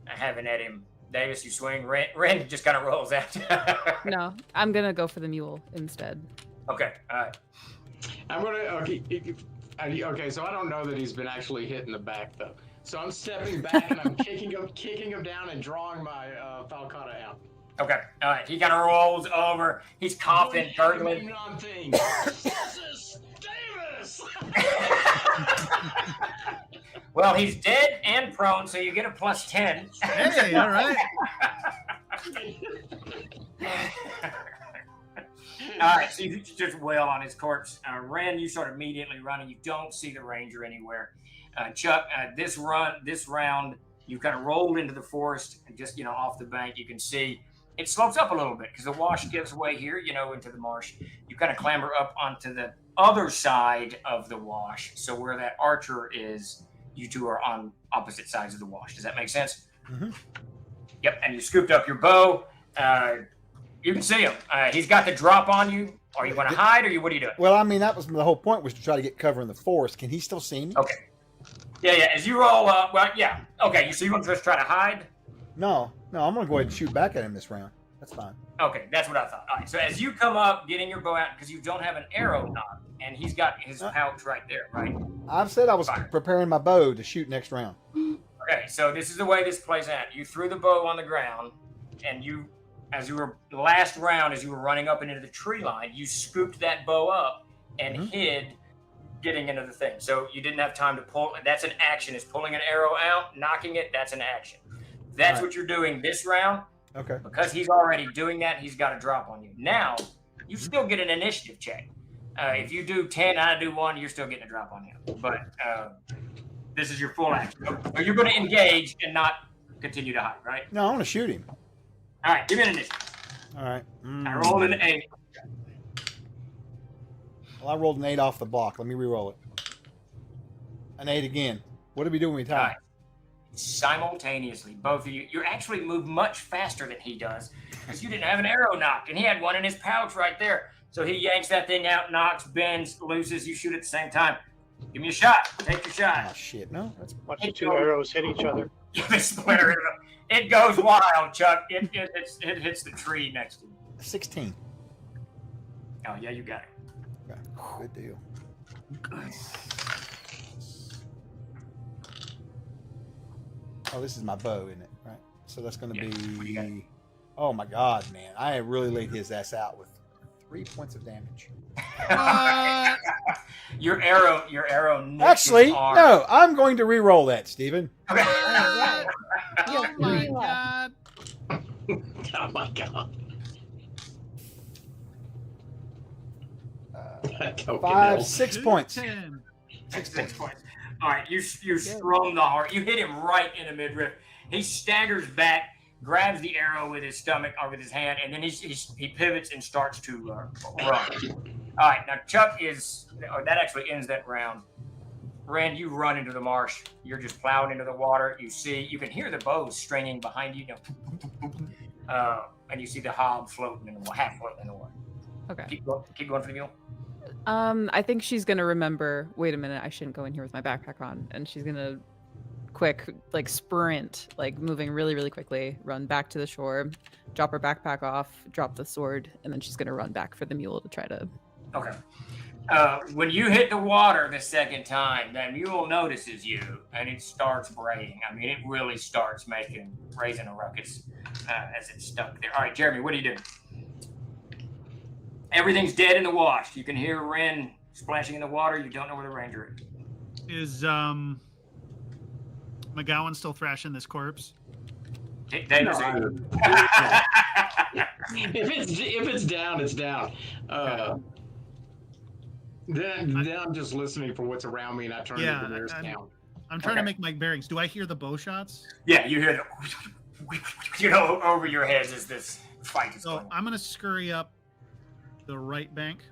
having at him. Davis, you swing. Ren just kind of rolls out. No, I'm gonna go for the mule instead. Okay, all right. I'm gonna okay. So I don't know that he's been actually hit in the back though. So I'm stepping back and I'm kicking him down and drawing my falcata out. Okay, all right. He kind of rolls over. He's coughing, gurgling. Davis! Well, he's dead and prone, so you get a +10. Hey, all right. All right, so you just wail on his corpse. Ren, you start immediately running. You don't see the ranger anywhere. Chuck, this round, you kind of rolled into the forest, and just off the bank. You can see it slopes up a little bit because the wash gives way here, into the marsh. You kind of clamber up onto the other side of the wash. So where that archer is, you two are on opposite sides of the wash. Does that make sense? Mm-hmm. Yep. And you scooped up your bow. You can see him. He's got the drop on you. Are you going to hide, or what are you doing? Well, I mean, that was the whole point, was to try to get cover in the forest. Can he still see me? Okay. Yeah. As you roll up, well, yeah. Okay. So you want to just try to hide? No, I'm going to go ahead and shoot back at him this round. That's fine. Okay, that's what I thought. All right. So as you come up, getting your bow out, because you don't have an arrow knot, and he's got his pouch right there, right? I've said I was Fine. preparing my bow to shoot next round. Okay. So this is the way this plays out. You threw the bow on the ground, and as you were running up into the tree line, you scooped that bow up and hid, getting into the thing. So you didn't have time to pull. That's an action. Is pulling an arrow out, knocking it. That's an action. That's what you're doing this round. Okay. Because he's already doing that, he's got a drop on you. Now, you still get an initiative check. If you do 10, I do 1, you're still getting a drop on him. But this is your full action. So you're going to engage and not continue to hide, right? No, I want to shoot him. All right, give me an initiative. All right. I rolled an 8. Well, I rolled an 8 off the block. Let me re-roll it. An 8 again. What do we do when we tie? All right. Simultaneously, both of you actually move much faster than he does because you didn't have an arrow knocked, and he had one in his pouch right there. So he yanks that thing out, knocks, bends, loses. You shoot at the same time. Give me a shot. Take your Oh, shot. shit. No. That's Watch the 2 arrows hit each other. Give me a splinter. It goes wild, Chuck. It hits the tree next to you. 16. Oh yeah, you got it. Okay. Good deal. Oh, this is my bow, isn't it? Right. So that's going to Yeah. What do you got? be. Oh my God, man! I really laid his ass out with 3 points of damage. Your arrow. Nicks Actually, his arm. no. I'm going to re-roll that, Steven. Okay. Oh my God. Oh my god. Don't 5, get 6 points. 10. 6 6 points. points. All right, you strum the heart. You hit him right in the midriff. He staggers back, grabs the arrow with his stomach or with his hand, and then he pivots and starts to run. All right, now Chuck that actually ends that round. Rand, you run into the marsh. You're just plowing into the water. You can hear the bows stringing behind you, and you see the hob floating in the water, half floating in the water. Okay. Keep going for the mule. I think she's gonna remember. Wait a minute, I shouldn't go in here with my backpack on, and she's gonna quick sprint, moving really, really quickly, run back to the shore, drop her backpack off, drop the sword, and then she's gonna run back for the mule to try to. Okay. When you hit the water the second time, that mule notices you and it starts braying. I mean, it really starts raising a ruckus as it's stuck there. All right, Jeremy, what are you doing? Everything's dead in the wash. You can hear Ren splashing in the water. You don't know where the ranger is. Is McGowan still thrashing this corpse? Davis, if it's down, it's down. Then I'm just listening for what's around me, and I turn to the nearest town. I'm trying to make my bearings. Do I hear the bow shots? Yeah, you hear the over your heads as this fight is going on. I'm gonna scurry up the right bank,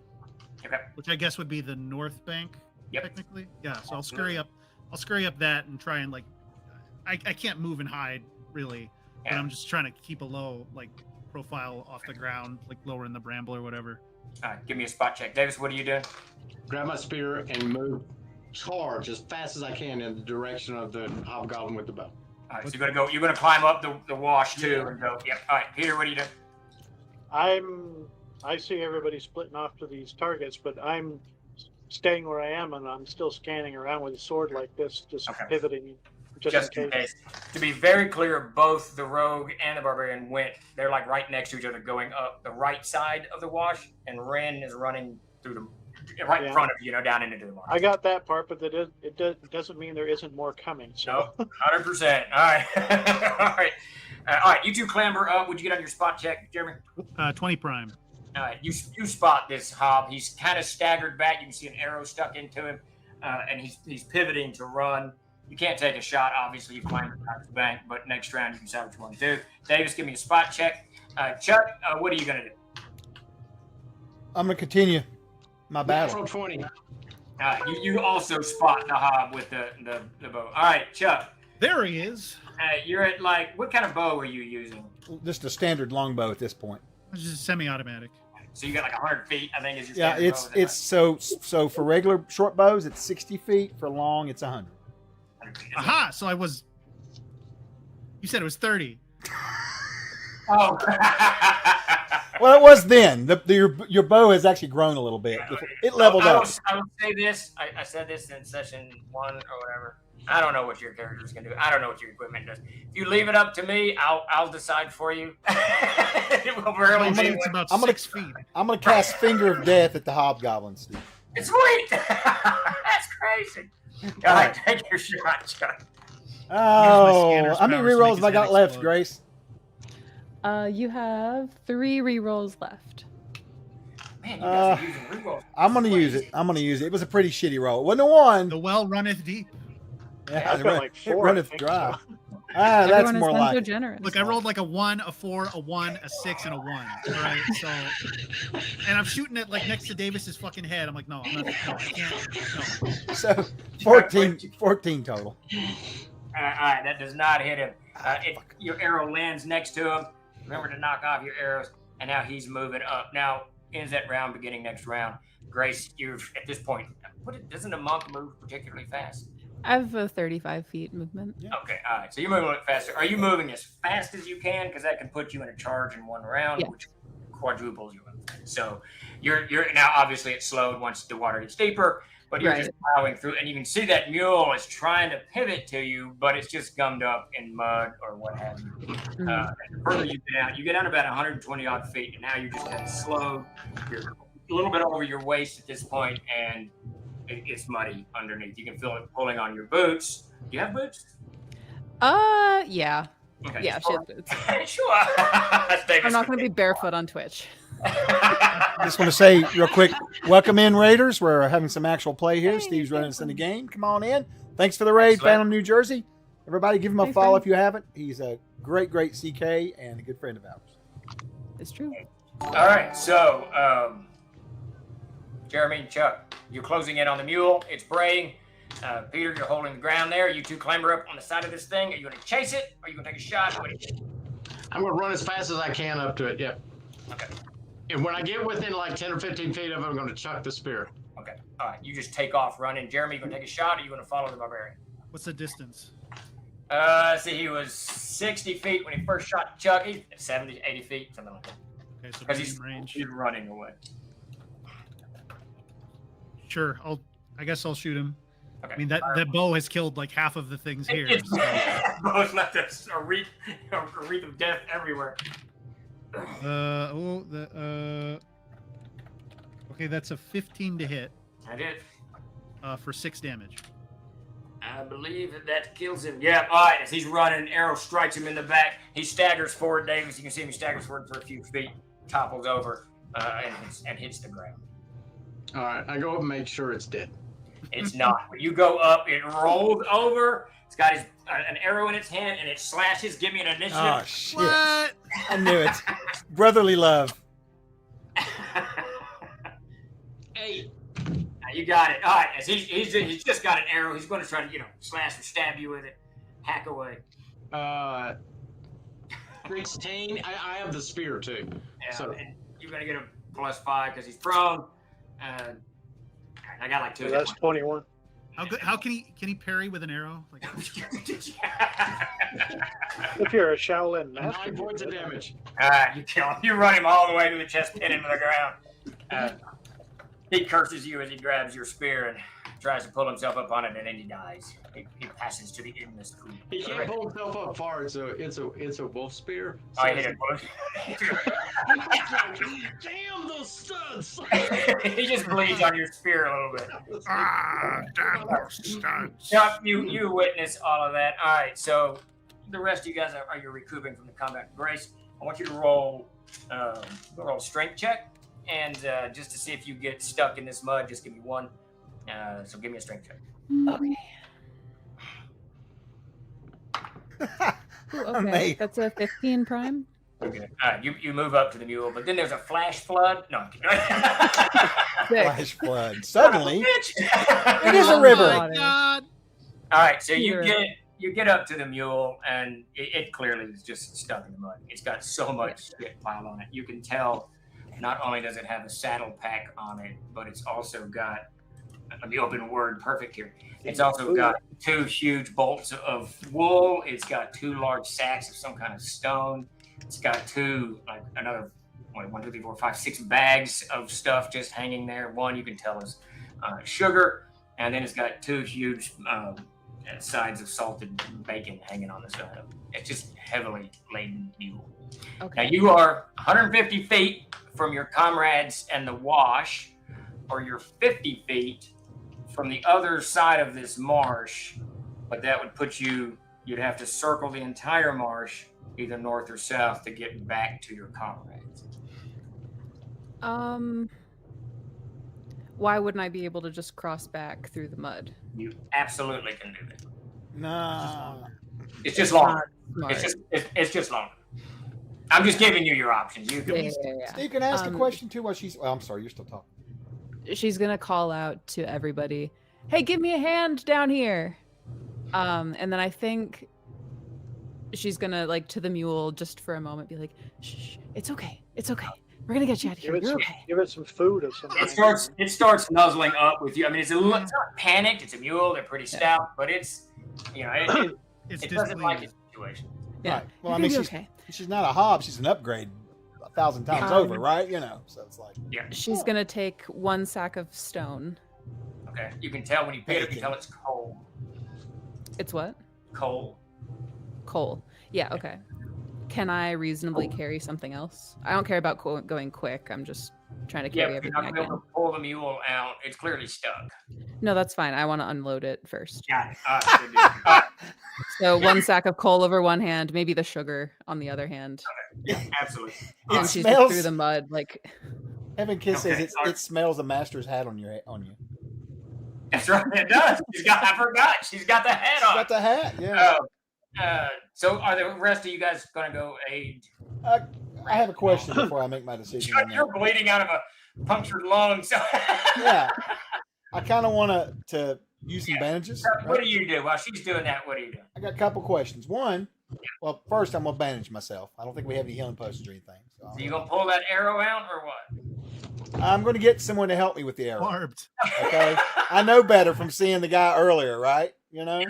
Okay. which I guess would be the north bank, Yep. technically. Yeah, so I'll scurry up that and try and I can't move and hide really, but Yeah. I'm just trying to keep a low profile off the ground, lower in the bramble or whatever. All right, give me a spot check. Davis, what are you doing? Grab my spear and move, charge as fast as I can in the direction of the hobgoblin with the bow. All right, so you're gonna climb up the wash too and go. Yep. All right, Peter, what are you doing? I see everybody splitting off to these targets, but I'm staying where I am, and I'm still scanning around with a sword like this, just Okay. pivoting Just in case. To be very clear, both the rogue and the barbarian they're right next to each other going up the right side of the wash, and Ren is running through in front of you, down into the water. I got that part, but it doesn't mean there isn't more coming. So. No, 100%. All right. All right. All right, you two clamber up. Would you get on your spot check, Jeremy? 20 prime. All right, you spot this hob. He's kind of staggered back. You can see an arrow stuck into him, and he's pivoting to run. You can't take a shot, obviously. You climbed across the bank, but next round you can decide what you want to do. Davis, give me a spot check. Chuck, what are you going to do? I'm going to continue my battle. Natural 20. You also spot the hob with the bow. All right, Chuck. There he is. You're at what kind of bow are you using? Just a standard longbow at this point. It's just semi-automatic. So you got 100 feet, I think, is your Yeah, standard bow. so for regular short bows, it's 60 feet. For long, it's 100. 100 feet. Aha! So you said it was 30. Oh. Well, it was then. Your bow has actually grown a little bit. It leveled up. I will say this. I said this in session 1 or whatever. I don't know what your character's gonna do. I don't know what your equipment does. If you leave it up to me, I'll decide for you. It will barely be. It's about 6 feet. I'm going to cast Finger of Death at the hobgoblins. Steve. It's sweet. That's crazy. All right, take your shot, Chuck. Oh, how many powers to rerolls make have I his got head left, explode. Grace? You have 3 rerolls left. Man, you guys are using rerolls. I'm gonna use it. I'm gonna use it. It was a pretty shitty roll. It wasn't a one. The well runneth deep. Yeah, I've got like it 4. I runneth think, dry. so. Ah, that's Everyone has more been like so it. generous. Look, I rolled like a 1, a 4, a 1, a 6, and a 1. All right, so, and I'm shooting it like next to Davis's fucking head. I'm like, no, I'm not. No, I can't. No. So 14 total. All right, that does not hit him. Your arrow lands next to him. Remember to knock off your arrows, and now he's moving up. Now ends that round, beginning next round. Grace, you're at this point. Doesn't a monk move particularly fast? I have a 35 feet movement. Okay, all right. So you're moving a little faster. Are you moving as fast as you can? Because that can put you in a charge in one round, Yeah. which quadruples you. So you're now obviously it's slowed once the water gets deeper, but you're just plowing through, and you can see that mule is trying to pivot to you, but it's just gummed up in mud or what have you. And the further you get down about 120 odd feet, and now you're just kind of slowed. You're a little bit over your waist at this point, and it's muddy underneath. You can feel it pulling on your boots. Do you have boots? Yeah. Okay. Yeah, she has boots. Sure. I'm not going to be barefoot on Twitch. Just want to say real quick, welcome in Raiders. We're having some actual play here. Steve's running us in the game. Come on in. Thanks for the raid, Phantom, New Jersey. Everybody give him a follow if you haven't. He's a great CK and a good friend of ours. It's true. All right, so Jeremy and Chuck, you're closing in on the mule. It's braying. Peter, you're holding the ground there. You two clamber up on the side of this thing. Are you going to chase it, or are you going to take a shot? I'm going to run as fast as I can up to it, yep. Okay. And when I get within like 10 or 15 feet of it, I'm going to chuck the spear. Okay. All right, you just take off running. Jeremy, you going to take a shot, or are you going to follow the barbarian? What's the distance? See, he was 60 feet when he first shot Chuck. He's 70, 80 feet, something like that. Okay, so Because medium range. he's running away. Sure, I guess I'll shoot him. Okay. I mean that bow has killed like half of the things here. It's so- both left us a wreath of death everywhere. Okay, that's a 15 to hit I did. for 6 damage. I believe that kills him. Yeah, all right. As he's running, an arrow strikes him in the back. He staggers forward, Davis. You can see him staggers forward for a few feet, topples over, and hits the ground. All right, I go up and make sure it's dead. It's not. When you go up, it rolls over. It's got an arrow in its hand, and it slashes. Give me an initiative. Oh, shit. What? I knew it. Brotherly love. 8. You got it. All right. As he's just got an arrow. He's going to try to slash or stab you with it. Hack away. 16. I have the spear too. Yeah, So and you're going to get a +5 because he's prone. I got like 2. So that's 21. How can he parry with an arrow? Like, If you're a Shaolin master. 9 points of damage. You kill him. You run him all the way to the chest, pin him to the ground. He curses you as he grabs your spear and tries to pull himself up on it, and then he dies. He passes to the endless pool. He can't pull himself up far. It's a wolf spear. So I hit damn those studs! it. He just bleeds on your spear a little bit. damn those studs. Chuck, you witness all of that. All right, so the rest of you guys are you recouping from the combat. Grace, I want you to roll a strength check, and just to see if you get stuck in this mud, just give me one. So give me a strength check. Okay. Ooh, okay. Amazing. That's a 15 prime. Okay. All right, you move up to the mule, but then there's a flash flood. No, I'm kidding. Flash flood. Suddenly, it it is a Oh river. my God. All right, so Either. you get up to the mule, and it clearly is just stuck in the mud. It's got so much shit piled on it. You can tell. Not only does it have a saddle pack on it, but it's also got. Let me open word perfect here. It's also got 2 huge bolts of wool. It's got 2 large sacks of some kind of stone. It's got 2, like another 1, 2, 3, 4, 5, 6 bags of stuff just hanging there. One you can tell is sugar, and then it's got 2 huge sides of salted bacon hanging on the side of it. It's just heavily laden mule. Okay. Now you are 150 feet from your comrades and the wash, or you're 50 feet from the other side of this marsh, but that would put you'd have to circle the entire marsh, either north or south, to get back to your comrades. why wouldn't I be able to just cross back through the mud? You absolutely can do that. Nah. It's just longer. Smart. It's just longer. I'm just giving you your options. You can. Yeah. Steve, can I ask a question too while she's... Well, I'm sorry, you're still talking. She's gonna call out to everybody, "Hey, give me a hand down here." And then I think she's gonna like to the mule just for a moment, be like, "Shh, it's okay. It's okay. We're gonna get you out of here. You're okay." Give it some food or something. It starts nuzzling up with you. I mean, it's not panicked. It's a mule. They're pretty stout, but it's it doesn't like its situation. Yeah. Right. Well, You're I mean, gonna she's be okay. she's not a hob. She's an upgrade 1,000 times over, right? You know, so it's like... Yeah. She's gonna take 1 sack of stone. Okay. You can tell when you pick it up. You tell it's cold. It's what? Cold. Coal. Yeah. Okay. Can I reasonably carry something else? I don't care about going quick. I'm just trying to carry Yeah, you're everything not I going to be can. able to pull the mule out. It's clearly stuck. No, that's fine. I want to unload it first. Got it. All right, good deal. All right. So 1 sack of coal over one hand, maybe the sugar on the other hand. Yeah, absolutely. And It she's smells... through the mud, like. Evan Kiss says Okay, it smells a master's hat on you. That's right. It does. I forgot. She's got the hat She's on. got the hat, yeah. So are the rest of you guys going to go aid? I have a question before I make my decision. on that. You're bleeding out of a punctured lung. So Yeah. I kind of want to use some bandages. So what Right? do you do while she's doing that? What do you do? I got a couple questions. One, well, first I'm going to bandage myself. I don't think we have any healing potions or anything. So So you gonna pull that arrow out or what? I'm going to get someone to help me with the arrow. Barbed. Okay. I know better from seeing the guy earlier, right? You know?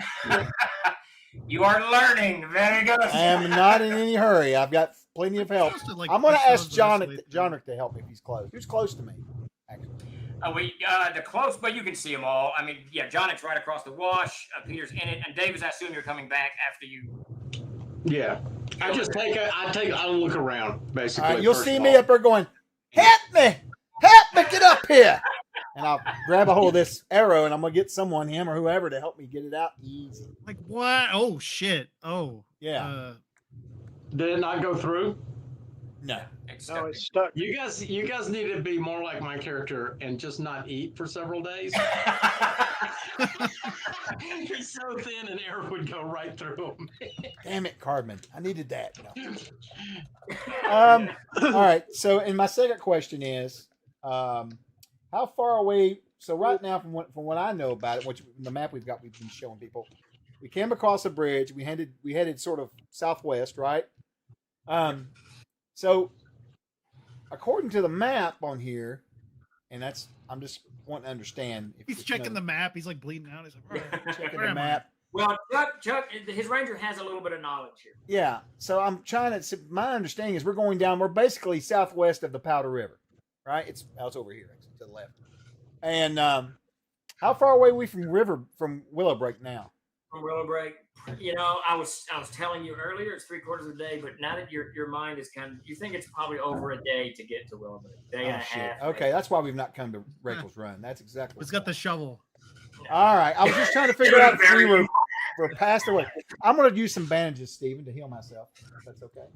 You are learning. Very good. I am not in any hurry. I've got plenty of help. Supposed to, like, I'm going to push ask those the rest of the way through. Jonik to help me if he's close. Who's close to me? Actually. The close, but you can see them all. I mean, yeah, Jonik's right across the wash. Peter's in it, and Davis, I assume you're coming back after you. Yeah. I look around, basically. All right, you'll first see of me all. up there going, help me, get up here. And I'll grab a hold of this arrow and I'm going to get someone, him or whoever, to help me get it out easy. Like what? Oh shit. Oh. Yeah. Did it not go through? No. It's No, stuck. it's stuck. You guys need to be more like my character and just not eat for several days. He's so thin, an arrow would go right through him. Damn it, Cardman. I needed that. No. All right. So, and my second question is, how far away? So right now, from what I know about it, which the map we've been showing people, we came across a bridge. We headed sort of southwest, right? So according to the map on here, and I'm just wanting to understand. If He's checking the map. He's like bleeding out. He's like, checking where the am I? map. Well, Chuck, his ranger has a little bit of knowledge here. Yeah. So I'm trying to. My understanding is we're basically southwest of the Powder River, right? It's over here, actually, to the left. And how far away are we from Willowbreak now? From Willowbreak, I was telling you earlier, it's 3/4 of the day, but now that your mind is you think it's probably over a day to get to Willowbreak, day and a half. Okay, that's why we've not come to Rachel's Run. That's exactly. It's got the shovel. All right, I was just trying to figure out if we were passed away. I'm going to use some bandages, Stephen, to heal myself. If that's okay.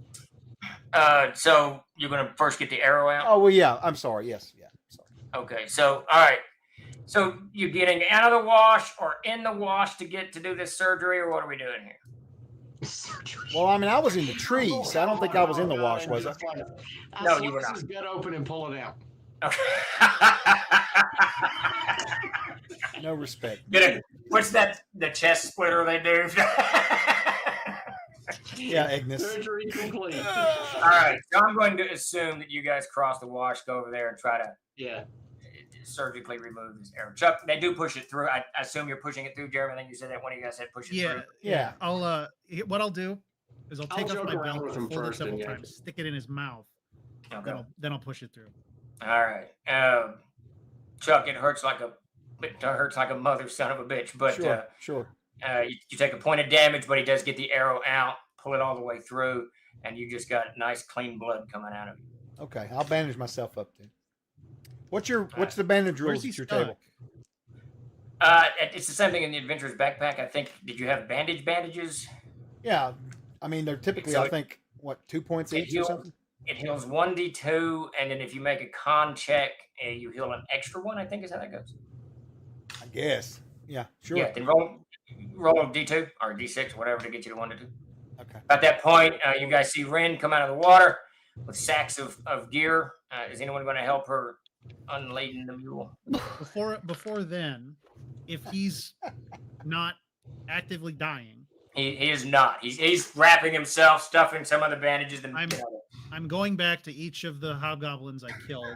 So you're gonna first get the arrow out. Oh well, yeah. I'm sorry. Yes, yeah. Sorry. Okay, so all right. So you're getting out of the wash or in the wash to do this surgery, or what are we doing here? Well, I mean, I was in the trees, so I don't think I was in the wash, was I? No, you were not. Just get open and pull it out. No respect. What's that? The chest splitter they do? Yeah, Ignis. Surgery complete. All right, so I'm going to assume that you guys cross the wash, go over there, and try to surgically remove this arrow. Chuck, they do push it through. I assume you're pushing it through, Jeremy. I think you said that one of you guys said push it through. Yeah. What I'll do is I'll take off joke my around belt, with him fold it first several and times, stick it in his mouth. Okay. Then I'll push it through. All right. Chuck, it hurts like a mother son of a bitch, but Sure. you take a point of damage, but he does get the arrow out, pull it all the way through, and you just got nice clean blood coming out of you. Okay, I'll bandage myself up then. What's the bandage rules at your table? It's the same thing in the adventurer's backpack. I think. Did you have bandages? Yeah, I mean they're typically So I think 2 points each or something. It heals 1d2, and then if you make a con check, you heal an extra one. I think is how that goes. I guess. Yeah, sure. Yeah, then roll a d2 or d6, whatever, to get you to 1 to 2. Okay. At that point, you guys see Ren come out of the water with sacks of gear. Is anyone going to help her unladen the mule? Before then, if he's not actively dying, He is not. He's wrapping himself, stuffing some of the bandages. And I'm going back to each of the hobgoblins I killed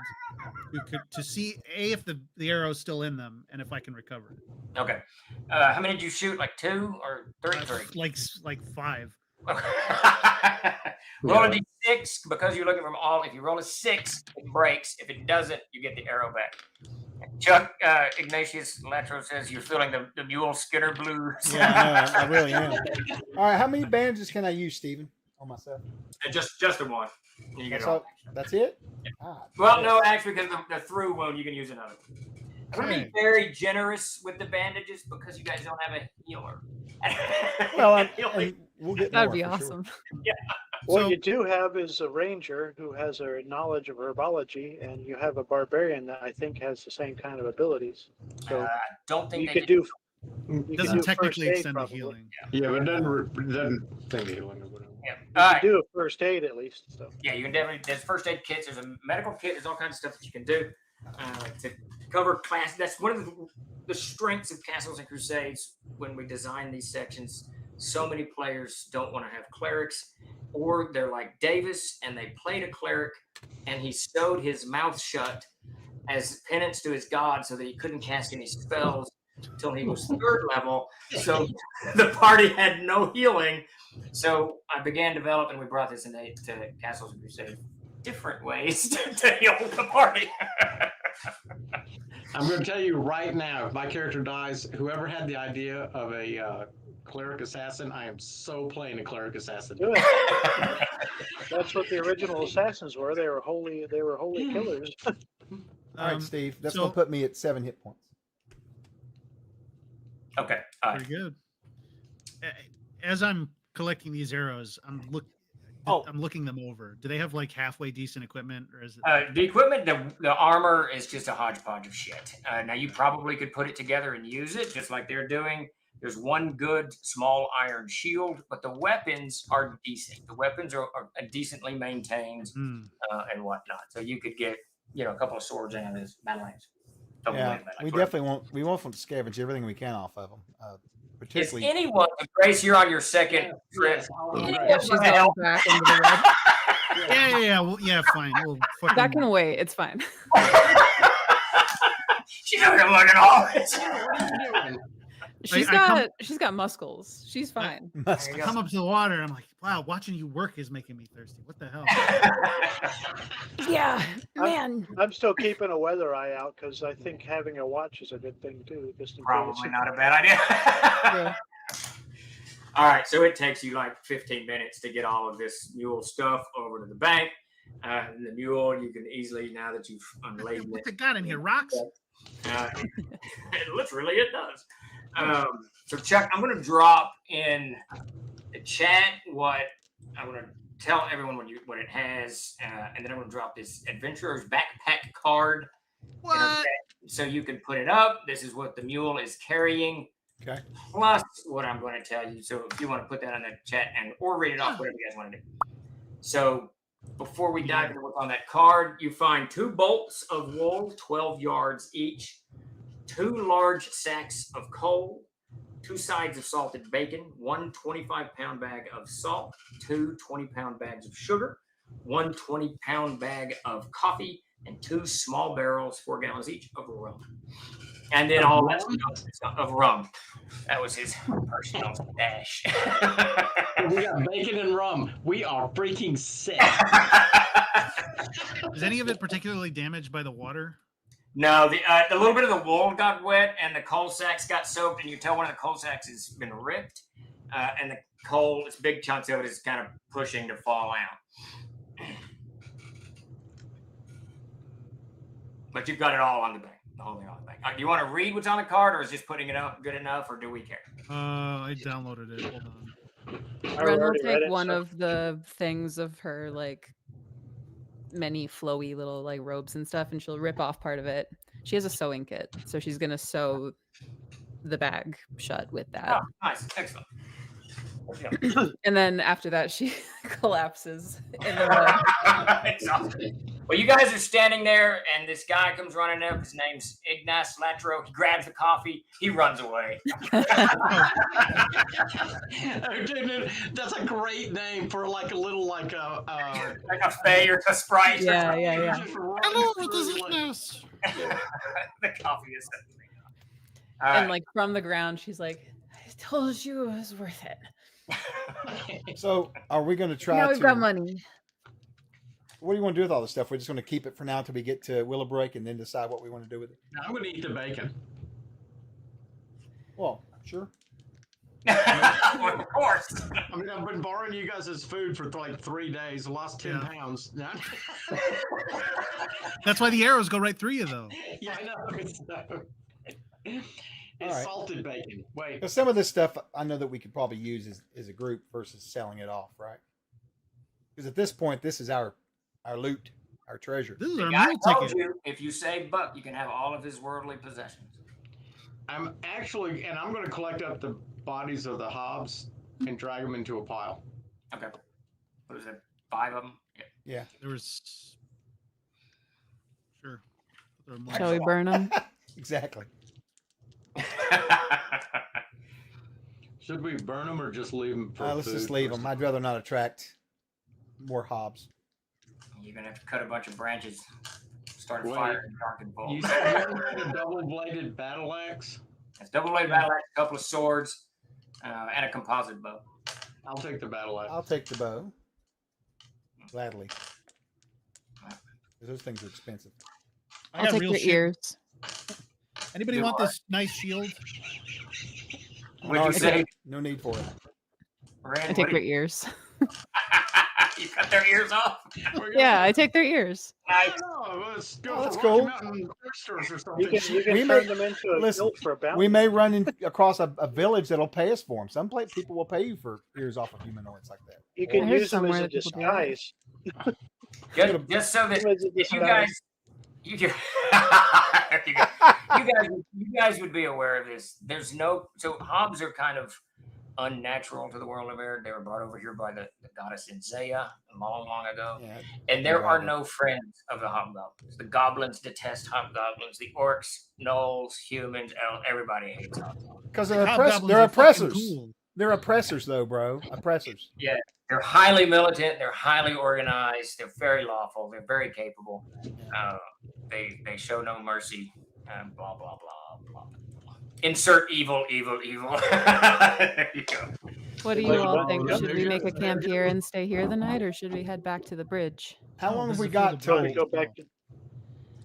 to see if the arrow's still in them and if I can recover it. Okay. How many did you shoot? Like 2 or 33? Like 5. Roll a d6 because you're looking from all. If you roll a 6, it breaks. If it doesn't, you get the arrow back. Chuck Ignatius Latro says you're feeling the Muleskinner blues. Yeah, I really am. All right, how many bandages can I use, Stephen, on myself? Just the one. You get That's, it all. that's it? Yeah. Ah, Well, no, actually, because the through wound, you can use another. I'm going to Okay. be very generous with the bandages because you guys don't have a healer. Well, and we'll get That'd more be for awesome. Yeah. What So- you do have is a ranger who has a knowledge of herbology, and you have a barbarian that I think has the same kind of abilities. So Don't think you they could do. do. You could Doesn't do technically first aid, extend the probably. healing. Yeah, but it doesn't think the healing or whatever. Yeah. You All could right. do a first aid at least. So Yeah, you can definitely. There's first aid kits. There's a medical kit. There's all kinds of stuff that you can do to cover class. That's one of the strengths of Castles and Crusades when we design these sections. So many players don't want to have clerics, or they're like Davis and they played a cleric and he sewed his mouth shut as penance to his god so that he couldn't cast any spells until he was 3rd level. So the party had no healing. So I began developing, we brought this into Castles and Crusades, different ways to heal the party. I'm going to tell you right now, if my character dies, whoever had the idea of a cleric assassin, I am so playing a cleric assassin. do it. That's what the original assassins were. They were holy killers. All right, Steve, that's so- going to put me at 7 hit points. Okay. All right. Pretty good. As I'm collecting these arrows, I'm looking them over. Do they have like halfway decent equipment, or is it? The equipment, the armor is just a hodgepodge of shit. Now you probably could put it together and use it just like they're doing. There's one good small iron shield, but the weapons are decent. The weapons are decently maintained and whatnot. So you could get a couple of swords out of this battle lines. Yeah, we definitely want them to scavenge everything we can off of them. Is Particularly, anyone, Grace, you're on your second trip. Yes, all right. Yeah, she's going back into the red. Yeah. Well, yeah, fine. We'll fucking, That can wait. It's fine. She's not gonna look at all this. What are you doing? She's got muscles. She's fine. I come up to the water. And I'm like, wow, watching you work is making me thirsty. What the hell? Yeah, man. I'm still keeping a weather eye out because I think having a watch is a good thing too. Just in Probably case. not a bad idea. Yeah. All right, so it takes you like 15 minutes to get all of this mule stuff over to the bank. And the mule, you can easily, now that you've unladen What's it, it got in here? Rocks? literally it does. So Chuck, I'm going to drop in the chat what I'm going to tell everyone what it has, and then I'm going to drop this adventurer's backpack card. What? So you can put it up. This is what the mule is carrying. okay. Plus what I'm going to tell you. So if you want to put that on the chat or read it off, whatever you guys want to do. So before we dive into what's on that card, you find 2 bolts of wool, 12 yards each, 2 large sacks of coal, 2 sides of salted bacon, 1 25-pound bag of salt, 2 20-pound bags of sugar, 1 20-pound bag of coffee, and 2 small barrels, 4 gallons each, of rum. And then all that stuff of rum. That was his personal stash. We got bacon and rum. We are freaking sick. Is any of it particularly damaged by the water? No, the little bit of the wool got wet and the coal sacks got soaked, and you tell one of the coal sacks has been ripped, and the coal, it's big chunks of it is kind of pushing to fall out. But you've got it all on the bank, the whole thing on the bank. Do you want to read what's on the card, or is just putting it up good enough, or do we care? I downloaded it. Hold on. I Ren will already read take it, one so- of the things of her like many flowy little like robes and stuff, and she'll rip off part of it. She has a sewing kit, so she's gonna sew the bag shut with that. Oh, nice, excellent. Yeah. And then after that, she collapses in the mud. Exhausted. Well, you guys are standing there, and this guy comes running up. His name's Ignace Latro. He grabs the coffee. He runs away. Dude, that's a great name for like a little Like a Fey or a Sprite. Yeah, or yeah, yeah. Hello, this is Ignace. The coffee is something. And like from the ground, she's like, "I told you it was worth it." So, are we going to try Now to? we've got money. What do you want to do with all this stuff? We're just going to keep it for now until we get to Willowbreak, and then decide what we want to do with it. I'm going to eat the bacon. Well, sure. Of course. I mean, I've been borrowing you guys' food for like 3 days. Lost 10 pounds. That's why the arrows go right through you, though. Yeah, I know. It's right. salted bacon. Wait. Because some of this stuff I know that we could probably use as a group versus selling it off, right? Because at this point, this is our loot, our treasure. This is our I meal told ticket. you, if you save Buck, you can have all of his worldly possessions. I'm going to collect up the bodies of the hobs and drag them into a pile. Okay. What is it? 5 of them? Yeah. There was. Sure. There were more. Shall we burn them? Exactly. Should we burn them or just leave them for Let's food just leave for- them. I'd rather not attract more hobs. You're going to have to cut a bunch of branches, start a Wait. fire in dark and bold. You said you had a double-bladed battle axe? It's double-bladed battle axe, a couple of swords, and a composite bow. I'll take the battle axe. I'll take the bow. Gladly. 'Cause those things are expensive. I I'll got take real your shit. ears. Anybody You want are. this nice shield? What'd you say, No need for it. Rand? I take their ears. You cut their ears off? Yeah, I take their ears. Nice. Let's go Oh, that's for cool. Rocky Mountain stores or You something. can We turn may- them into a listen, guild for a bounty. We may run across a village that'll pay us for them. Some people will pay you for ears off of humanoids like that. You I can heard use them as somewhere a that people do that. disguise. Just so that Use them as a if you disguise. you guys would be aware of this. There's no so hobs are kind of unnatural to the world of air. They were brought over here by the goddess Inzaya long, long ago. Yeah. And there are no friends of the hobgoblins. The goblins detest hobgoblins. The orcs, gnolls, humans, everybody hates hobgoblins. Because Hobgoblins they're are fucking oppressors. cool. They're oppressors, though, bro. Oppressors. Yeah, they're highly militant. They're highly organized. They're very lawful. They're very capable. They show no mercy. Blah blah blah blah. Insert evil. There you go. What do you Like, all what- think? what- Should we make a camp here and stay here the night, or should we head back to the bridge? How Oh, long have this we is got for the till? bride. Go back to.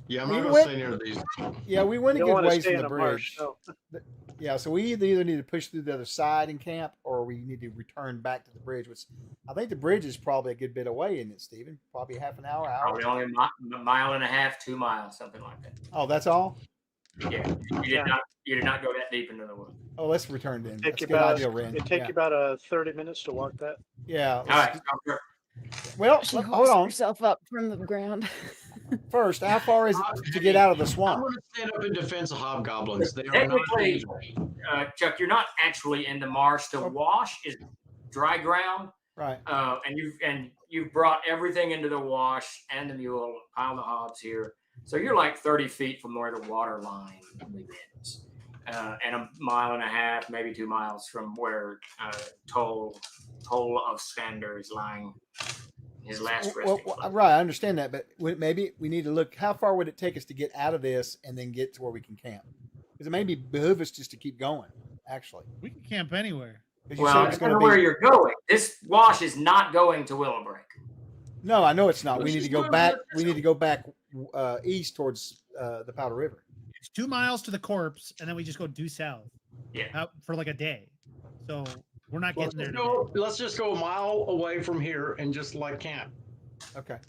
Yeah, I'm We not going to went- stay near these. Yeah, we went a You don't good want to ways stay from in the a marsh. bridge. No. Yeah, so we either need to push through the other side and camp, or we need to return back to the bridge. Which I think the bridge is probably a good bit away, isn't it, Stephen? Probably half an hour. Probably only a mile and a half, 2 miles, something like that. Oh, that's all. Yeah, you did not go that deep into the woods. Oh, let's return then. Take That's you a good about. idea, Ren. It take Yeah. you about 30 minutes to walk that. Yeah. All right, Well, She hold holds on. herself up from the ground. First, how far is it to get out of the I'm swamp? going to stand up in defense of hobgoblins. They are not Technically- dangerous. Chuck, you're not actually in the marsh. The wash is dry ground, Right. and you've brought everything into the wash and the mule, pile the hobs here. So you're like 30 feet from where the water line begins, and a mile and a half, maybe 2 miles from where Toll of Stander is lying. His last resting place. Right, I understand that, but maybe we need to look. How far would it take us to get out of this and then get to where we can camp? Because it may behoove us just to keep going. Actually, We can camp anywhere. 'Cause you Well, said it it's depends going on to where be. you're going. This wash is not going to Willowbreak. No, I know it's not. We Let's need to just go go back. to the- We need to go back east towards the Powder River. It's 2 miles to the corpse, and then we just go due south. Yeah. Out for like a day. So we're not Let's getting there. just, Today. let's just go a mile away from here and just like camp. Okay. I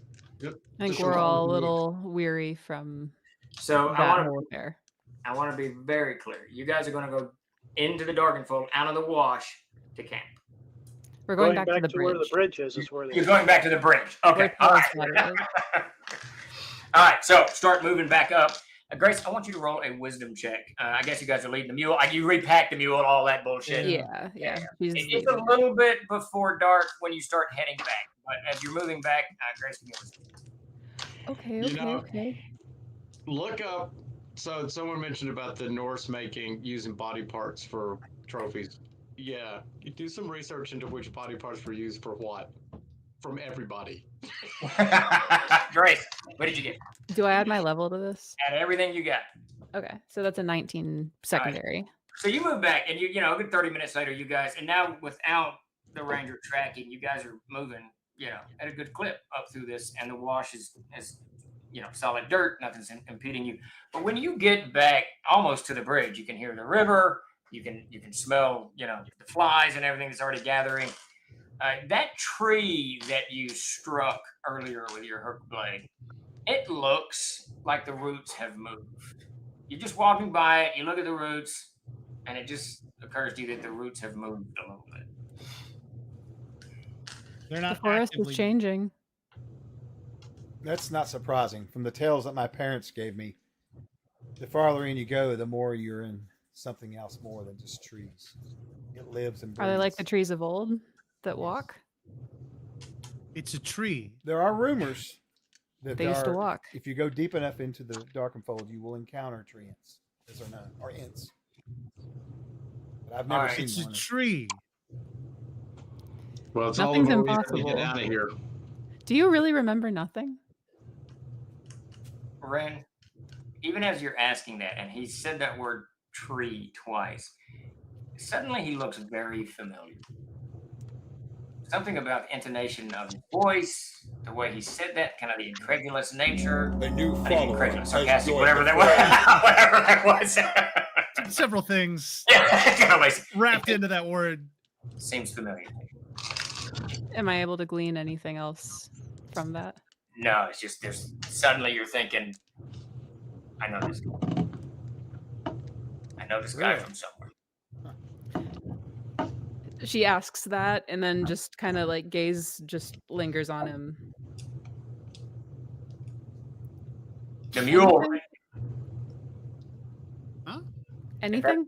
think Just we're a all a mile. little weary from So that whole affair. I want to be very clear. You guys are going to go into the Darkenfold, out of the wash to camp. We're going Going back to the where the bridge. bridge is where You're they going back to the bridge. Okay. Where All Paul's right. water is. All right. So start moving back up. Grace, I want you to roll a wisdom check. I guess you guys are leading the mule. You repack the mule and all that bullshit. Yeah. She's It's a leaving. little bit before dark when you start heading back, but as you're moving back, Grace, give me a wisdom. Okay. Look up. So someone mentioned about the Norse using body parts for trophies. Yeah, you do some research into which body parts were used for what from everybody. Grace, what did you get? Do I add my level to this? Add everything you got. Okay, so that's a 19 secondary. So you move back, and a good 30 minutes later, you guys, and now without the ranger tracking, you guys are moving, at a good clip up through this, and the wash is solid dirt, nothing's impeding you. But when you get back almost to the bridge, you can hear the river, you can smell, the flies and everything that's already gathering. That tree that you struck earlier with your hook blade, it looks like the roots have moved. You're just walking by it, you look at the roots, and it just occurs to you that the roots have moved a little bit. They're The not forest actively. is changing. That's not surprising. From the tales that my parents gave me, the farther in you go, the more you're in something else more than just trees. It lives and Are breathes. they like the trees of old that walk? It's a tree. There are rumors that They used to walk. if you go deep enough into the Darkenfold, you will encounter treants. Yes or no? Or ints. But I've never Alright. seen It's a one. tree. Well, it's Nothing's all about impossible. Get out of here. Do you really remember nothing? Ren, even as you're asking that, and he said that word tree twice, suddenly he looks very familiar. Something about the intonation of his voice, the way he said that, kind of the incredulous nature. A new I think follower incredulous, has sarcastic, joined whatever the that was. fray. Whatever that was. Several things Yeah, wrapped into that word. seems familiar. Am I able to glean anything else from that? No, it's just suddenly you're thinking, I know this guy. I know this guy Really? from somewhere. She asks that, and then just kind of like gaze just lingers on him. The mule. Anything?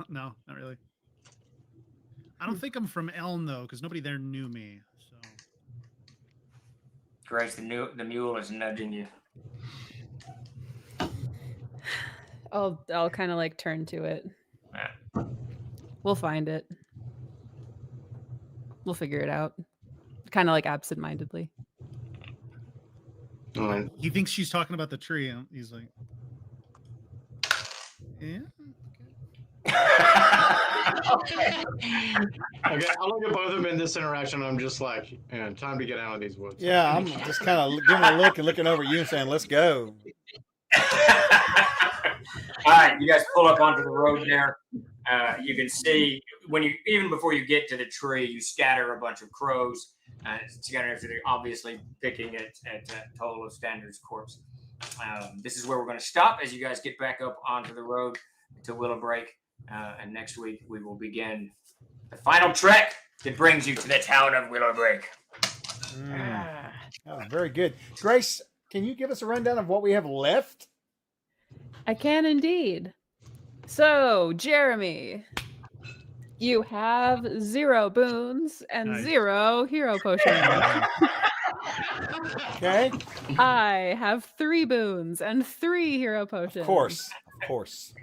No, not really. I don't think I'm from Elm though, because nobody there knew me. So Grace, the mule is nudging you. I'll kind of like turn to it. Yeah. We'll find it. We'll figure it out. Kind of like absentmindedly. he thinks she's talking about the tree. And he's like, yeah. Okay. Okay, I look at both of them in this interaction. I'm just like, time to get out of these woods. Yeah, I'm just kind of giving a look and looking over at you and saying, let's go. All right, you guys pull up onto the road there. You can see even before you get to the tree, you scatter a bunch of crows. Together, they're obviously picking at Tolo Standard's corpse. This is where we're going to stop as you guys get back up onto the road to Willowbreak. And next week we will begin the final trek that brings you to the town of Willowbreak. That was very good. Grace, can you give us a rundown of what we have left? I can indeed. So, Jeremy, you have 0 boons and Nice. 0 hero potions. Okay. I have 3 boons and 3 hero potions. Of course.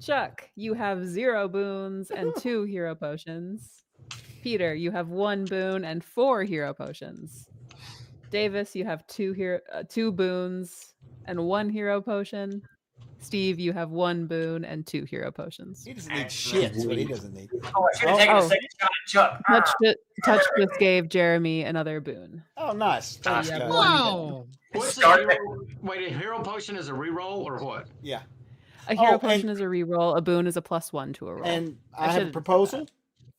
Chuck, you have 0 boons and 2 hero potions. Peter, you have 1 boon and 4 hero potions. Davis, you have 2 boons and 1 hero potion. Steve, you have 1 boon and 2 hero potions. He doesn't need shit. Is what he doesn't need. Oh, I should have taken a Oh. second shot at Chuck. Touch just gave Jeremy another boon. Oh, nice. Thanks, Yeah, guys. Wow. What's Start the hero? Wait, a hero potion is a reroll or what? Yeah. A hero Oh, potion and- is a reroll. A boon is a +1 to a roll. And I I have a should've said proposal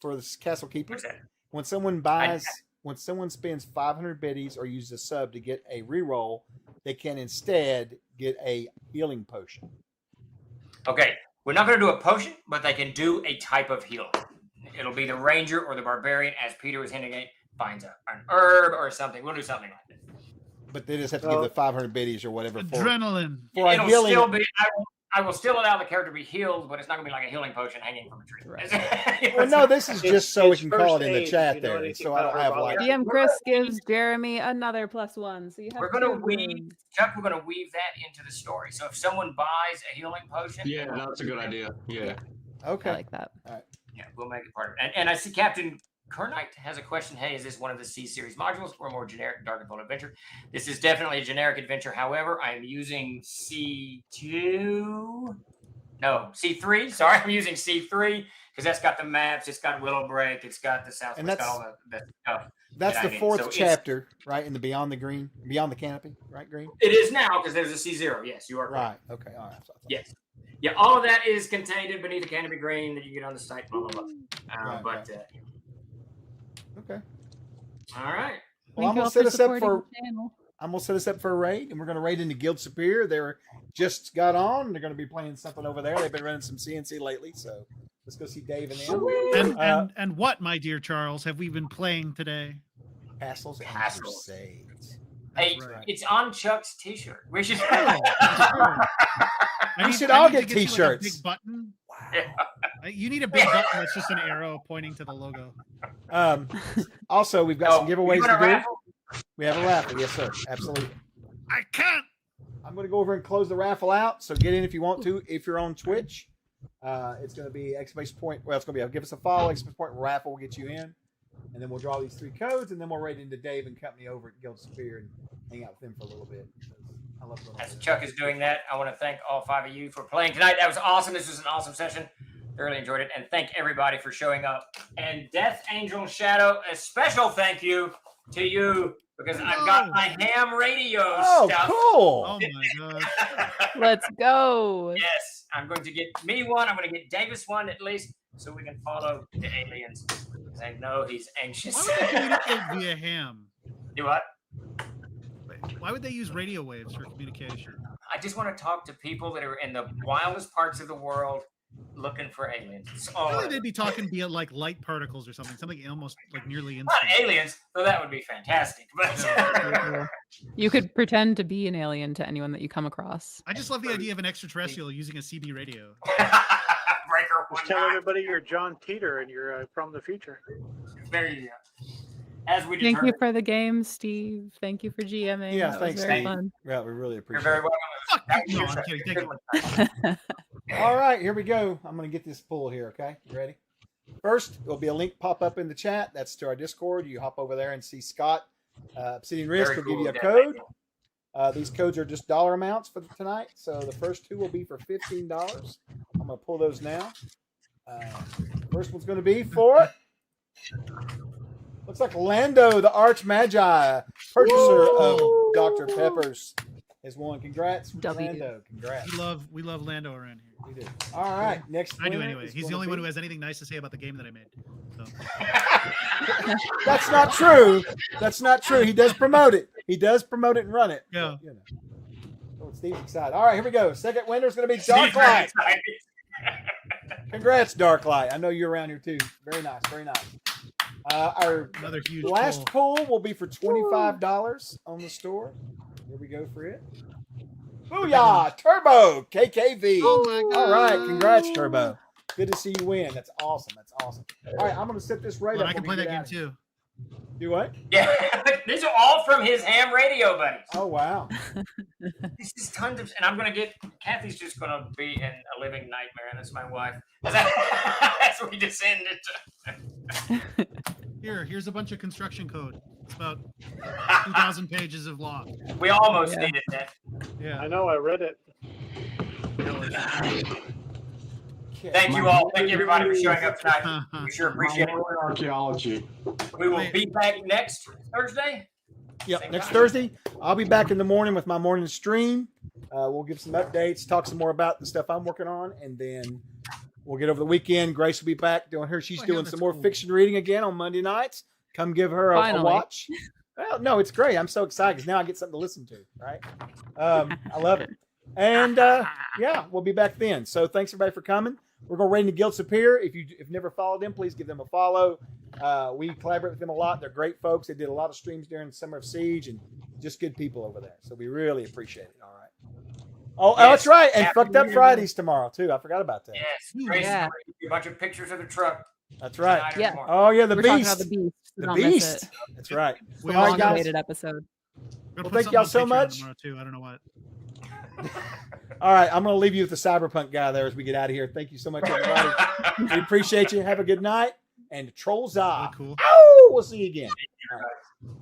for the castle keeper. What's that? When someone spends 500 biddies or uses a sub to get a reroll, they can instead get a healing potion. Okay. We're not going to do a potion, but they can do a type of heal. It'll be the ranger or the barbarian, as Peter was hinting at, finds an herb or something. We'll do something like that. But they just have to give the 500 biddies or whatever for Adrenaline. a It'll healing. still be. I will still allow the character to be healed, but it's not going to be like a healing potion hanging from a tree. Right. Well, no, this is just so we It's can call it first in the aid, chat you know there. anything So I don't about have herbology. like. DM Chris gives Jeremy another +1. So you have We're going to two weave, rooms. Chuck. We're going to weave that into the story. So if someone buys a healing potion, Yeah, that's a good idea. Yeah. Okay. I like that. yeah, we'll make it part of it. And I see Captain Kernite has a question. Hey, is this one of the C series modules or a more generic Dark and Bold adventure? This is definitely a generic adventure. However, I am using C2. No, C3. Sorry, I'm using C3 because that's got the maps. It's got Willow Break. It's got the South. And It's got all the stuff. That's that the I need. fourth So chapter, right? In the Beyond the Canopy, right, Green? It is now because there's a C0. Yes, you are correct. Right. Okay. All right. Yes. Yeah, all of that is contained beneath the Canopy Green that you get on the site, blah, blah, blah. Right. Okay. All right. Well, I'm Thank you gonna all set for us up supporting for. the channel. I'm gonna set us up for a raid, and we're gonna raid into Guild Superior. They're just got on. They're gonna be playing something over there. They've been running some CNC lately, so let's go see Dave and them. And what, my dear Charles, have we been playing today? Castles and Castles. Crusades. Hey, That's right. it's on Chuck's T-shirt. We should. I should all to get you, like, a t-shirts. big button. Yeah. You need a big button that's just an arrow pointing to the logo. Also, we've got some giveaways you to want a do. raffle? We have a raffle, yes, sir. Absolutely. I can't. I'm going to go over and close the raffle out. So get in if you want to. If you're on Twitch, it's going to be exclamation point. Well, it's going to be give us a follow, exclamation point raffle will get you in. And then we'll draw these 3 codes, and then we'll raid into Dave and company over at Guild Superior and hang out with them for a little bit. I love going As over Chuck is doing that, I want to thank all 5 of you for playing tonight. That was awesome. This was an awesome session. Thoroughly enjoyed it. And thank everybody for showing up. And Death Angel Shadow, a special thank you to you because I've got my ham radio stuff. Cool. Oh my god. Let's go. Yes, I'm going to get me one. I'm going to get Davis one at least so we can follow the aliens. Because I know he's anxious. Why would they communicate via ham? Do what? Why would they use radio waves for communication? I just want to talk to people that are in the wildest parts of the world looking for aliens. It's all Really, they'd be talking via like light particles or something almost like nearly not instant. aliens, so that would be fantastic. But You could pretend to be an alien to anyone that you come across. I just love the idea of an extraterrestrial using a CB radio. Breaker Just 1 tell 9. everybody you're John Teeter and you're from the future. There you go. As we Thank you determined, for the game, Steve. Thank you for GMing. Yeah, That thanks, was very Steve. fun. Yeah, we really you're appreciate very it. welcome. Fuck That you. was No, your I'm show. kidding. Thank you. All right, here we go. I'm going to get this pulled here, okay? You ready? First, there'll be a link pop up in the chat. That's to our Discord. You hop over there and see Scott. Obsidian Risk Very will give you a cool, code. yeah. These codes are just dollar amounts for tonight. So the first 2 will be for $15. I'm going to pull those now. First one's going to be for... Looks like Lando, the Arch Magi, purchaser of Dr. Peppers, has won. Congrats, W. Lando. Congrats. We love Lando around here. We do. All right, next. I do winner anyway. is He's going the only to one be- who has anything nice to say about the game that I made. So That's not true. That's not true. He does promote it. He does promote it and run it. Yeah. But, you know. Oh, Steve's excited. All right, here we go. Second winner is going to be Steve's very Darklight. excited. Congrats, Darklight. I know you're around here too. Very nice. Very nice. Our another huge last pull. pull will be for $25 on the store. Here we go for it. Booyah! Turbo KKV. Oh my God. All right, congrats, Turbo. Good to see you win. That's awesome. That's awesome. All right, I'm going to set this right Well, up. I can when play we that get game out of too. here. Do what? Yeah, these are all from his ham radio buddies. Oh wow. This is tons of, and I'm gonna get. Kathy's just gonna be in a living nightmare, and that's my wife. That's what we descended to. Here's a bunch of construction code. It's about 2,000 pages of law. We almost Yeah. needed that. Yeah. I know, I read it. Okay. Thank you all. Thank you everybody for showing up tonight. We sure appreciate it. Archaeology. We will be back next Thursday. Yep, Same next time. Thursday. I'll be back in the morning with my morning stream. We'll give some updates, talk some more about the stuff I'm working on, and then we'll get over the weekend. Grace will be back doing her. She's Oh, yeah, doing that's some more cool. fiction reading again on Monday nights. Come give her a Finally. watch. Well, no, it's great. I'm so excited because now I get something to listen to, right? I love it. And yeah, we'll be back then. So thanks everybody for coming. We're going to Raid the Guild Superior. If you've never followed them, please give them a follow. We collaborate with them a lot. They're great folks. They did a lot of streams during Summer of Siege and just good people over there. So we really appreciate it. All right. Oh, Yes. that's right. And Happy Fucked New Up Year, Fridays tomorrow too. I forgot about that. Yes, Ooh, Tracy's yeah. gonna give you a bunch of pictures of the truck. That's right. tonight or Yeah. tomorrow. Oh yeah, the We're talking beast. about the beast. so The don't miss beast. it. That's right. We All all right, guys. Long-awaited episode. We're Well, gonna thank put y'all something so on Patreon much. tomorrow, too. I don't know what. All right, I'm going to leave you with the cyberpunk guy there as we get out of here. Thank you so much, everybody. We appreciate you. Have a good night. And Trolls Eye. Really cool. Oh, we'll see you again. All right.